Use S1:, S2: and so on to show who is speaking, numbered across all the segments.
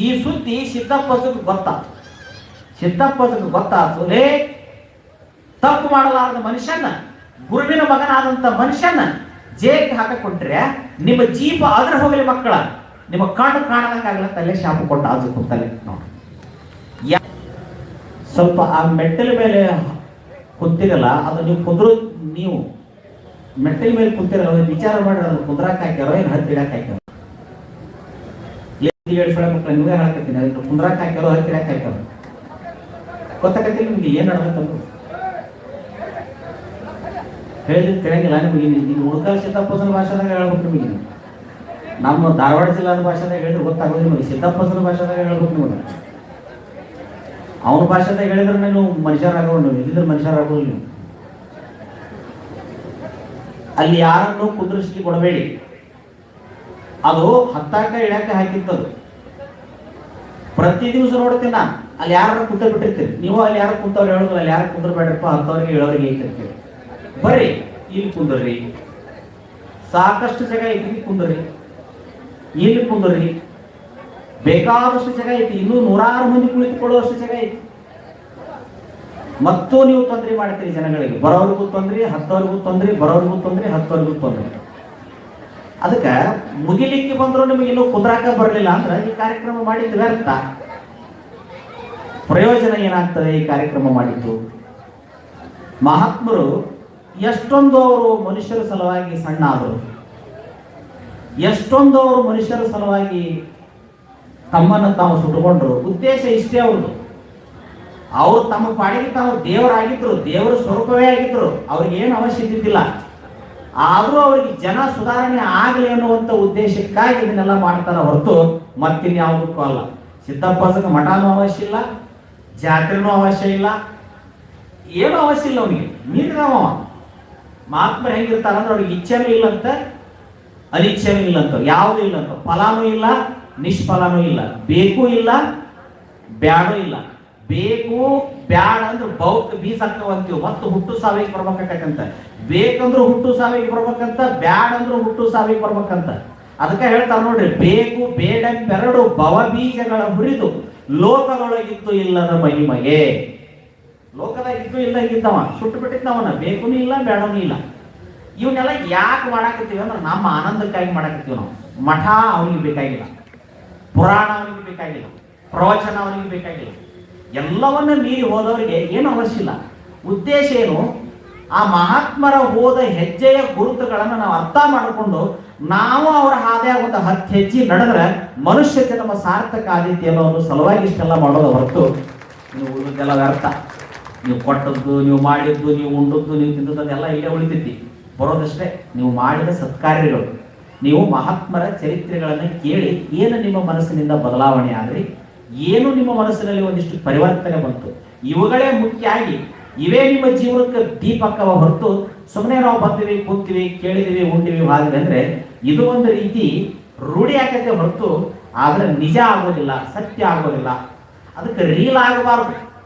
S1: ಈ ಸುದ್ದಿ ಸಿದ್ದಪ್ಪಜ್ಜಗೆ ಗೊತ್ತಾತು. ಸಿದ್ದಪ್ಪಜ್ಜಗೆ ಗೊತ್ತಾತು, ಲೇ ತಪ್ಪು ಮಾಡಲಾರದ ಮನುಷ್ಯನ, ಗುರುವಿನ ಮಗನಾದಂತ ಮನುಷ್ಯನ ಜೇಗೆ ಹಾಕಿಕೊಂಡ್ರೆ ನಿಮ್ಮ ಜೀಪ ಅದ್ರ ಹೋಗಲಿ ಮಕ್ಕಳ, ನಿಮ್ಮ ಕಣ್ಣು ಕಾಣಕ್ಕಾಗಲ್ಲ ತಲೆ ಶಾಪ ಕೊಟ್ಟು ಆಜು ಕೂತಲೆ ನೋಡಿ. ಸ್ವಲ್ಪ ಆ ಮೆಟ್ಟಲ ಮೇಲೆ ಕುಂತಿರಲ್ಲ, ಅದು ನೀವು ನೀವು ಮೆಟ್ಟಲ ಮೇಲೆ ಕುಂತಿರಲ್ಲ, ವಿಚಾರ ಮಾಡಿ ಅದನ್ನು ಕುಂದ್ರಾಕ್ ಹಾಕ್ಯಾರೋ ಏನು ಹತ್ತಿ ಇಡಕ್ ಹಾಕ್ಯಾರೋ. ಮಕ್ಕಳು ನಿಮಗೆ ಹಾಕತ್ತೀನಿ, ಅದನ್ನು ಕುಂದ್ರಾಕ್ ಹಾಕ್ಯಾರೋ ಹತ್ತಿ ಇಡಕ್ ಹಾಕ್ಯಾರೋ ಗೊತ್ತಾಗತ್ತಿ ನಿಮ್ಗೆ ಏನ್ ನಡೆದಂತಂದ್ರು ಹೇಳಿದ್ರೆ ತಿಳಿಯಂಗಿಲ್ಲ ನಿಮಗೆ. ಈಗ ಉಳ್ಕಾಲ ಸಿದ್ದಪ್ಪಸನ ಭಾಷೆದಾಗ ಹೇಳ್ಬೇಕು ನಿಮಗೆ. ನಮ್ಮ ಧಾರವಾಡ ಜಿಲ್ಲಾದ ಭಾಷೆದಾಗ ಹೇಳಿದ್ರೆ ಗೊತ್ತಾಗೋದು ನಿಮಗೆ. ಸಿದ್ದಪ್ಪಸನ ಭಾಷೆದಾಗ ಹೇಳ್ಬೇಕು ನಿಮಗೆ. ಅವನ ಭಾಷೆದಾಗ ಹೇಳಿದ್ರೆ ನೀವು ಮನುಷ್ಯರಾಗೋದು, ನೀವು ಇಲ್ಲಿದ್ರೆ ಮನುಷ್ಯರಾಗೋದು ನೀವು. ಅಲ್ಲಿ ಯಾರನ್ನು ಕುಂದ್ರಿಸ್ಲಿಕ್ಕೆ ಕೊಡಬೇಡಿ. ಅದು ಹತ್ತಾಕ ಇಳ್ಯಾಕ ಹಾಕಿತ್ತದು. ಪ್ರತಿ ದಿವಸ ನೋಡ್ತೀನಿ ನಾನು, ಅಲ್ಲಿ ಯಾರು ಕುಂತ ಬಿಟ್ಟಿರ್ತೀರಿ ನೀವು. ಅಲ್ಲಿ ಯಾರು ಕುಂತವ್ರು ಹೇಳೋದಿಲ್ಲ, ಅಲ್ಲಿ ಯಾರು ಕುಂದ್ರಬೇಡ್ರಪ್ಪ, ಹತ್ತವ್ರಿಗೆ ಹೇಳೋರಿಗೆ ಐತಿರ್ತೀವಿ. ಬರ್ರಿ ಇಲ್ಲಿ ಕುಂದ್ರಿ, ಸಾಕಷ್ಟು ಜಾಗ ಐತಿ, ಕುಂದ್ರಿ ಇಲ್ಲಿ ಕುಂದ್ರಿ, ಬೇಕಾದಷ್ಟು ಜಾಗ ಐತಿ, ಇನ್ನೂ 100 ಮಂದಿ ಕುಳಿತುಕೊಳ್ಳುವಷ್ಟು ಜಾಗ ಐತಿ. ಮತ್ತು ನೀವು ತೊಂದರೆ ಮಾಡ್ತೀರಿ ಜನಗಳಿಗೆ, ಬರೋರಿಗೂ ತೊಂದ್ರೆ, ಹತ್ತವರಿಗೂ ತೊಂದ್ರೆ, ಬರೋರಿಗೂ ತೊಂದ್ರೆ, ಹತ್ತವರಿಗೂ ತೊಂದ್ರೆ. ಅದಕ್ಕೆ ಮುಗಿಲಿಕ್ಕೆ ಬಂದ್ರು ನಿಮಗೆ ಇನ್ನೂ ಕುಂದ್ರಾಕ ಬರಲಿಲ್ಲ ಅಂದ್ರೆ ಈ ಕಾರ್ಯಕ್ರಮ ಮಾಡಿದ್ದು ವ್ಯರ್ಥ. ಪ್ರಯೋಜನ ಏನಾಗ್ತದೆ ಈ ಕಾರ್ಯಕ್ರಮ ಮಾಡಿದ್ದು? ಮಹಾತ್ಮರು ಎಷ್ಟೊಂದು ಅವರು ಮನುಷ್ಯರ ಸಲುವಾಗಿ ಸಣ್ಣ ಆದರು, ಎಷ್ಟೊಂದು ಅವರು ಮನುಷ್ಯರ ಸಲುವಾಗಿ ತಮ್ಮನ್ನು ತಾವು ಸುಟ್ಟುಕೊಂಡ್ರು. ಉದ್ದೇಶ ಇಷ್ಟೇ ಅವ್ರದ್ದು. ಅವರು ತಮ್ಮ ಪಾಡಿಗೆ ತಾವು ದೇವರಾಗಿದ್ರು, ದೇವರ ಸ್ವರೂಪವೇ ಆಗಿದ್ರು, ಅವ್ರಿಗೆ ಏನು ಅವಶ್ಯಕತೆ ಇದ್ದಿಲ್ಲ. ಆದರೂ ಅವರಿಗೆ ಜನ ಸುಧಾರಣೆ ಆಗಲಿ ಅನ್ನುವಂಥ ಉದ್ದೇಶಕ್ಕಾಗಿ ಇದನ್ನೆಲ್ಲ ಮಾಡ್ತಾರ ಹೊರತು ಮತ್ತಿನ್ಯಾವುದಕ್ಕೂ ಅಲ್ಲ. ಸಿದ್ದಪ್ಪಜ್ಜಗೆ ಮಠನೂ ಅವಶ್ಯ ಇಲ್ಲ, ಜಾತ್ರೆನೂ ಅವಶ್ಯ ಇಲ್ಲ, ಏನೂ ಅವಶ್ಯ ಇಲ್ಲ. ಅವನಿಗೆ ಮೀರಿದವ ಮಹಾತ್ಮರು ಹೆಂಗಿರ್ತಾರ ಅಂದ್ರೆ ಅವ್ರಿಗೆ ಇಚ್ಛೆನೂ ಇಲ್ಲಂತ, ಅನಿಚ್ಛೆನೂ ಇಲ್ಲಂತ, ಯಾವುದೂ ಇಲ್ಲಂತ, ಫಲಾನೂ ಇಲ್ಲ, ನಿಷ್ಫಲನೂ ಇಲ್ಲ, ಬೇಕು ಇಲ್ಲ, ಬ್ಯಾಡೂ ಇಲ್ಲ. ಬೇಕು ಬ್ಯಾಡ ಅಂದ್ರೆ ಬೌಕ್ ಬೀಸಕ್ಕವಂತೀವಿ, ಮತ್ತು ಹುಟ್ಟು ಸಾವಿಗೆ ಬರ್ಬೇಕಂತ. ಬೇಕಂದ್ರೂ ಹುಟ್ಟು ಸಾವಿಗೆ ಬರ್ಬೇಕಂತ, ಬ್ಯಾಡ ಅಂದ್ರೂ ಹುಟ್ಟು ಸಾವಿಗೆ ಬರ್ಬೇಕಂತ. ಅದಕ್ಕೆ ಹೇಳ್ತಾರ ನೋಡ್ರಿ, ಬೇಕು ಬೇಡೆಂಬೆರಡು ಭವ ಬೀಜಗಳ ಹುರಿದು ಲೋಕದೊಳಗಿತ್ತು ಇಲ್ಲದ ಮಹಿಮೆಗೆ. ಲೋಕದಾಗಿದ್ದು ಇಲ್ಲದಾಗಿದ್ದವ ಸುಟ್ಟು ಬಿಟ್ಟಿದ್ದವನ, ಬೇಕೂ ಇಲ್ಲ ಬೇಡನೂ ಇಲ್ಲ. ಇವನ್ನೆಲ್ಲ ಯಾಕೆ ಮಾಡಾಕತ್ತೀವಿ ಅಂದ್ರೆ ನಮ್ಮ ಆನಂದಕ್ಕಾಗಿ ಮಾಡಾಕತ್ತೀವಿ ನಾವು. ಮಠ ಅವನಿಗೆ ಬೇಕಾಗಿಲ್ಲ, ಪುರಾಣ ಅವನಿಗೆ ಬೇಕಾಗಿಲ್ಲ, ಪ್ರವಚನ ಅವನಿಗೆ ಬೇಕಾಗಿಲ್ಲ. ಎಲ್ಲವನ್ನ ಮೀರಿ ಹೋದವರಿಗೆ ಏನು ಅವಶ್ಯ ಇಲ್ಲ. ಉದ್ದೇಶ ಏನು? ಆ ಮಹಾತ್ಮರ ಹೋದ ಹೆಜ್ಜೆಯ ಗುರುತುಗಳನ್ನು ನಾವು ಅರ್ಥ ಮಾಡಿಕೊಂಡು ನಾವು ಅವರ ಹಾದಿಯಾಗ ಒಂದು 10 ಹೆಜ್ಜೆ ನಡೆದ್ರೆ ಮನುಷ್ಯ ಜನ್ಮ ಸಾರ್ಥಕ ಆದಿತ್ಯ ಅನ್ನೋ ಒಂದು ಸಲುವಾಗಿ ಇಷ್ಟೆಲ್ಲ ಮಾಡೋದು ಹೊರತು ನೀವು ಉಳಿದೆಲ್ಲ ವ್ಯರ್ಥ. ನೀವು ಕೊಟ್ಟದ್ದು, ನೀವು ಮಾಡಿದ್ದು, ನೀವು ಉಂಡದ್ದು, ನೀವು ತಿಂದದ್ದೆಲ್ಲ ಇಲ್ಲೇ ಉಳಿತೈತಿ. ಬರೋದಷ್ಟೇ ನೀವು ಮಾಡಿದ ಸತ್ಕಾರ್ಯಗಳು. ನೀವು ಮಹಾತ್ಮರ ಚರಿತ್ರೆಗಳನ್ನು ಕೇಳಿ ಏನು ನಿಮ್ಮ ಮನಸ್ಸಿನಿಂದ ಬದಲಾವಣೆ ಆದ್ರಿ, ಏನು ನಿಮ್ಮ ಮನಸ್ಸಿನಲ್ಲಿ ಒಂದಿಷ್ಟು ಪರಿವರ್ತನೆ ಬಂತು, ಇವುಗಳೇ ಮುಖ್ಯ ಆಗಿ ಇವೇ ನಿಮ್ಮ ಜೀವನಕ್ಕೆ ದೀಪಕ್ಕವ ಹೊರತು ಸುಮ್ಮನೆ ನಾವು ಬಂದಿವಿ, ಕೂತೀವಿ, ಕೇಳಿದಿವಿ, ಉಂಡಿವಿ, ಹಾದಿವಿ ಅಂದ್ರೆ ಇದು ಒಂದು ರೀತಿ ರೂಢಿ ಆಗತ್ತೆ ಹೊರತು ಆದ್ರೆ ನಿಜ ಆಗೋದಿಲ್ಲ, ಸತ್ಯ ಆಗೋದಿಲ್ಲ. ಅದಕ್ಕೆ ರೀಲ್ ಆಗಬಾರ್ದು.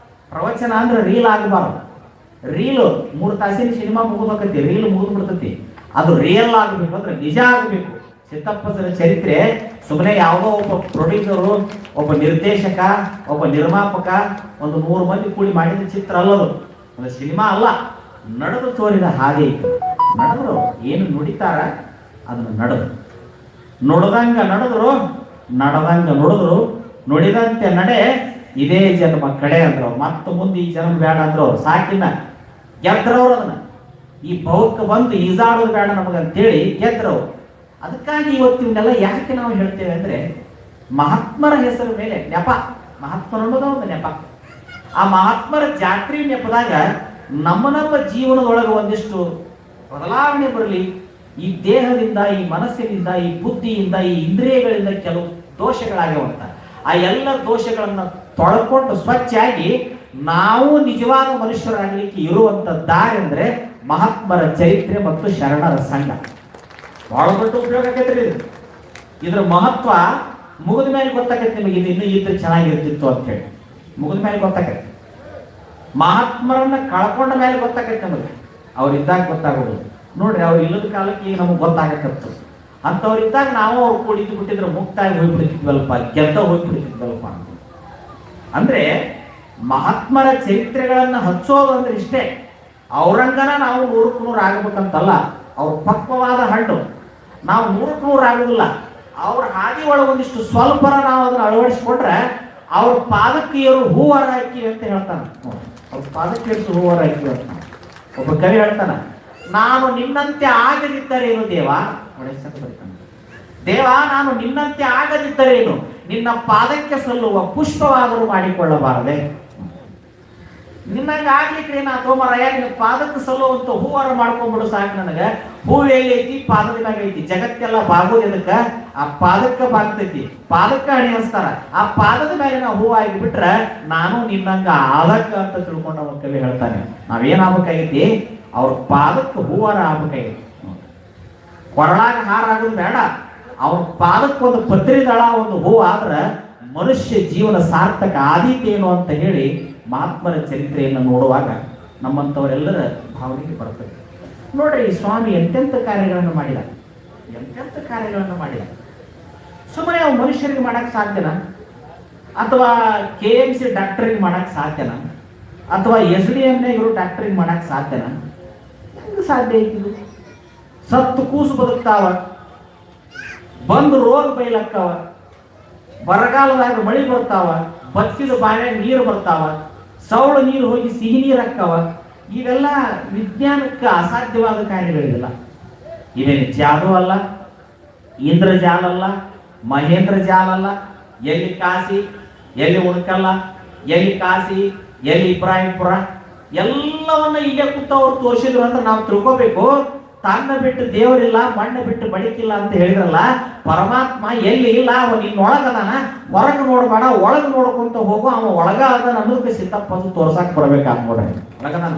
S1: ಪ್ರವಚನ ಅಂದ್ರೆ ರೀಲ್ ಆಗಬಾರ್ದು. ರೀಲು 3 ತಾಸಿನ ಸಿನಿಮಾ ಮುಗಿದೋಕತಿ, ರೀಲ್ ಮುಗಿದು ಬಿಡ್ತತಿ. ಅದು ರಿಯಲ್ ಆಗಬೇಕು ಅಂದ್ರೆ ನಿಜ ಆಗಬೇಕು. ಸಿದ್ದಪ್ಪಜ್ಜನ ಚರಿತ್ರೆ ಸುಮ್ಮನೆ ಯಾವುದೋ ಒಬ್ಬ ಪ್ರೊಡ್ಯೂಸರು, ಒಬ್ಬ ನಿರ್ದೇಶಕ, ಒಬ್ಬ ನಿರ್ಮಾಪಕ, ಒಂದು 100 ಮಂದಿ ಕೂಡಿ ಮಾಡಿದ ಚಿತ್ರ ಅಲ್ಲದು, ಒಂದು ಸಿನಿಮಾ ಅಲ್ಲ. ನಡೆದು ತೋರಿದ ಹಾಗೆ ಇತ್ತು. ನಡೆದ್ರು ಏನು ನುಡಿತಾರ ಅದನ್ನು ನಡೆದು, ನುಡಿದಂಗ ನಡೆದ್ರು, ನಡೆದಂಗ ನುಡಿದ್ರು, ನುಡಿದಂತೆ ನಡೆ ಇದೇ ಜನ್ಮ ಕಡೆ ಅಂದ್ರು. ಮತ್ತೆ ಮುಂದೆ ಈ ಜನ್ಮ ಬೇಡ ಅಂದ್ರು ಅವ್ರು. ಸಾಕಿನ ಗೆದ್ರವ್ರು ಅದನ್ನ. ಈ ಭೌಕ್ಕೆ ಬಂದು ಈಜಾಡೋದು ಬೇಡ ನಮಗಂತೇಳಿ ಗೆದ್ರವ್ರು. ಅದಕ್ಕಾಗಿ ಇವತ್ತಿನೆಲ್ಲ ಯಾಕೆ ನಾವು ಹೇಳ್ತೇವೆ ಅಂದ್ರೆ ಮಹಾತ್ಮರ ಹೆಸರು ಮೇಲೆ ನೆಪ. ಮಹಾತ್ಮರ ಅನ್ನೋದು ಒಂದು ನೆಪ. ಆ ಮಹಾತ್ಮರ ಜಾತ್ರೆ ನೆಪದಾಗ ನಮ್ಮ ಜೀವನದೊಳಗೆ ಒಂದಿಷ್ಟು ಬದಲಾವಣೆ ಬರಲಿ. ಈ ದೇಹದಿಂದ, ಈ ಮನಸ್ಸಿನಿಂದ, ಈ ಬುದ್ಧಿಯಿಂದ, ಈ ಇಂದ್ರಿಯಗಳಿಂದ ಕೆಲವು ದೋಷಗಳಾಗ್ಯವಂತ. ಆ ಎಲ್ಲ ದೋಷಗಳನ್ನ ತೊಳ್ಕೊಂಡು ಸ್ವಚ್ಛಾಗಿ ನಾವು ನಿಜವಾದ ಮನುಷ್ಯರಾಗಲಿಕ್ಕೆ ಇರುವಂತ ದಾರಿ ಅಂದ್ರೆ ಮಹಾತ್ಮರ ಚರಿತ್ರೆ ಮತ್ತು ಶರಣರ ಸಂಘ. ಬಹಳ ದೊಡ್ಡ ಉಪಯೋಗ ಆಗೈತ್ರಿ ಇದು. ಇದ್ರ ಮಹತ್ವ ಮುಗಿದ ಮೇಲೆ ಗೊತ್ತಾಗತ್ತೆ ನಿಮಗೆ. ಇದು ಇನ್ನೂ ಇದ್ರೆ ಚೆನ್ನಾಗಿರ್ತಿತ್ತು ಅಂತ ಹೇಳಿ ಮುಗಿದ ಮೇಲೆ ಗೊತ್ತಾಗತ್ತೆ. ಮಹಾತ್ಮರನ್ನ ಕಳ್ಕೊಂಡ ಮೇಲೆ ಗೊತ್ತಾಗತ್ತೆ ನಮಗೆ. ಅವ್ರು ಇದ್ದಾಗ ಗೊತ್ತಾಗೋದು. ನೋಡ್ರಿ, ಅವ್ರು ಇಲ್ಲದ ಕಾಲಕ್ಕೆ ಈಗ ನಮಗೆ ಗೊತ್ತಾಗತ್ತತ್ತು. ಅಂಥವ್ರಿದ್ದಾಗ ನಾವು ಅವ್ರು ಕೂಡಿದ್ದು ಬಿಟ್ಟಿದ್ರೆ ಮುಕ್ತಾಗಿ ಹೋಗ್ಬಿಡ್ತಿದ್ವಲ್ಪ, ಗೆದ್ದ ಹೋಗ್ಬಿಡ್ತಿದ್ವಲ್ಪ ಅಂತ. ಅಂದ್ರೆ ಮಹಾತ್ಮರ ಚರಿತ್ರೆಗಳನ್ನ ಹಚ್ಚೋದು ಅಂದ್ರೆ ಇಷ್ಟೇ. ಔರಂಗನ ನಾವು 100ಕ್ಕೆ 100 ಆಗ್ಬೇಕಂತಲ್ಲ, ಅವ್ರ ಪಕ್ವವಾದ ಹಣ್ಣು. ನಾವು 100ಕ್ಕೆ 100 ಆಗುದಿಲ್ಲ. ಅವ್ರ ಹಾದಿ ಒಳಗೆ ಒಂದಿಷ್ಟು ಸ್ವಲ್ಪರ ನಾವು ಅದನ್ನ ಅಳವಡಿಸ್ಕೊಂಡ್ರೆ ಅವ್ರ ಪಾದಕ್ಕೆ ಏರು ಹೂವರ ಹಾಕಿ ಅಂತ ಹೇಳ್ತಾನೆ. ಅವ್ರ ಪಾದಕ್ಕೆ ಏರಿಸು ಹೂವರ ಹಾಕಿ ಅಂತ ಒಬ್ಬ ಕವಿ ಹೇಳ್ತಾನ. ನಾನು ನಿನ್ನಂತೆ ಆಗದಿದ್ದರೇನು ದೇವ, ದೇವ ನಾನು ನಿನ್ನಂತೆ ಆಗದಿದ್ದರೇನು, ನಿನ್ನ ಪಾದಕ್ಕೆ ಸಲ್ಲುವ ಪುಷ್ಪವಾದರೂ ಮಾಡಿಕೊಳ್ಳಬಾರದೆ. ನಿನ್ನಂಗೆ ಆಗ್ಲಿಕ್ಕೆ ನಾ ತೋಮರಯ್ಯ, ನಿನ್ನ ಪಾದಕ್ಕೆ ಸಲ್ಲುವಂತ ಹೂವಾರ ಮಾಡ್ಕೊಂಡ್ಬಿಡು ಸಾಕು. ನನಗೆ ಹೂವು ಎಲ್ಲಿ ಐತಿ, ಪಾದದ ಮ್ಯಾಗ ಐತಿ. ಜಗತ್ತೆಲ್ಲ ಬಾಗೋದು ಎದಕ್ಕ, ಆ ಪಾದಕ್ಕೆ ಬಾಗ್ತೈತಿ, ಪಾದಕ್ಕೆ ಹಣಿಸ್ತಾರ. ಆ ಪಾದದ ಮೇಲೆ ನಾವು ಹೂವು ಆಗಿಬಿಟ್ರೆ ನಾನು ನಿನ್ನಂಗ ಆದಕ್ಕ ಅಂತ ತಿಳ್ಕೊಂಡು ಅವನ ಕವಿ ಹೇಳ್ತಾನೆ. ನಾವೇನಾಗಬೇಕಾಗೈತಿ, ಅವ್ರ ಪಾದಕ್ಕೆ ಹೂವಾರ ಆಗ್ಬೇಕಾಗೈತಿ. ಕೊರಳಾಗ ಹಾರ ಆಗೋದು ಬೇಡ, ಅವ್ರ ಪಾದಕ್ಕೆ ಒಂದು ಪತ್ರಿ ದಳ, ಒಂದು ಹೂವು ಆದ್ರೆ ಮನುಷ್ಯ ಜೀವನ ಸಾರ್ಥಕ ಆದೀತೇನು ಅಂತ ಹೇಳಿ ಮಹಾತ್ಮರ ಚರಿತ್ರೆಯನ್ನು ನೋಡುವಾಗ ನಮ್ಮಂಥವರೆಲ್ಲರ ಭಾವನೆಗೆ ಬರ್ತದೆ. ನೋಡ್ರಿ, ಸ್ವಾಮಿ ಎಂತೆಂಥ ಕಾರ್ಯಗಳನ್ನು ಮಾಡಿದ, ಎಂತೆಂಥ ಕಾರ್ಯಗಳನ್ನು ಮಾಡಿದ. ಸುಮ್ಮನೆ ಅವು ಮನುಷ್ಯರಿಗೆ ಮಾಡಕ್ ಸಾಧ್ಯನಾ? ಅಥವಾ KMC ಡಾಕ್ಟರಿಗೆ ಮಾಡಕ್ ಸಾಧ್ಯನಾ? ಅಥವಾ SDM ಇವರು ಡಾಕ್ಟರಿಗೆ ಮಾಡಕ್ ಸಾಧ್ಯನಾ? ಹೆಂಗ ಸಾಧ್ಯ ಐತಿ? ಸತ್ತು ಕೂಸು ಬದುಕ್ತಾವ, ಬಂದು ರೋಗ ಬೈಲಕ್ಕವ, ಬರಗಾಲದಾಗ ಮಳಿ ಬರ್ತಾವ, ಬಚ್ಚಿದ ಬಾಳೆ ನೀರು ಬರ್ತಾವ, ಸೌಳು ನೀರು ಹೋಗಿ ಸಿಹಿ ನೀರು ಹಾಕವ. ಇವೆಲ್ಲ ವಿಜ್ಞಾನಕ್ಕೆ ಅಸಾಧ್ಯವಾದ ಕಾರ್ಯಗಳಿಲ್ಲ. ಇವೇನು ಜಾದು ಅಲ್ಲ, ಇಂದ್ರಜಾಲ ಅಲ್ಲ, ಮಹೇಂದ್ರ ಜಾಲ ಅಲ್ಲ. ಎಲ್ಲಿ ಕಾಶಿ, ಎಲ್ಲಿ ಉಣ್ಕಲ್ಲ, ಎಲ್ಲಿ ಕಾಶಿ, ಎಲ್ಲಿ ಇಬ್ರಾಹಿಂಪುರ, ಎಲ್ಲವನ್ನ ಇಲ್ಲೇ ಕೂತವ್ರು ತೋರಿಸಿದ್ರು ಅಂತ ನಾವು ತಿಳ್ಕೋಬೇಕು. ತನ್ನ ಬಿಟ್ಟು ದೇವರಿಲ್ಲ, ಮಣ್ಣು ಬಿಟ್ಟು ಬಡಿಕಿಲ್ಲ ಅಂತ ಹೇಳಿದ್ರಲ್ಲ, ಪರಮಾತ್ಮ ಎಲ್ಲಿ ಇಲ್ಲ, ಅವ ನಿನ್ನೊಳಗದಾನ. ಹೊರಗೆ ನೋಡ್ಬೇಡ, ಒಳಗೆ ನೋಡ್ಕೊಂತ ಹೋಗು. ಅವ ಒಳಗ ಅದ ಅನ್ನೋದಕ್ಕೆ ಸಿದ್ದಪ್ಪ ತೋರ್ಸಾಕ್ ಬರ್ಬೇಕಾದ ನೋಡ್ರಿ. ಒಳಗದಾನ,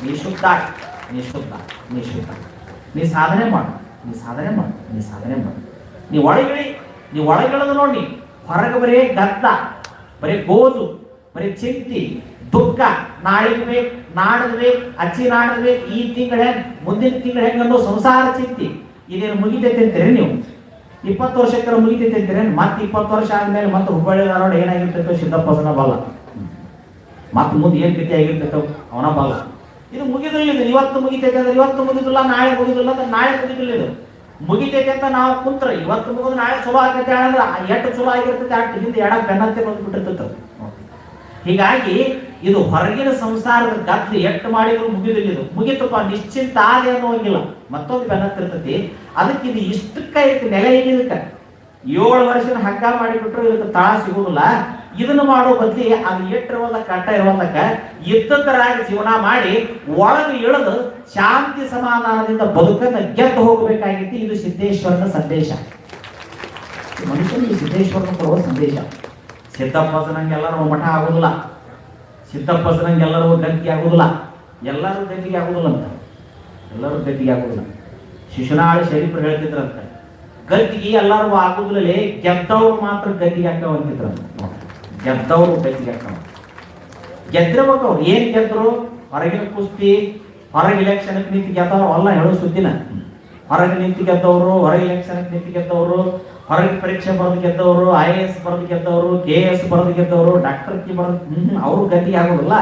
S1: ನೀ ಶುದ್ಧ, ನೀ ಶುದ್ಧ, ನೀ ಶುದ್ಧ, ನೀ ಸಾಧನೆ ಮಾಡು, ನೀ ಸಾಧನೆ ಮಾಡು, ನೀ ಸಾಧನೆ ಮಾಡು. ನೀ ಒಳಗಿಳಿ, ನೀ ಒಳಗಿಳದು ನೋಡಿ. ಹೊರಗೆ ಬರೀ ಗದ್ದ, ಬರೀ ಗೋಜು, ಬರೀ ಚಿಂತಿ, ದುಃಖ. ನಾಳಿಗೆ ಬೇಕು, ನಾಡದ್ ಬೇಕು, ಅಚ್ಚಿ ನಾಡದ್ ಬೇಕು, ಈ ತಿಂಗಳ ಮುಂದಿನ ತಿಂಗಳ ಹೆಂಗನ್ನೋ ಸಂಸಾರ ಚಿಂತಿ. ಇದೇನು ಮುಗಿತೈತೆ ಅಂತೀರಿ ನೀವು? 20 ವರ್ಷಕ್ಕೆ ಮುಗಿತೈತೆ ಅಂತೀರಿ? ಮತ್ತೆ 20 ವರ್ಷ ಆದ್ಮೇಲೆ ಮತ್ತೆ ಹುಬ್ಬಳ್ಳಿ ಧಾರವಾಡ ಏನಾಗಿರ್ತೈತೋ ಸಿದ್ದಪ್ಪನ ಬಲ್ಲ. ಮತ್ತೆ ಮುಂದೆ ಏನ್ ಗತಿ ಆಗಿರ್ತೈತೋ ಅವನ ಬಲ್ಲ. ಇದು ಮುಗಿದಿಲ್ಲ. ಇದು ಇವತ್ತು ಮುಗಿತೈತೆ ಅಂದ್ರೆ ಇವತ್ತು ಮುಗಿದಿಲ್ಲ, ನಾಳೆ ಮುಗಿದಿಲ್ಲ ಅಂದ್ರೆ ನಾಳೆ ಮುಗಿದಿಲ್ಲ. ಇದು ಮುಗಿತೈತೆ ಅಂತ ನಾವು ಕುಂತ್ರ ಇವತ್ತು ಮುಗಿದು ನಾಳೆ ಚಲೋ ಆಗೈತೆ ಅಂದ್ರೆ ಎಷ್ಟು ಚಲೋ ಆಗಿರ್ತೈತೆ ಅಷ್ಟು ಹಿಂದೆ ಎಡ ಬೆನ್ನತ್ತೆ ಬಂದ್ಬಿಟ್ಟಿರ್ತೈತೆ. ಹೀಗಾಗಿ ಇದು ಹೊರಗಿನ ಸಂಸಾರದ ಗದ್ದು ಎಟ್ಟು ಮಾಡಿದ್ರು ಮುಗಿದಿಲ್ಲ. ಇದು ಮುಗಿತಪ್ಪ ನಿಶ್ಚಿಂತ ಆದೆ ಅನ್ನೋಂಗಿಲ್ಲ, ಮತ್ತೊಂದು ಬೆನ್ನತ್ತಿರ್ತೈತಿ. ಅದಕ್ಕೆ ಇದು ಇಷ್ಟಕ್ಕ ಇದಕ್ಕೆ ನೆಲೆ ಇದಕ್ಕೆ 7 ವರ್ಷದ ಹಗ್ಗ ಮಾಡಿಬಿಟ್ರು ಇದಕ್ಕೆ ತಳ ಸಿಗುದಿಲ್ಲ. ಇದನ್ನು ಮಾಡೋ ಬದ್ಲಿ ಅದು ಎಟ್ಟಿರುವುದಕ್ಕ ಕಟ್ಟ ಇರುವುದಕ್ಕ ಇದ್ದರಾಗಿ ಜೀವನ ಮಾಡಿ ಒಳಗೆ ಇಳಿದು ಶಾಂತಿ ಸಮಾಧಾನದಿಂದ ಬದುಕನ್ನು ಗೆದ್ದು ಹೋಗಬೇಕಾಗಿತ್ತು. ಇದು ಸಿದ್ದೇಶ್ವರನ ಸಂದೇಶ, ಮನುಷ್ಯನಿಗೆ ಸಿದ್ದೇಶ್ವರನ ಕೊಡುವ ಸಂದೇಶ. ಸಿದ್ದಪ್ಪಸನಂಗೆಲ್ಲರೂ ಮಠ ಆಗುದಿಲ್ಲ, ಸಿದ್ದಪ್ಪಸನಂಗೆಲ್ಲರೂ ಗದ್ದಿಗೆ ಆಗುದಿಲ್ಲ, ಎಲ್ಲರೂ ಗದ್ದಿಗೆ ಆಗುದಿಲ್ಲ ಅಂತ, ಎಲ್ಲರೂ ಗದ್ದಿಗೆ ಆಗುದಿಲ್ಲ. ಶಿಶುನಾಳ ಶರೀಫರು ಹೇಳ್ತಿದ್ರಂತ, ಗದ್ದಿಗೆ ಎಲ್ಲರೂ ಆಗುದಿಲ್ಲ, ಗೆದ್ದವ್ರು ಮಾತ್ರ ಗದ್ದಿಗೆ ಹಾಕವ ಅಂತಿದ್ರಂತ. ಗೆದ್ದವರು ಗದ್ದಿಗೆ ಹಾಕವ. ಗೆದ್ದಿರ್ಬೇಕು. ಅವ್ರು ಏನ್ ಗೆದ್ರು? ಹೊರಗಿನ ಕುಸ್ತಿ, ಹೊರಗೆ ಇಲೆಕ್ಷನ್ಗೆ ನಿಂತು ಗೆದ್ದವ್ರು ಅಲ್ಲ ಹೇಳೋ ಸುದ್ದಿನ. ಹೊರಗೆ ನಿಂತು ಗೆದ್ದವರು, ಹೊರಗೆ ಇಲೆಕ್ಷನ್ಗೆ ನಿಂತು ಗೆದ್ದವರು, ಹೊರಗೆ ಪರೀಕ್ಷೆ ಬರೆದು ಗೆದ್ದವರು, IAS ಬರೆದು ಗೆದ್ದವರು, KS ಬರೆದು ಗೆದ್ದವರು, ಡಾಕ್ಟರ್ ಕಿ ಬರೆದು ಅವರು ಗತಿ ಆಗೋದಿಲ್ಲ.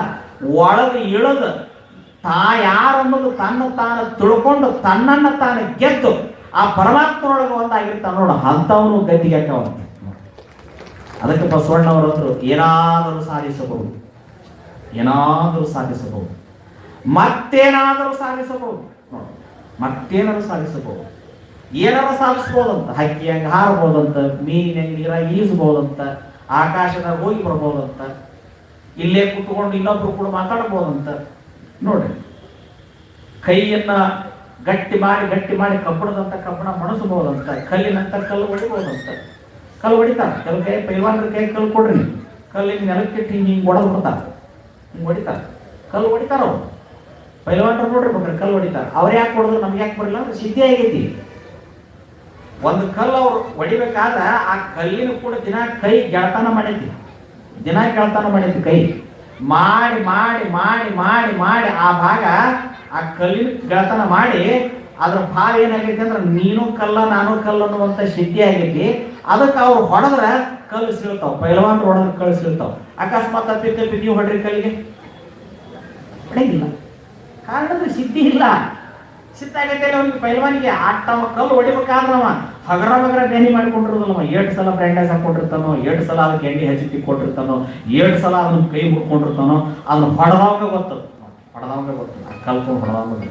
S1: ಒಳಗೆ ಇಳದು ಯಾರನ್ನೋದು ತನ್ನ ತಾನು ತಿಳ್ಕೊಂಡು ತನ್ನನ್ನು ತಾನು ಗೆದ್ದು ಆ ಪರಮಾತ್ಮನೊಳಗೆ ಒಂದಾಗಿರ್ತಾನ ನೋಡು, ಅಂಥವನು ಗತಿಗೆ ಹಾಕವ. ಅದಕ್ಕೆ ಬಸವಣ್ಣವರಂದ್ರು ಏನಾದರೂ ಸಾಧಿಸಬಹುದು, ಏನಾದರೂ ಸಾಧಿಸಬಹುದು, ಮತ್ತೇನಾದರೂ ಸಾಧಿಸಬಹುದು, ಮತ್ತೇನಾದರೂ ಸಾಧಿಸಬಹುದು, ಏನಾರ ಸಾಧಿಸ್ಬೋದಂತ. ಹಕ್ಕಿ ಹಂಗೆ ಹಾರಬಹುದಂತ, ಮೀನಿನ ನೀರಾಗಿ ಈಸಬಹುದಂತ, ಆಕಾಶದಾಗ ಹೋಗಿ ಬರ್ಬೋದಂತ, ಇಲ್ಲೇ ಕುತ್ಕೊಂಡು ಇನ್ನೊಬ್ರು ಕೂಡ ಮಾತಾಡ್ಬೋದಂತ. ನೋಡ್ರಿ, ಕೈಯನ್ನ ಗಟ್ಟಿ ಮಾಡಿ ಕಬ್ಬಣದಂತ ಕಬ್ಬಣ ಮಣಸಬಹುದಂತ, ಕಲ್ಲಿನಂತ ಕಲ್ಲು ಹೊಡಿಬಹುದಂತ. ಕಲ್ಲು ಹೊಡಿತಾರ ಕೆಲವು ಕೈ, ಪೈಲ್ವಾನ್ರ ಕೈ ಕಲ್ಲು ಕೊಡ್ರಿ, ಕಲ್ಲಿನ ನೆಲಕ್ಕಿಟ್ಟು ಹಿಂಗೆ ಹೊಡೆದು ಬಿಡ್ತಾರ, ಹಿಂಗೆ ಹೊಡಿತಾರ, ಕಲ್ಲು ಹೊಡಿತಾರ ಅವ್ರು. ಪೈಲ್ವಾನ್ರು ನೋಡ್ರಿ ಬೇಕಾರೆ ಕಲ್ಲು ಹೊಡಿತಾರ. ಅವ್ರು ಯಾಕೆ ಹೊಡೆದ್ರು ನಮ್ಗೆ ಯಾಕೆ ಬರಲ್ಲ ಅಂದ್ರೆ ಸಿದ್ಧಿ ಆಗೈತಿ. ಒಂದು ಕಲ್ಲು ಅವ್ರು ಹೊಡಿಬೇಕಾದ್ರೆ ಆ ಕಲ್ಲಿನ ಕೂಡ ದಿನ ಕೈ ಗೆಳತನ ಮಾಡೈತಿ, ದಿನ ಗೆಳತನ ಮಾಡೈತಿ. ಕೈ ಮಾಡಿ ಮಾಡಿ ಮಾಡಿ ಮಾಡಿ ಮಾಡಿ ಆ ಭಾಗ ಆ ಕಲ್ಲಿನ ಗೆಳತನ ಮಾಡಿ ಅದ್ರ ಭಾವ ಏನಾಗೈತಿ ಅಂದ್ರೆ ನೀನು ಕಲ್ಲ ನಾನು ಕಲ್ಲ ಅನ್ನುವಂತ ಸಿದ್ಧಿ ಆಗೈತಿ. ಅದಕ್ಕೆ ಅವ್ರು ಹೊಡೆದ್ರ ಕಲ್ಲು ಸಿಳ್ತಾವ, ಪೈಲವಾನ್ ಹೊಡೆದ್ರ ಕಲ್ಲು ಸಿಳ್ತಾವ. ಅಕಸ್ಮಾತ್ ಅಪ್ಪಿತಪ್ಪಿ ನೀವು ಹೊಡ್ರಿ ಕಲ್ಲಿಗೆ ಹೊಡೆಗಿಲ್ಲ, ಕಾರಣದ ಸಿದ್ಧಿ ಇಲ್ಲ. ಸಿದ್ಧ ಆಗೈತೆ ಅವ್ನಿಗೆ ಪೈಲವಾನಿಗೆ ಆಟವ ಕಲ್ಲು ಹೊಡಿಬೇಕಾದ್ರವ ಹಗರ ಬಗರ ಬೇನಿ ಮಾಡಿಕೊಂಡಿರೋದಲ್ಲವ. 7 ಸಲ ಬ್ರ್ಯಾಂಡೇಜ್ ಹಾಕೊಂಡಿರ್ತಾನೋ, 7 ಸಲ ಅದಕ್ಕೆ ಎಣ್ಣೆ ಹಚ್ಚಿ ತಿಕ್ಕೊಟ್ಟಿರ್ತಾನೋ, 7 ಸಲ ಅದನ್ನ ಕೈ ಮುಟ್ಕೊಂಡಿರ್ತಾನೋ, ಅದನ್ನ ಹೊಡೆದವಾಗ ಗೊತ್ತು, ಕಲ್ಕೊಂಡು ಹೊಡೆದವಾಗ.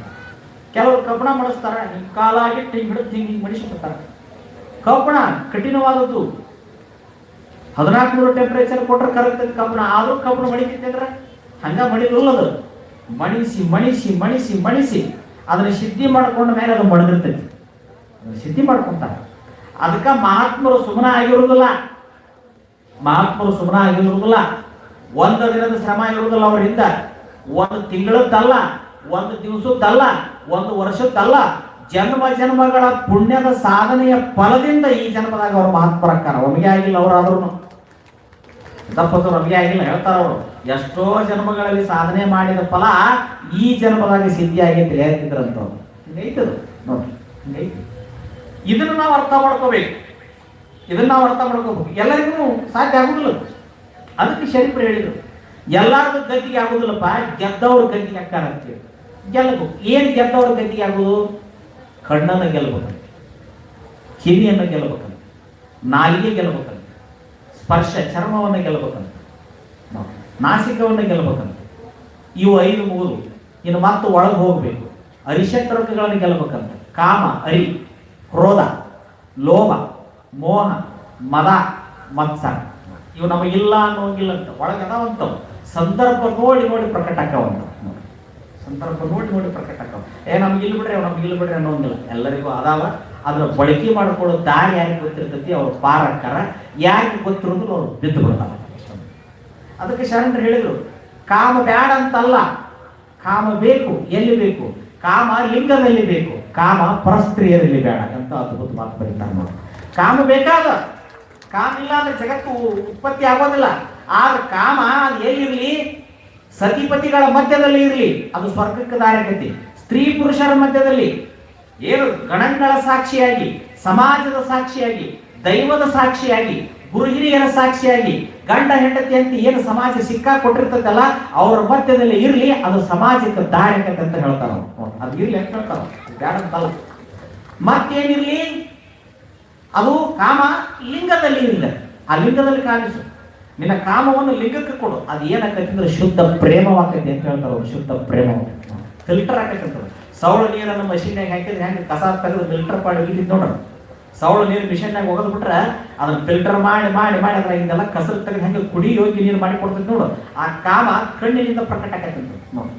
S1: ಕೆಲವರು ಕಬ್ಬಣ ಮಾಡಿಸ್ತಾರ, ಕಾಲಾಗಿಟ್ಟು ಹಿಂಗ್ ಹಿಡಿದು ಹಿಂಗೆ ಮಡಿಸಿಬಿಡ್ತಾರ. ಕಬ್ಬಣ ಕಠಿಣವಾದದ್ದು, 1400 ಟೆಂಪರೇಚರ್ ಕೊಟ್ರೆ ಕರಗ್ತದೆ ಕಬ್ಬಣ. ಆದ್ರೂ ಕಬ್ಬಣ ಮಡಿತೈತೆ ಅಂದ್ರೆ ಹಂಗ ಮಡಿದಿಲ್ಲದು. ಮಣಿಸಿ ಮಣಿಸಿ ಮಣಿಸಿ ಮಣಿಸಿ ಅದನ್ನ ಸಿದ್ಧಿ ಮಾಡ್ಕೊಂಡ ಮೇಲೆ ಅದು ಮಡದಿರ್ತೈತಿ, ಸಿದ್ಧಿ ಮಾಡ್ಕೊಂತಾರೆ. ಅದಕ್ಕ ಮಹಾತ್ಮರು ಸುಮ್ಮನೆ ಆಗಿರುವುದಿಲ್ಲ, ಮಹಾತ್ಮರು ಸುಮ್ಮನೆ ಆಗಿರುವುದಿಲ್ಲ. ಒಂದು ದಿನದ ಶ್ರಮ ಇರುವುದಿಲ್ಲ ಅವರಿಂದ, ಒಂದು ತಿಂಗಳದ್ದಲ್ಲ, ಒಂದು ದಿವಸದ್ದಲ್ಲ, ಒಂದು ವರ್ಷದ್ದಲ್ಲ, ಜನ್ಮ ಜನ್ಮಗಳ ಪುಣ್ಯದ ಸಾಧನೆಯ ಫಲದಿಂದ ಈ ಜನ್ಮದಾಗ ಅವರು ಮಹಾತ್ಮರಕ್ಕಾರ. ಒಮ್ಮೆಗೆ ಆಗಿಲ್ಲ ಅವರಾದ್ರೂ, ದಪ್ಪಸರು ಒಮ್ಮೆಗೆ ಆಗಿಲ್ಲ ಹೇಳ್ತಾರ ಅವರು. ಎಷ್ಟೋ ಜನ್ಮಗಳಲ್ಲಿ ಸಾಧನೆ ಮಾಡಿದ ಫಲ ಈ ಜನ್ಮದಾಗ ಸಿದ್ಧಿ ಆಗೈತಿ ಹೇಳ್ತಿದ್ರಂತವ್ರು. ಹಿಂಗೈತದು ನೋಡ್ರಿ, ಹಿಂಗೈತಿ. ಇದನ್ನ ನಾವು ಅರ್ಥ ಮಾಡ್ಕೋಬೇಕು, ಇದನ್ನ ನಾವು ಅರ್ಥ ಮಾಡ್ಕೋಬೇಕು. ಎಲ್ಲರಿಗೂ ಸಾಧ್ಯ ಆಗುದಿಲ್ಲ. ಅದಕ್ಕೆ ಶರೀಫರು ಹೇಳಿದ್ರು, ಎಲ್ಲಾರ್ದು ಗದ್ದಿಗೆ ಆಗುದಿಲ್ಲಪ್ಪ, ಗೆದ್ದವ್ರ ಗದ್ದಿಗೆ ಅಕ್ಕಾರ ಅಂತೇಳಿ. ಗೆಲ್ಲಬೇಕು. ಏನ್ ಗೆದ್ದವ್ರ ಗದ್ದಿಗೆ ಆಗುದು? ಕಣ್ಣನ್ನು ಗೆಲ್ಲಬೇಕಂತ, ಕಿವಿಯನ್ನು ಗೆಲ್ಲಬೇಕಂತ, ನಾಲಿಗೆ ಗೆಲ್ಲಬೇಕಂತ, ಸ್ಪರ್ಶ ಚರ್ಮವನ್ನು ಗೆಲ್ಲಬೇಕಂತ, ನಾಸಿಕವನ್ನು ಗೆಲ್ಲಬೇಕಂತ. ಇವು 5 ಮುಗಿದು ಇನ್ನು ಮತ್ತೆ ಒಳಗೆ ಹೋಗ್ಬೇಕು. ಅರಿಷಟ್ರಕಗಳನ್ನು ಗೆಲ್ಲಬೇಕಂತ. ಕಾಮ, ಅರಿ, ಕ್ರೋಧ, ಲೋಭ, ಮೋಹ, ಮದ, ಮತ್ಸರ. ಇವು ನಮಗಿಲ್ಲ ಅನ್ನೋಂಗಿಲ್ಲ ಅಂತ ಒಳಗದಾವಂತವು. ಸಂದರ್ಭ ನೋಡಿ ನೋಡಿ ಪ್ರಕಟ ಆಕ್ಕವಂತ, ಸಂದರ್ಭ ನೋಡಿ ನೋಡಿ ಪ್ರಕಟ ಆಕ್ಕವ. ನಮ್ಗೆ ಇಲ್ಲಿ ಬಿಡ್ರಿ, ನಮ್ಗೆ ಇಲ್ಲಿ ಬಿಡ್ರಿ ಅನ್ನೋಂಗಿಲ್ಲ. ಎಲ್ಲರಿಗೂ ಅದಾವ. ಅದ್ರ ಬಳಕೆ ಮಾಡ್ಕೊಳ್ಳೋ ದಾರಿ ಯಾರಿಗೆ ಗೊತ್ತಿರ್ತೈತಿ ಅವ್ರು ಪಾರಕ್ಕಾರ, ಯಾರಿಗೆ ಗೊತ್ತಿರೋದಿಲ್ಲ ಅವ್ರು ಬಿದ್ದು ಬಿಡ್ತಾರ. ಅದಕ್ಕೆ ಶರಣರು ಹೇಳಿದ್ರು, ಕಾಮ ಬ್ಯಾಡ ಅಂತಲ್ಲ, ಕಾಮ ಬೇಕು. ಎಲ್ಲಿ ಬೇಕು? ಕಾಮ ಲಿಂಗದಲ್ಲಿ ಬೇಕು, ಕಾಮ ಪರಸ್ತ್ರೀಯರಲ್ಲಿ ಬೇಡ ಅಂತ ಅದ್ಭುತ ಮಾತು ಬರೀತಾರೆ ನೋಡಿ. ಕಾಮ ಬೇಕಾದ, ಕಾಮ ಇಲ್ಲ ಅಂದ್ರೆ ಜಗತ್ತು ಉತ್ಪತ್ತಿ ಆಗೋದಿಲ್ಲ. ಆದ್ರೆ ಕಾಮ ಅದು ಎಲ್ಲಿರ್ಲಿ? ಸತಿಪತಿಗಳ ಮಧ್ಯದಲ್ಲಿ ಇರಲಿ, ಅದು ಸ್ವರ್ಗಕ್ಕೆ ದಾರಿಗತಿ. ಸ್ತ್ರೀ ಪುರುಷರ ಮಧ್ಯದಲ್ಲಿ, ಏನು ಗಣಗಳ ಸಾಕ್ಷಿಯಾಗಿ, ಸಮಾಜದ ಸಾಕ್ಷಿಯಾಗಿ, ದೈವದ ಸಾಕ್ಷಿಯಾಗಿ, ಗುರು ಹಿರಿಯರ ಸಾಕ್ಷಿಯಾಗಿ, ಗಂಡ ಹೆಂಡತಿ ಅಂತ ಏನು ಸಮಾಜ ಸಿಕ್ಕಾಕೊಟ್ಟಿರ್ತದಲ್ಲ ಅವರ ಮಧ್ಯದಲ್ಲಿ ಇರ್ಲಿ, ಅದು ಸಮಾಜಕ್ಕೆ ದಾರಿಕತೆ ಅಂತ ಹೇಳ್ತಾರ. ಅದು ಇರ್ಲಿ ಅಂತ ಹೇಳ್ತಾರ, ಬ್ಯಾಡ ಅಂತಲ್ಲ. ಮತ್ತೇನಿರ್ಲಿ? ಅದು ಕಾಮ ಲಿಂಗದಲ್ಲಿ ಇರಲಿ, ಆ ಲಿಂಗದಲ್ಲಿ ಕಾಣಿಸು. ನಿನ್ನ ಕಾಮವನ್ನು ಲಿಂಗಕ್ಕೆ ಕೊಡು. ಅದು ಏನಾಕೈತಿ ಅಂದ್ರೆ ಶುದ್ಧ ಪ್ರೇಮವಾಕೈತಿ ಅಂತ ಹೇಳ್ತಾರ ಅವ್ರು. ಶುದ್ಧ ಪ್ರೇಮ ಫಿಲ್ಟರ್ ಆಕೈತಿ. ಸೌಳ ನೀರನ್ನು ಮಷೀನ್ಯಾಗ ಹಾಕಿದ್ರೆ ಹೆಂಗೆ ಕಸ ತೆಗೆದು ಫಿಲ್ಟರ್ ಮಾಡಿ ಇಟ್ಟಿದ್ ನೋಡ್ರಿ. ಸೌಳ ನೀರು ಮಿಷನ್ಯಾಗ ಹೋಗೋದು ಬಿಟ್ರೆ ಅದನ್ನ ಫಿಲ್ಟರ್ ಮಾಡಿ ಮಾಡಿ ಮಾಡಿ ಅದ್ರ ಹಿಂಗೆಲ್ಲ ಕಸರು ತೆಗೆದು ಹೆಂಗೆ ಕುಡಿ ಯೋಗಿ ನೀರು ಮಾಡಿ ಕೊಡ್ತೈತಿ ನೋಡು. ಆ ಕಾಮ ಕಣ್ಣಿನಿಂದ ಪ್ರಕಟ ಆಕೈತಂತ ನೋಡಿ,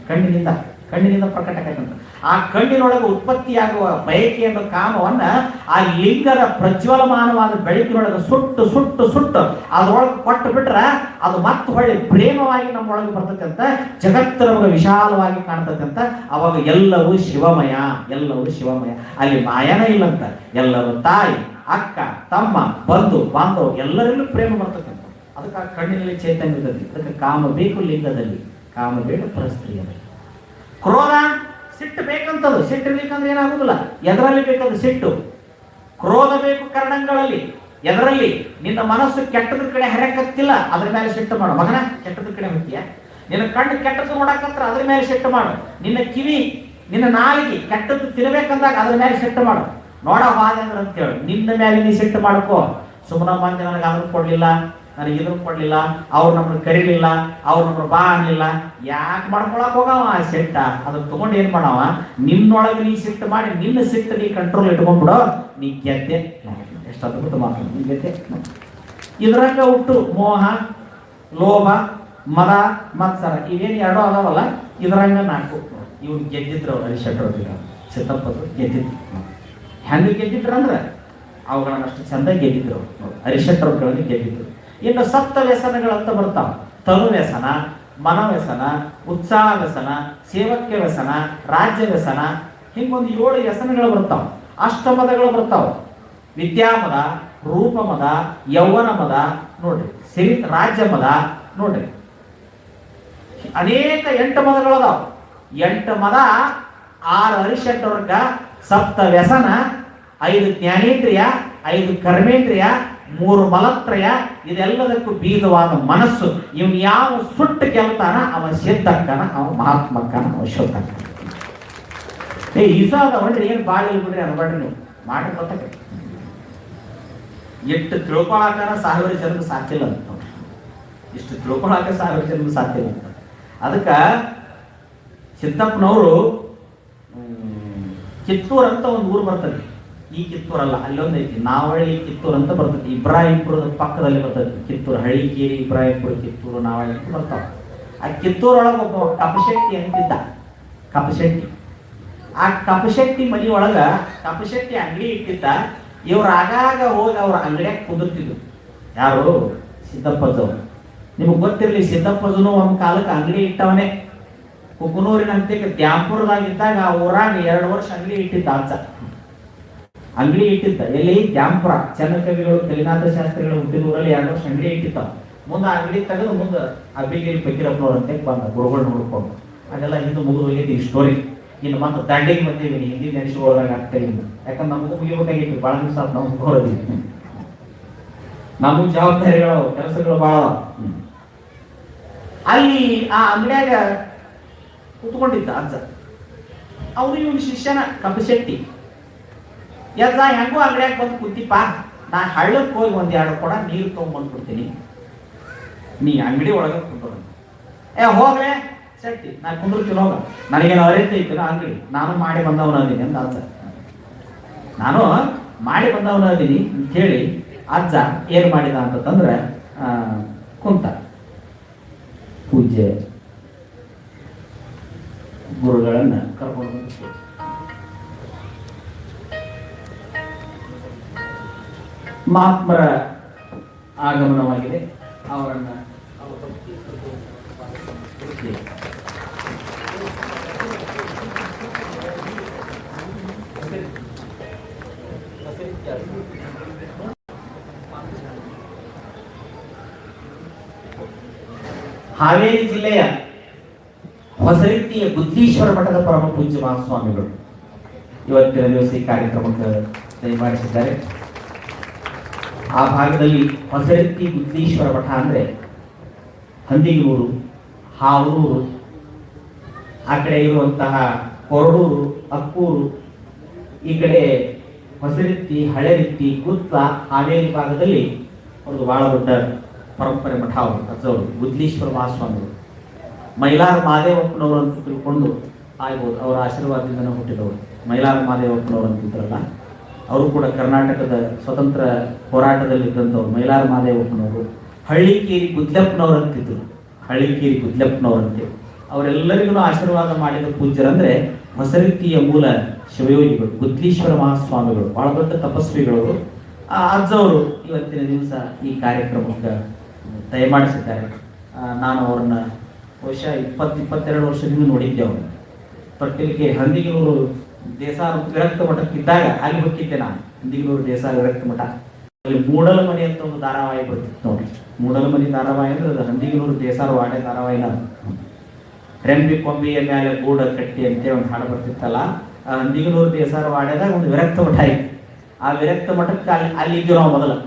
S1: ಕಣ್ಣಿನಿಂದ ಪ್ರಕಟ ಆಕೈತಂತ. ಆ ಕಣ್ಣಿನೊಳಗೆ ಉತ್ಪತ್ತಿಯಾಗುವ ಬಯಕೆಯನ್ನು ಕಾಮವನ್ನ ಆ ಲಿಂಗದ ಪ್ರಜ್ವಲಮಾನವಾದ ಬೆಳಕಿನೊಳಗೆ ಸುಟ್ಟು ಸುಟ್ಟು ಸುಟ್ಟು ಅದ್ರೊಳಗೆ ಕೊಟ್ಟು ಬಿಟ್ರೆ ಅದು ಮತ್ತೆ ಹೊಳ್ಳಿ ಪ್ರೇಮವಾಗಿ ನಮ್ಮೊಳಗೆ ಬರ್ತೈತೆ ಅಂತ, ಜಗತ್ತು ನಮಗೆ ವಿಶಾಲವಾಗಿ ಕಾಣ್ತೈತೆ ಅಂತ. ಅವಾಗ ಎಲ್ಲವೂ ಶಿವಮಯ, ಎಲ್ಲವೂ ಶಿವಮಯ. ಅಲ್ಲಿ ಮಾಯನ ಇಲ್ಲಂತ. ಎಲ್ಲರೂ ತಾಯಿ, ಅಕ್ಕ, ತಮ್ಮ, ಬಂಧು ಬಾಂಧವ ಎಲ್ಲರಲ್ಲೂ ಪ್ರೇಮ ಬರ್ತೈತೆ ಅಂತ. ಅದಕ್ಕೆ ಆ ಕಣ್ಣಿನಲ್ಲಿ ಚೈತನ್ಯ ಇರ್ತದೆ. ಅದಕ್ಕೆ ಕಾಮ ಬೇಕು ಲಿಂಗದಲ್ಲಿ, ಕಾಮ ಬೇಕು ಪರಸ್ತ್ರೀಯದಲ್ಲಿ. ಕ್ರೋಧ, ಸಿಟ್ಟು ಬೇಕಂತದ್ದು. ಸಿಟ್ಟು ಬೇಕಂದ್ರೆ ಏನಾಗುದಿಲ್ಲ, ಎದರಲ್ಲಿ ಬೇಕಂದ್ರೆ ಸಿಟ್ಟು. ಕ್ರೋಧ ಬೇಕು ಕರ್ಣಗಳಲ್ಲಿ. ಎದರಲ್ಲಿ? ನಿನ್ನ ಮನಸ್ಸು ಕೆಟ್ಟದ್ರ ಕಡೆ ಹರಕತ್ತಿಲ್ಲ, ಅದ್ರ ಮೇಲೆ ಸಿಟ್ಟು ಮಾಡು. ಮಗನ ಕೆಟ್ಟದ್ರ ಕಡೆ ಹೋಗ್ತೀಯ, ನಿನ್ನ ಕಣ್ಣು ಕೆಟ್ಟದ್ದು ನೋಡಕತ್ರ ಅದ್ರ ಮೇಲೆ ಸಿಟ್ಟು ಮಾಡು. ನಿನ್ನ ಕಿವಿ, ನಿನ್ನ ನಾಲಿಗೆ ಕೆಟ್ಟದ್ದು ತಿನ್ಬೇಕಂದಾಗ ಅದ್ರ ಮೇಲೆ ಸಿಟ್ಟು ಮಾಡು. ನೋಡ ಹಾದಂದ್ರ ಅಂತೇಳಿ ನಿನ್ನ ಮೇಲೆ ನೀ ಸಿಟ್ಟು ಮಾಡ್ಕೋ. ಸುಮ್ಮನ ಮಂದಿ ನನಗೆ ಅದನ್ನು ಕೊಡ್ಲಿಲ್ಲ, ನನಗೆ ಇದನ್ನು ಕೊಡ್ಲಿಲ್ಲ, ಅವ್ರು ನಮ್ಮನ್ನು ಕರೀಲಿಲ್ಲ, ಅವ್ರು ನಮ್ಮನ್ನು ಬಾ ಅನ್ನಲಿಲ್ಲ, ಯಾಕೆ ಮಾಡ್ಕೊಳಕ್ ಹೋಗವ ಸಿಟ್ಟ? ಅದನ್ನ ತಗೊಂಡು ಏನ್ ಮಾಡವ? ನಿನ್ನೊಳಗೆ ನೀ ಸಿಟ್ಟು ಮಾಡಿ ನಿನ್ನ ಸಿಟ್ಟು ನೀ ಕಂಟ್ರೋಲ್ ಇಟ್ಕೊಂಡ್ಬಿಡೋ, ನೀ ಗೆದ್ದೆ. ಎಷ್ಟು ಅದ್ಭುತ ಮಾತು, ನೀ ಗೆದ್ದೆ. ಇದ್ರಂಗ ಹುಟ್ಟು ಮೋಹ, ಲೋಭ, ಮದ, ಮತ್ಸರ ಇವೇನು 2 ಅದಾವಲ್ಲ, ಇದರಂಗ 4. ಇವ್ನು ಗೆದ್ದಿದ್ರು ಅವ್ರು. ಹರಿಶಟ್ರು ಚಿತ್ತಪ್ಪದ್ರು ಗೆದ್ದಿದ್ರು. ಹೆಂಗೆ ಗೆದ್ದಿದ್ರಂದ್ರೆ ಅವುಗಳನ್ನ ಅಷ್ಟು ಚಂದ ಗೆದ್ದಿದ್ರು. ಹರಿಶಟ್ರವ್ರುಗಳಿಗೆ ಗೆದ್ದಿದ್ರು. ಇನ್ನು ಸಪ್ತ ವ್ಯಸನಗಳಂತ ಬರ್ತಾವ. ತನು ವ್ಯಸನ, ಮನವ್ಯಸನ, ಉತ್ಸಾಹ ವ್ಯಸನ, ಸೇವಕ್ಯ ವ್ಯಸನ, ರಾಜ್ಯ ವ್ಯಸನ, ಹಿಂಗೊಂದು 7 ವ್ಯಸನಗಳು ಬರ್ತಾವ. ಅಷ್ಟಮದಗಳು ಬರ್ತಾವ. ವಿದ್ಯಾಮದ, ರೂಪಮದ, ಯೌವನ ಮದ ನೋಡ್ರಿ, ರಾಜ್ಯ ಮದ ನೋಡ್ರಿ, ಅನೇಕ 8 ಮದಗಳದಾವ. 8 ಮದ 6 ಹರಿಷಟ್ವರ್ಗ ಸಪ್ತ ವ್ಯಸನ, 5 ಜ್ಞಾನೇಂದ್ರಿಯ, 5 ಕರ್ಮೇಂದ್ರಿಯ, 3 ಮಲತ್ರಯ, ಇದೆಲ್ಲದಕ್ಕೂ ಬೀಜವಾದ ಮನಸ್ಸು. ಇವನ್ ಯಾವ ಸುಟ್ಟು ಗೆಲ್ತಾನ ಅವ ಸಿದ್ಧಕ್ಕನ, ಅವ ಮಹಾತ್ಮಕ್ಕನ, ಅವ ಶೋಧಕ್ಕ. ಈಸಾದ ಹೊಂಡ್ರಿ ಏನ್ ಬಾಳ ಬಿಡ್ರಿ ಅನ್ಬೇಡ್ರಿ, ನೀವು ಮಾಡಿ ಗೊತ್ತಕ್ಕೆ ಎಷ್ಟು ತಿಳ್ಕೊಳಾಕ 1000 ಜನಕ್ಕೆ ಸಾಧ್ಯ ಇಲ್ಲ ಅಂತ. ಇಷ್ಟು ತಿಳ್ಕೊಳಾಕ 1000 ಜನಕ್ಕೆ ಸಾಧ್ಯ ಇಲ್ಲ ಅಂತ. ಅದಕ್ಕ ಸಿದ್ದಪ್ಪನವರು ಕಿತ್ತೂರ್ ಅಂತ ಒಂದು ಊರು ಬರ್ತದೆ. ಈ ಕಿತ್ತೂರಲ್ಲ, ಅಲ್ಲೊಂದು ಐತಿ ನಾವಳ್ಳಿ ಕಿತ್ತೂರು ಅಂತ ಬರ್ತದೆ. ಇಬ್ರಾಹಿಂಪುರದ ಪಕ್ಕದಲ್ಲಿ ಬರ್ತದೆ ಕಿತ್ತೂರು. ಹಳ್ಳಿಕೇರಿ, ಇಬ್ರಾಹಿಂಪುರ, ಕಿತ್ತೂರು, ನಾವಳ್ಳಿ ಅಂತ ಬರ್ತಾವ. ಆ ಕಿತ್ತೂರೊಳಗೆ ಒಬ್ಬ ಕಪಶೆಟ್ಟಿ ಅಂತಿದ್ದ. ಕಪಶೆಟ್ಟಿ, ಆ ಕಪಶೆಟ್ಟಿ ಮನಿ ಒಳಗ ಕಪಶೆಟ್ಟಿ ಅಂಗಡಿ ಇಟ್ಟಿದ್ದ. ಇವ್ರು ಆಗಾಗ ಹೋಗಿ ಅವ್ರ ಅಂಗಡಿಯಾಗ ಕುದುರ್ತಿದ್ರು. ಯಾರು? ಸಿದ್ದಪ್ಪಜವ್ರು. ನಿಮಗೆ ಗೊತ್ತಿರಲಿ, ಸಿದ್ದಪ್ಪಜನು ಒಂದು ಕಾಲಕ್ಕೆ ಅಂಗಡಿ ಇಟ್ಟವನೇ. ಕುಕನೂರಿನಂತೆ ದ್ಯಾಂಪುರದಾಗಿದ್ದಾಗ ಆ ಊರಾಗ 2 ವರ್ಷ ಅಂಗಡಿ ಇಟ್ಟಿದ್ದ. ಅಜ್ಜ ಅಂಗಡಿ ಇಟ್ಟಿದ್ದ. ಎಲ್ಲಿ? ದ್ಯಾಂಪುರ. ಚೆನ್ನಕವಿಗಳು, ಕಲಿನಾಥ ಶಾಸ್ತ್ರಿಗಳು ಹುಟ್ಟಿದೂರಲ್ಲಿ 2 ವರ್ಷ ಅಂಗಡಿ ಇಟ್ಟಿದ್ದಾವ. ಮುಂದೆ ಅಂಗಡಿ ತೆಗೆದು ಮುಂದೆ ಅಬ್ಬಿಗಿರಿ ಫಕೀರಪ್ಪನವ್ರಂತೆ ಬಂದ ಗುರುಗಳು ನೋಡ್ಕೊಂಡು. ಅದೆಲ್ಲ ಹಿಂದೆ ಮುಗಿದು ಹೋಗಿದ್ದು ಈ ಸ್ಟೋರಿ. ಇನ್ನು ಮತ್ತೆ ದಂಡಿಗೆ ಬಂದಿದ್ದೀನಿ, ಹಿಂದಿ ನೆನೆಸ್ಕೊಳ್ಳೋದಾಗ ಆಗ್ತದೆ. ಯಾಕಂದ್ರೆ ನಮಗೂ ಮುಗಿಬೇಕಾಗಿತ್ತು, ಭಾಳ ದಿವಸ ನಾವು ಹೋಗೋದಿಲ್ಲ. ನಮಗ್ ಜವಾಬ್ದಾರಿಗಳು, ಕೆಲಸಗಳು ಭಾಳ. ಅಲ್ಲಿ ಆ ಅಂಗಡಿಯಾಗ ಕುತ್ಕೊಂಡಿದ್ದ ಅಜ್ಜ. ಅವ್ರು ಇವನು ಶಿಷ್ಯನ ಕಪಶೆಟ್ಟಿ. ಯಜ್ಜ ಹೆಂಗೋ ಅಂಗಡಿಯಾಗ ಬಂದು ಕೂತಿಪ್ಪ, ನಾ ಹಳ್ಳಕ್ಕೆ ಹೋಗಿ 1-2 ಕೊಡ ನೀರು ತೊಗೊಂಡ್ಬಂದ್ಬಿಡ್ತೀನಿ, ನೀ ಅಂಗಡಿ ಒಳಗೆ ಕುಂತ. ಹೋಗ್ರೆ ಶೆಟ್ಟಿ, ನಾ ಕುಂದಿರ್ತೀನಿ, ಹೋಗ, ನನಗೇನು ಅರಿತ ಇತ್ತು ಅಂಗಡಿ, ನಾನು ಮಾಡಿ ಬಂದವನ ಅದೀನಿ ಅಂತ ಅಜ್ಜ. ನಾನು ಮಾಡಿ ಬಂದವನ ಅದೀನಿ ಅಂತ ಹೇಳಿ ಅಜ್ಜ ಏನ್ ಮಾಡಿದ ಅಂತಂದ್ರೆ ಕುಂತ. ಪೂಜ್ಯ ಗುರುಗಳನ್ನ ಕರ್ಕೊಂಡು ಮಹಾತ್ಮರ ಆಗಮನವಾಗಿದೆ. ಅವರನ್ನ ಹಾವೇರಿ ಜಿಲ್ಲೆಯ ಹೊಸರಿಟ್ಟಿಯ ಬುದ್ಧೀಶ್ವರ ಮಠದ ಪರಮ ಪೂಜ್ಯ ಮಹಾಸ್ವಾಮಿಗಳು ಇವತ್ತಿನ ದಿವಸ ಈ ಕಾರ್ಯಕ್ರಮಕ್ಕೆ ದಯಮಾಡಿಸಿದ್ದಾರೆ. ಆ ಭಾಗದಲ್ಲಿ ಹೊಸರಿಟ್ಟಿ ಬುದ್ಧೀಶ್ವರ ಮಠ ಅಂದ್ರೆ ಹಂದಿಗೂರು, ಹಾವೂರು, ಆ ಕಡೆ ಇರುವಂತಹ ಕೊರಡೂರು, ಅಕ್ಕೂರು, ಈ ಕಡೆ ಹೊಸರಿಟ್ಟಿ, ಹಳೆರಿಟ್ಟಿ, ಗುತ್ತ, ಹಾವೇರಿ ಭಾಗದಲ್ಲಿ ಒಂದು ಬಹಳ ದೊಡ್ಡ ಪರಂಪರೆ ಮಠ ಅವರು ಅಜ್ಜವರು ಬುದ್ಧೀಶ್ವರ ಮಹಾಸ್ವಾಮಿಗಳು. ಮೈಲಾರ ಮಹಾದೇವಪ್ಪನವರು ಅಂತ ತಿಳ್ಕೊಂಡು ಆಗ್ಬೋದು, ಅವರ ಆಶೀರ್ವಾದದಿಂದ ಹುಟ್ಟಿದವರು. ಮೈಲಾರ ಮಹಾದೇವಪ್ಪನವರು ಅಂತಿದ್ರಲ್ಲ, ಅವರು ಕೂಡ ಕರ್ನಾಟಕದ ಸ್ವತಂತ್ರ ಹೋರಾಟದಲ್ಲಿದ್ದಂಥವ್ರು. ಮೈಲಾರ ಮಹಾದೇವಪ್ಪನವರು ಹಳ್ಳಿಕೇರಿ ಗುದ್ಲಪ್ಪನವರು ಅಂತಿದ್ರು. ಹಳ್ಳಿಕೇರಿ ಗುದ್ಲಪ್ಪನವರಂತೆ ಅವರೆಲ್ಲರಿಗೂ ಆಶೀರ್ವಾದ ಮಾಡಿದ ಪೂಜ್ಯರಂದ್ರೆ ಹೊಸರಿಟ್ಟಿಯ ಮೂಲ ಶಿವಯೋಗಿಗಳು, ಬುದ್ಧೀಶ್ವರ ಮಹಾಸ್ವಾಮಿಗಳು, ಬಹಳ ದೊಡ್ಡ ತಪಸ್ವಿಗಳು. ಆ ಅಜ್ಜವರು ಇವತ್ತಿನ ದಿವಸ ಈ ಕಾರ್ಯಕ್ರಮಕ್ಕೆ ದಯಮಾಡಿಸಿದ್ದಾರೆ. ನಾನು ಅವ್ರನ್ನ ಬಹುಶಃ 20-22 ವರ್ಷದಿಂದ ನೋಡಿದ್ದೆ. ಅವರು ತೊಟ್ಟಿಲಿಗೆ ಹಂದಿಗನೂರು ದೇಸಾರ ವಿರಕ್ತ ಮಠಕ್ಕಿದ್ದಾಗ ಅಲ್ಲಿ ಹೋಗಿದ್ದೆ ನಾನು. ಹಂದಿಗನೂರು ದೇಸಾರ ವಿರಕ್ತ ಮಠ ಅಲ್ಲಿ ಮೂಡಲ ಮನೆ ಅಂತ ಒಂದು ಧಾರಾವಾಹಿ ಬರ್ತಿತ್ತು ನೋಡಿ. ಮೂಡಲ ಮನೆ ಧಾರಾವಾಹಿ ಅಂದ್ರೆ ಅದು ಹಂದಿಗನೂರು ದೇಸಾರ ವಾಡೆ ಧಾರಾವಾಹಿನ. ರೆಂಬಿ ಕೊಂಬಿಯ ಮೇಲೆ ಗೂಡ ಕಟ್ಟಿ ಅಂತೇಳಿ ಒಂದು ಹಾಡು ಬರ್ತಿತ್ತಲ್ಲ, ಆ ಹಂದಿಗನೂರು ದೇಸಾರ ವಾಡೆದಾಗ ಒಂದು ವಿರಕ್ತ ಮಠ ಇತ್ತು. ಆ ವಿರಕ್ತ ಮಠಕ್ಕೆ ಅಲ್ಲಿ ಇದ್ದೀವಿ ನಾವು ಮೊದಲು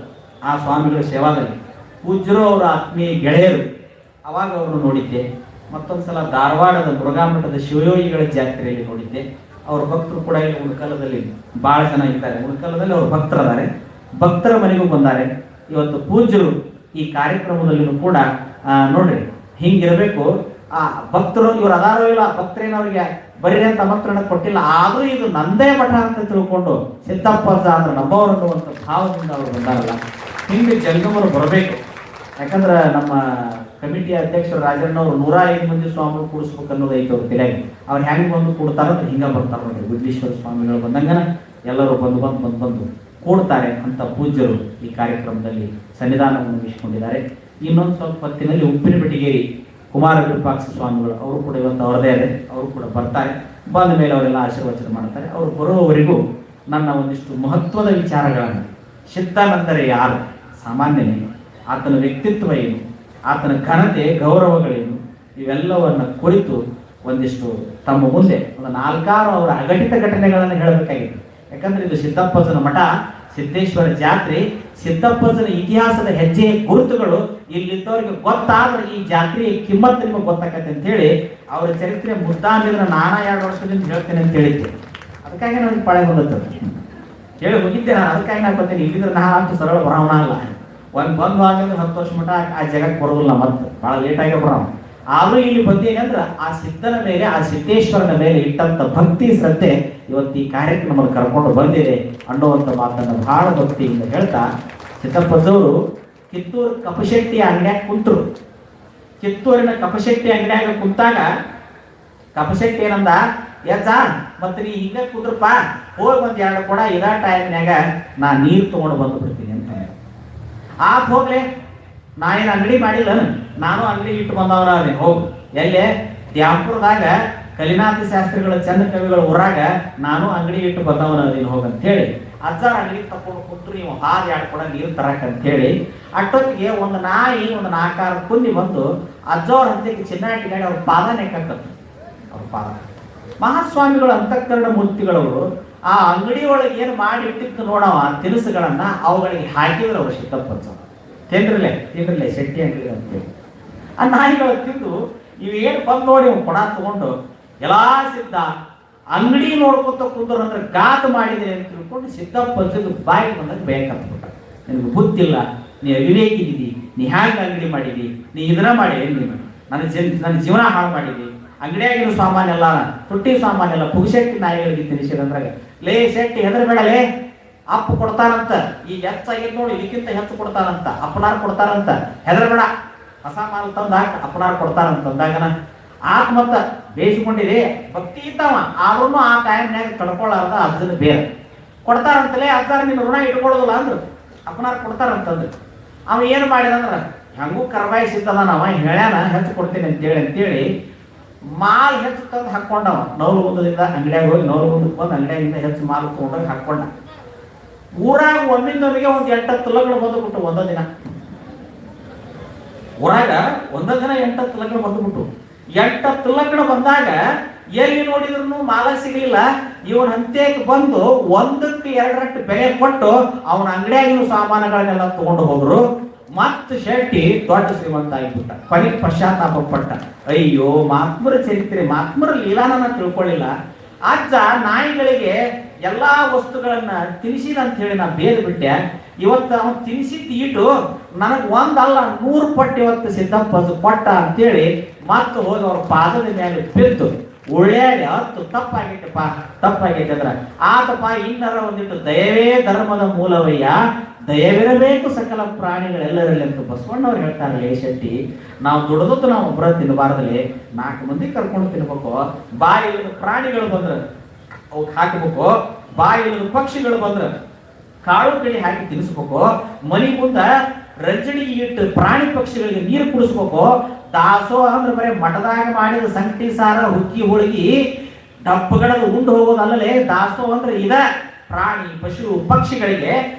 S1: ಆ ಸ್ವಾಮಿಗಳ ಸೇವಾದಲ್ಲಿ. ಪೂಜ್ಯರು ಅವರ ಆತ್ಮೀಯ ಗೆಳೆಯರು. ಅವಾಗ ಅವ್ರನ್ನ ನೋಡಿದ್ದೆ. ಮತ್ತೊಂದ್ಸಲ ಧಾರವಾಡದ ಮುರುಘಾ ಮಠದ ಶಿವಯೋಗಿಗಳ ಜಾತ್ರೆಯಲ್ಲಿ ನೋಡಿದ್ದೆ. ಅವ್ರ ಭಕ್ತರು ಕೂಡ ಇಲ್ಲಿ ಉಣಕಲದಲ್ಲಿ ಬಹಳ ಜನ ಇದ್ದಾರೆ. ಉಣಕಲದಲ್ಲಿ ಅವ್ರ ಭಕ್ತರದಾರೆ, ಭಕ್ತರ ಮನೆಗೂ ಬಂದಾರೆ. ಇವತ್ತು ಪೂಜ್ಯರು ಈ ಕಾರ್ಯಕ್ರಮದಲ್ಲಿನೂ ಕೂಡ ನೋಡ್ರಿ ಹಿಂಗಿರಬೇಕು. ಆ ಭಕ್ತರು ಇವ್ರು ಅದಾರೋ ಇಲ್ಲ, ಭಕ್ತರೇನು ಅವ್ರಿಗೆ ಬರೀ ಅಂತ ಆಮಂತ್ರಣ ಕೊಟ್ಟಿಲ್ಲ, ಆದ್ರೂ ಇದು ನಂದೇ ಮಠ ಅಂತ ತಿಳ್ಕೊಂಡು ಸಿದ್ದಪ್ಪ ಅಂದ್ರೆ ನಮ್ಮವರು ಅನ್ನುವಂಥ ಭಾವದಿಂದ ಅವರು ಬಂದಾರಲ್ಲ. ಹಿಂಗೆ ಜಂಗಮರು ಬರಬೇಕು. ಯಾಕಂದ್ರೆ ನಮ್ಮ ಕಮಿಟಿ ಅಧ್ಯಕ್ಷರು ರಾಜಣ್ಣವರು 105 ಮಂದಿ ಸ್ವಾಮಿಗಳು ಕೂಡಿಸ್ಬೇಕು ಅನ್ನೋದು ಐತೆ ಅವ್ರ ತಲೆಯಾಗಿ. ಅವ್ರು ಹೆಂಗೆ ಬಂದು ಕೂಡ್ತಾರ ಅಂದ್ರೆ ಹಿಂಗ ಬರ್ತಾರೆ ನೋಡಿ. ಬುದ್ಧೀಶ್ವರ ಸ್ವಾಮಿಗಳು ಬಂದಂಗನ ಎಲ್ಲರೂ ಬಂದು ಕೂಡ್ತಾರೆ ಅಂತ ಪೂಜ್ಯರು ಈ ಕಾರ್ಯಕ್ರಮದಲ್ಲಿ ಸನ್ನಿಧಾನವನ್ನು ವಹಿಸಿಕೊಂಡಿದ್ದಾರೆ. ಇನ್ನೊಂದು ಸ್ವಲ್ಪ ಹೊತ್ತಿನಲ್ಲಿ ಉಪ್ಪಿನ ಬೆಟಗೇರಿ ಕುಮಾರ ವಿರೂಪಾಕ್ಷ ಸ್ವಾಮಿಗಳು ಅವರು ಕೂಡ ಇವತ್ತು ಅವರದೇ ಇದೆ. ಅವರು ಕೂಡ ಬರ್ತಾರೆ. ಬಂದ ಮೇಲೆ ಅವರೆಲ್ಲ ಆಶೀರ್ವಚನ ಮಾಡ್ತಾರೆ. ಅವರು ಬರುವವರೆಗೂ ನನ್ನ ಒಂದಿಷ್ಟು ಮಹತ್ವದ ವಿಚಾರಗಳನ್ನು, ಸಿದ್ಧಾನಂದರೆ ಯಾರು, ಸಾಮಾನ್ಯನೇ, ಆತನ ವ್ಯಕ್ತಿತ್ವ ಏನು, ಆತನ ಘನತೆ ಗೌರವಗಳೇನು, ಇವೆಲ್ಲವನ್ನು ಕುರಿತು ಒಂದಿಷ್ಟು ತಮ್ಮ ಮುಂದೆ ಒಂದು 4-6 ಅವರ ಅಘಟಿತ ಘಟನೆಗಳನ್ನು ಹೇಳಬೇಕಾಗಿತ್ತು. ಯಾಕಂದ್ರೆ ಇದು ಸಿದ್ದಪ್ಪಜ್ಜನ ಮಠ, ಸಿದ್ದೇಶ್ವರ ಜಾತ್ರೆ, ಸಿದ್ದಪ್ಪಜ್ಜನ ಇತಿಹಾಸದ ಹೆಜ್ಜೆಯ ಗುರುತುಗಳು ಇಲ್ಲಿದ್ದವರಿಗೆ ಗೊತ್ತಾದ್ರೆ ಈ ಜಾತ್ರೆಯ ಕಿಮ್ಮತ್ತು ನಿಮಗೆ ಗೊತ್ತಾಗತ್ತೆ ಅಂತ ಹೇಳಿ ಅವರ ಚರಿತ್ರೆ ಮುದ್ದಾಂಬಿದ್ರೆ ನಾನಾ 2 ವರ್ಷದಿಂದ ಹೇಳ್ತೇನೆ ಅಂತ ಹೇಳಿದ್ದೆ. ಅದಕ್ಕಾಗಿ ನನಗೆ ಪಾಳೆ ಬಂದದ್ದು ಹೇಳಿ ಹೋಗಿದ್ದೆ ನಾನು. ಅದಕ್ಕಾಗಿ ನಾನು ಬರ್ತೀನಿ. ಇಲ್ಲಿದ್ರೆ ನಾ ಅಷ್ಟು ಸರಳ ಬರೋಣ ಅಲ್ಲ. ಬಂದು ಆದ್ಮೇಲೆ 10 ವರ್ಷ ಮಠ ಆ ಜಗಕ್ಕೆ ಬರೋದಿಲ್ಲ, ಮತ್ತೆ ಭಾಳ ಲೇಟಾಗಿ ಬರೋಣ. ಆದ್ರೂ ಇಲ್ಲಿ ಬಂದೇನೆ ಅಂದ್ರೆ ಆ ಸಿದ್ಧನ ಮೇಲೆ, ಆ ಸಿದ್ದೇಶ್ವರನ ಮೇಲೆ ಇಟ್ಟಂತ ಭಕ್ತಿ ಶ್ರದ್ಧೆ ಇವತ್ತು ಈ ಕಾರ್ಯಕ್ರಮವನ್ನು ಕರ್ಕೊಂಡು ಬಂದಿದೆ ಅನ್ನುವಂಥ ಮಾತನ್ನು ಬಹಳ ಭಕ್ತಿಯಿಂದ ಹೇಳ್ತಾ, ಸಿದ್ದಪ್ಪಜ್ಜವರು ಕಿತ್ತೂರು ಕಪಶೆಟ್ಟಿ ಅಂಗಡಿಯಾಗ ಕುಂತರು. ಕಿತ್ತೂರಿನ ಕಪಶೆಟ್ಟಿ ಅಂಗಡಿಯಾಗ ಕುಂತಾಗ ಕಪಶೆಟ್ಟಿ ಏನಂದ, ಯಜ್ಜ ಮತ್ತೆ ನೀ ಹಿಂಗೆ ಕುಂದ್ರಪ್ಪ, ಹೋಗಿ ಒಂದು 2 ಕೊಡ ಇದ ಟೈಮ್ನಾಗ ನಾ ನೀರು ತೊಗೊಂಡು ಬಂದು ಬಿಡ್ತೀನಿ ಅಂತ. ಆತ್ ಹೋಗ್ಲೆ, ನಾ ಏನು ಅಂಗಡಿ ಮಾಡಿಲ್ಲ, ನಾನು ಅಂಗಡಿ ಇಟ್ಟು ಬಂದವನ ಅದೇ. ಹೋಗು ಎಲ್ಲೇ ದ್ಯಾಂಪುರದಾಗ ಕಲಿನಾಥ ಶಾಸ್ತ್ರಿಗಳ ಚಂದ ಕವಿಗಳ ಊರಾಗ ನಾನು ಅಂಗಡಿ ಇಟ್ಟು ಬಂದವನ ಅದೇನು ಹೋಗಂತ ಹೇಳಿ ಅಜ್ಜಾರ ಅಂಗಡಿ ತಕೊಂಡು ಕುಂತ್ರು. ನೀವು ಹಾದು 2 ಕೊಡ ನೀರು ತರಕಂತ ಹೇಳಿ ಅಷ್ಟೊತ್ತಿಗೆ ಒಂದು ನಾಯಿ ಒಂದು 4-6 ಕುಂದಿ ಬಂದು ಅಜ್ಜವ್ರ ಹಂತಕ್ಕೆ ಚಿನ್ನಾಟಿ ಗಾಡಿ ಅವ್ರ ಪಾದ ನೆಕ್ಕಂತ. ಅವ್ರ ಪಾದ ಮಹಾಸ್ವಾಮಿಗಳು ಅಂತಃಕರಣ ಮೂರ್ತಿಗಳವರು ಆ ಅಂಗಡಿ ಒಳಗೆ ಏನು ಮಾಡಿ ಇಟ್ಟಿದ್ದು ನೋಡವ ತಿನಿಸುಗಳನ್ನ ಅವುಗಳಿಗೆ ಹಾಕಿದ್ರು ಅವರು ಸಿದ್ದಪ್ಪಜ್ಜ. ತಿಂದ್ರಲೆ ಶೆಟ್ಟಿ ಅಂಗಡಿ ಅಂತೇಳಿ ಆ ನಾಯಿಗಳು ತಿಂದು ಇವೇನು ಬಂದು ನೋಡಿ ಕೊಡ ತಗೊಂಡು ಎಲ್ಲಾ ಸಿದ್ಧ ಅಂಗಡಿ ನೋಡ್ಕೊತ ಕುಂದ್ರು ಅಂದ್ರೆ ಗಾತು ಮಾಡಿದ್ದೀನಿ ಅಂತ ತಿಳ್ಕೊಂಡು ಸಿದ್ದಪ್ಪಜ್ಜಗೆ ಬಾಯಿ ಬಂದಾಗ ಬೇಕಂತಬಿಟ್ಟ. ನಿನಗೆ ಬುದ್ಧಿಲ್ಲ, ನೀ ಅವಿವೇಕಿದ್ದೀವಿ, ನೀ ಹ್ಯಾಂಗ ಅಂಗಡಿ ಮಾಡಿದಿ, ನೀ ಇದನ್ನ ಮಾಡಿ ನೀನು ನನ್ನ ಜೀವನ ಹಾಳು ಮಾಡಿದಿ, ಅಂಗಡಿಯಾಗಿನ ಸಾಮಾನು ಎಲ್ಲ ತುಟ್ಟಿ ಸಾಮಾನು ಎಲ್ಲ ಪುಗ್ಶೆಟ್ಟಿ ನಾಯಿಗಳಿಗೆ ತಿನ್ನಿಸಿದಂದ್ರಾಗ ಲೇ ಶೆಟ್ಟಿ ಹೆದರಬೇಡಲೇ, ಅಪ್ಪ ಕೊಡ್ತಾರಂತ, ಈ ಹೆಚ್ಚಾಗಿದ್ ನೋಡಿ ಇದಕ್ಕಿಂತ ಹೆಚ್ಚು ಕೊಡ್ತಾರಂತ, ಅಪ್ಪನಾರು ಕೊಡ್ತಾರಂತ, ಹೆದರಬೇಡ, ಹೊಸ ಮಾಲ್ ತಂದು ಹಾಕ ಅಪ್ಪನಾರು ಕೊಡ್ತಾರಂತ ಅಂದಾಗನ ಆತ ಮತ್ತ ಬೇಯಿಸ್ಕೊಂಡಿದೆ. ಭಕ್ತಿ ಇದ್ದಾವ ಆದ್ರೂ ಆ ಟೈಮ್ನಾಗ ತಡ್ಕೊಳ್ಳಾರ್ದ ಅಜ್ಜನ ಬೇರೆ ಕೊಡ್ತಾರಂತಲೇ. ಅಜ್ಜಾರ ನಿನ್ನ ಋಣ ಇಟ್ಕೊಳ್ಳೋದಿಲ್ಲ ಅಂದ್ರು, ಅಪ್ಪನಾರು ಕೊಡ್ತಾರಂತಂದ್ರು. ಅವ ಏನು ಮಾಡಿದಂದ್ರ ಹೆಂಗೂ ಕರ್ಬಾಯಿಸಿದ್ದದ ನಾವ ಹೇಳ್ಯಾನ ಹೆಚ್ಚು ಕೊಡ್ತೀನಿ ಅಂತೇಳಿ ಮಾಲ್ ಹೆಚ್ಚು ತಂದು ಹಾಕೊಂಡವ. ನವಲಗುಂದದಿಂದ ಅಂಗಡಿಯಾಗ ಹೋಗಿ ನವಲಗುಂದಕ್ಕೆ ಬಂದು ಅಂಗಡಿಯಾಗಿಂದ ಹೆಚ್ಚು ಮಾಲ್ ತಗೊಂಡೋಗಿ ಹಾಕೊಂಡ. ಊರಾಗ ಒಮ್ಮಿಂದೊಮ್ಮಿಗೆ ಒಂದು 8 ತುಲಗಳು ಬಂದುಬಿಟ್ಟು ಒಂದೊಂದು ದಿನ. ಊರಾಗ ಒಂದೊಂದು ದಿನ 8 ತುಲಗಳು ಬಂದುಬಿಟ್ಟು 8 ತುಲಗಳು ಬಂದಾಗ ಎಲ್ಲಿ ನೋಡಿದ್ರು ಮಾಲ ಸಿಗಲಿಲ್ಲ. ಇವನ ಹಂತಕ್ಕೆ ಬಂದು 1ಕ್ಕೆ 2 ರಟ್ಟು ಬೆಲೆ ಕೊಟ್ಟು ಅವನ ಅಂಗಡಿಯಾಗಿನ ಸಾಮಾನುಗಳನ್ನೆಲ್ಲ ತಗೊಂಡು ಹೋದ್ರು. ಮತ್ತು ಶೆಟ್ಟಿ ದೊಡ್ಡ ಶ್ರೀಮಂತ ಆಗಿಬಿಟ್ಟ. ಕೊನೆಗೆ ಪಶ್ಚಾತ್ತಾಪ ಪಟ್ಟ. ಅಯ್ಯೋ, ಮಹಾತ್ಮರ ಚರಿತ್ರೆ, ಮಹಾತ್ಮರ ಲೀಲಾನ ತಿಳ್ಕೊಳ್ಳಿಲ್ಲ. ಅಜ್ಜ ನಾಯಿಗಳಿಗೆ ಎಲ್ಲಾ ವಸ್ತುಗಳನ್ನ ತಿನ್ನಿಸಿದ ಅಂತ ಹೇಳಿ ನಾ ಬೇದ್ ಬಿಟ್ಟೆ. ಇವತ್ತು ಅವನು ತಿನ್ನಿಸಿದ್ದು ಈಟು ನನಗೆ 1 ಅಲ್ಲ 100 ಪಟ್ಟು ಇವತ್ತು ಸಿದ್ದಪ್ಪಜ್ಜ ಕೊಟ್ಟ ಅಂತೇಳಿ ಮತ್ತೆ ಹೋಗಿ ಅವ್ರ ಪಾದದ ಮೇಲೆ ಬಿದ್ದು ಉಳ್ಳಾಡಿ ಹತ್ತು ತಪ್ಪಾಗೈತೆ ಅಂದ್ರ ಆತಪ್ಪ ಇನ್ನರ ಒಂದಿಟ್ಟು ದಯವೇ ಧರ್ಮದ ಮೂಲವಯ್ಯ, ದಯವಿರಬೇಕು ಸಕಲ ಪ್ರಾಣಿಗಳೆಲ್ಲರಲ್ಲಿ ಅಂತ ಬಸವಣ್ಣವ್ರು ಹೇಳ್ತಾರೆ. ಶೆಟ್ಟಿ, ನಾವು ದುಡಿದದ್ದು ನಾವು ಒಬ್ಬರ ತಿನ್ನಬಾರ್ದಲ್ಲಿ 4 ಮಂದಿ ಕರ್ಕೊಂಡು ತಿನ್ಬೇಕು. ಬಾಯಿಲ್ಲದ ಪ್ರಾಣಿಗಳು ಬಂದ್ರ ಅವಕ್ಕೆ ಹಾಕಬೇಕು, ಬಾಯಿಲ್ಲದ ಪಕ್ಷಿಗಳು ಬಂದ್ರ ಕಾಳು ಕಡಿ ಹಾಕಿ ತಿನ್ನಿಸ್ಬೇಕು, ಮನಿ ಮುಂದ ರಂಜಣಿಗೆ ಇಟ್ಟು ಪ್ರಾಣಿ ಪಕ್ಷಿಗಳಿಗೆ ನೀರು ಕುಡಿಸ್ಬೇಕು. ದಾಸೋ ಅಂದ್ರೆ ಬರೀ ಮಠದಾಗ ಮಾಡಿದ ಸಂಕಟಿ ಸಾರ ಹುಕ್ಕಿ ಹೋಳಿಗೆ ಡಬ್ಬಗಳದ್ದು ಉಂಡು ಹೋಗೋದಲ್ಲೇ. ದಾಸೋ ಅಂದ್ರೆ ಇದ ಪ್ರಾಣಿ ಪಶು ಪಕ್ಷಿಗಳಿಗೆ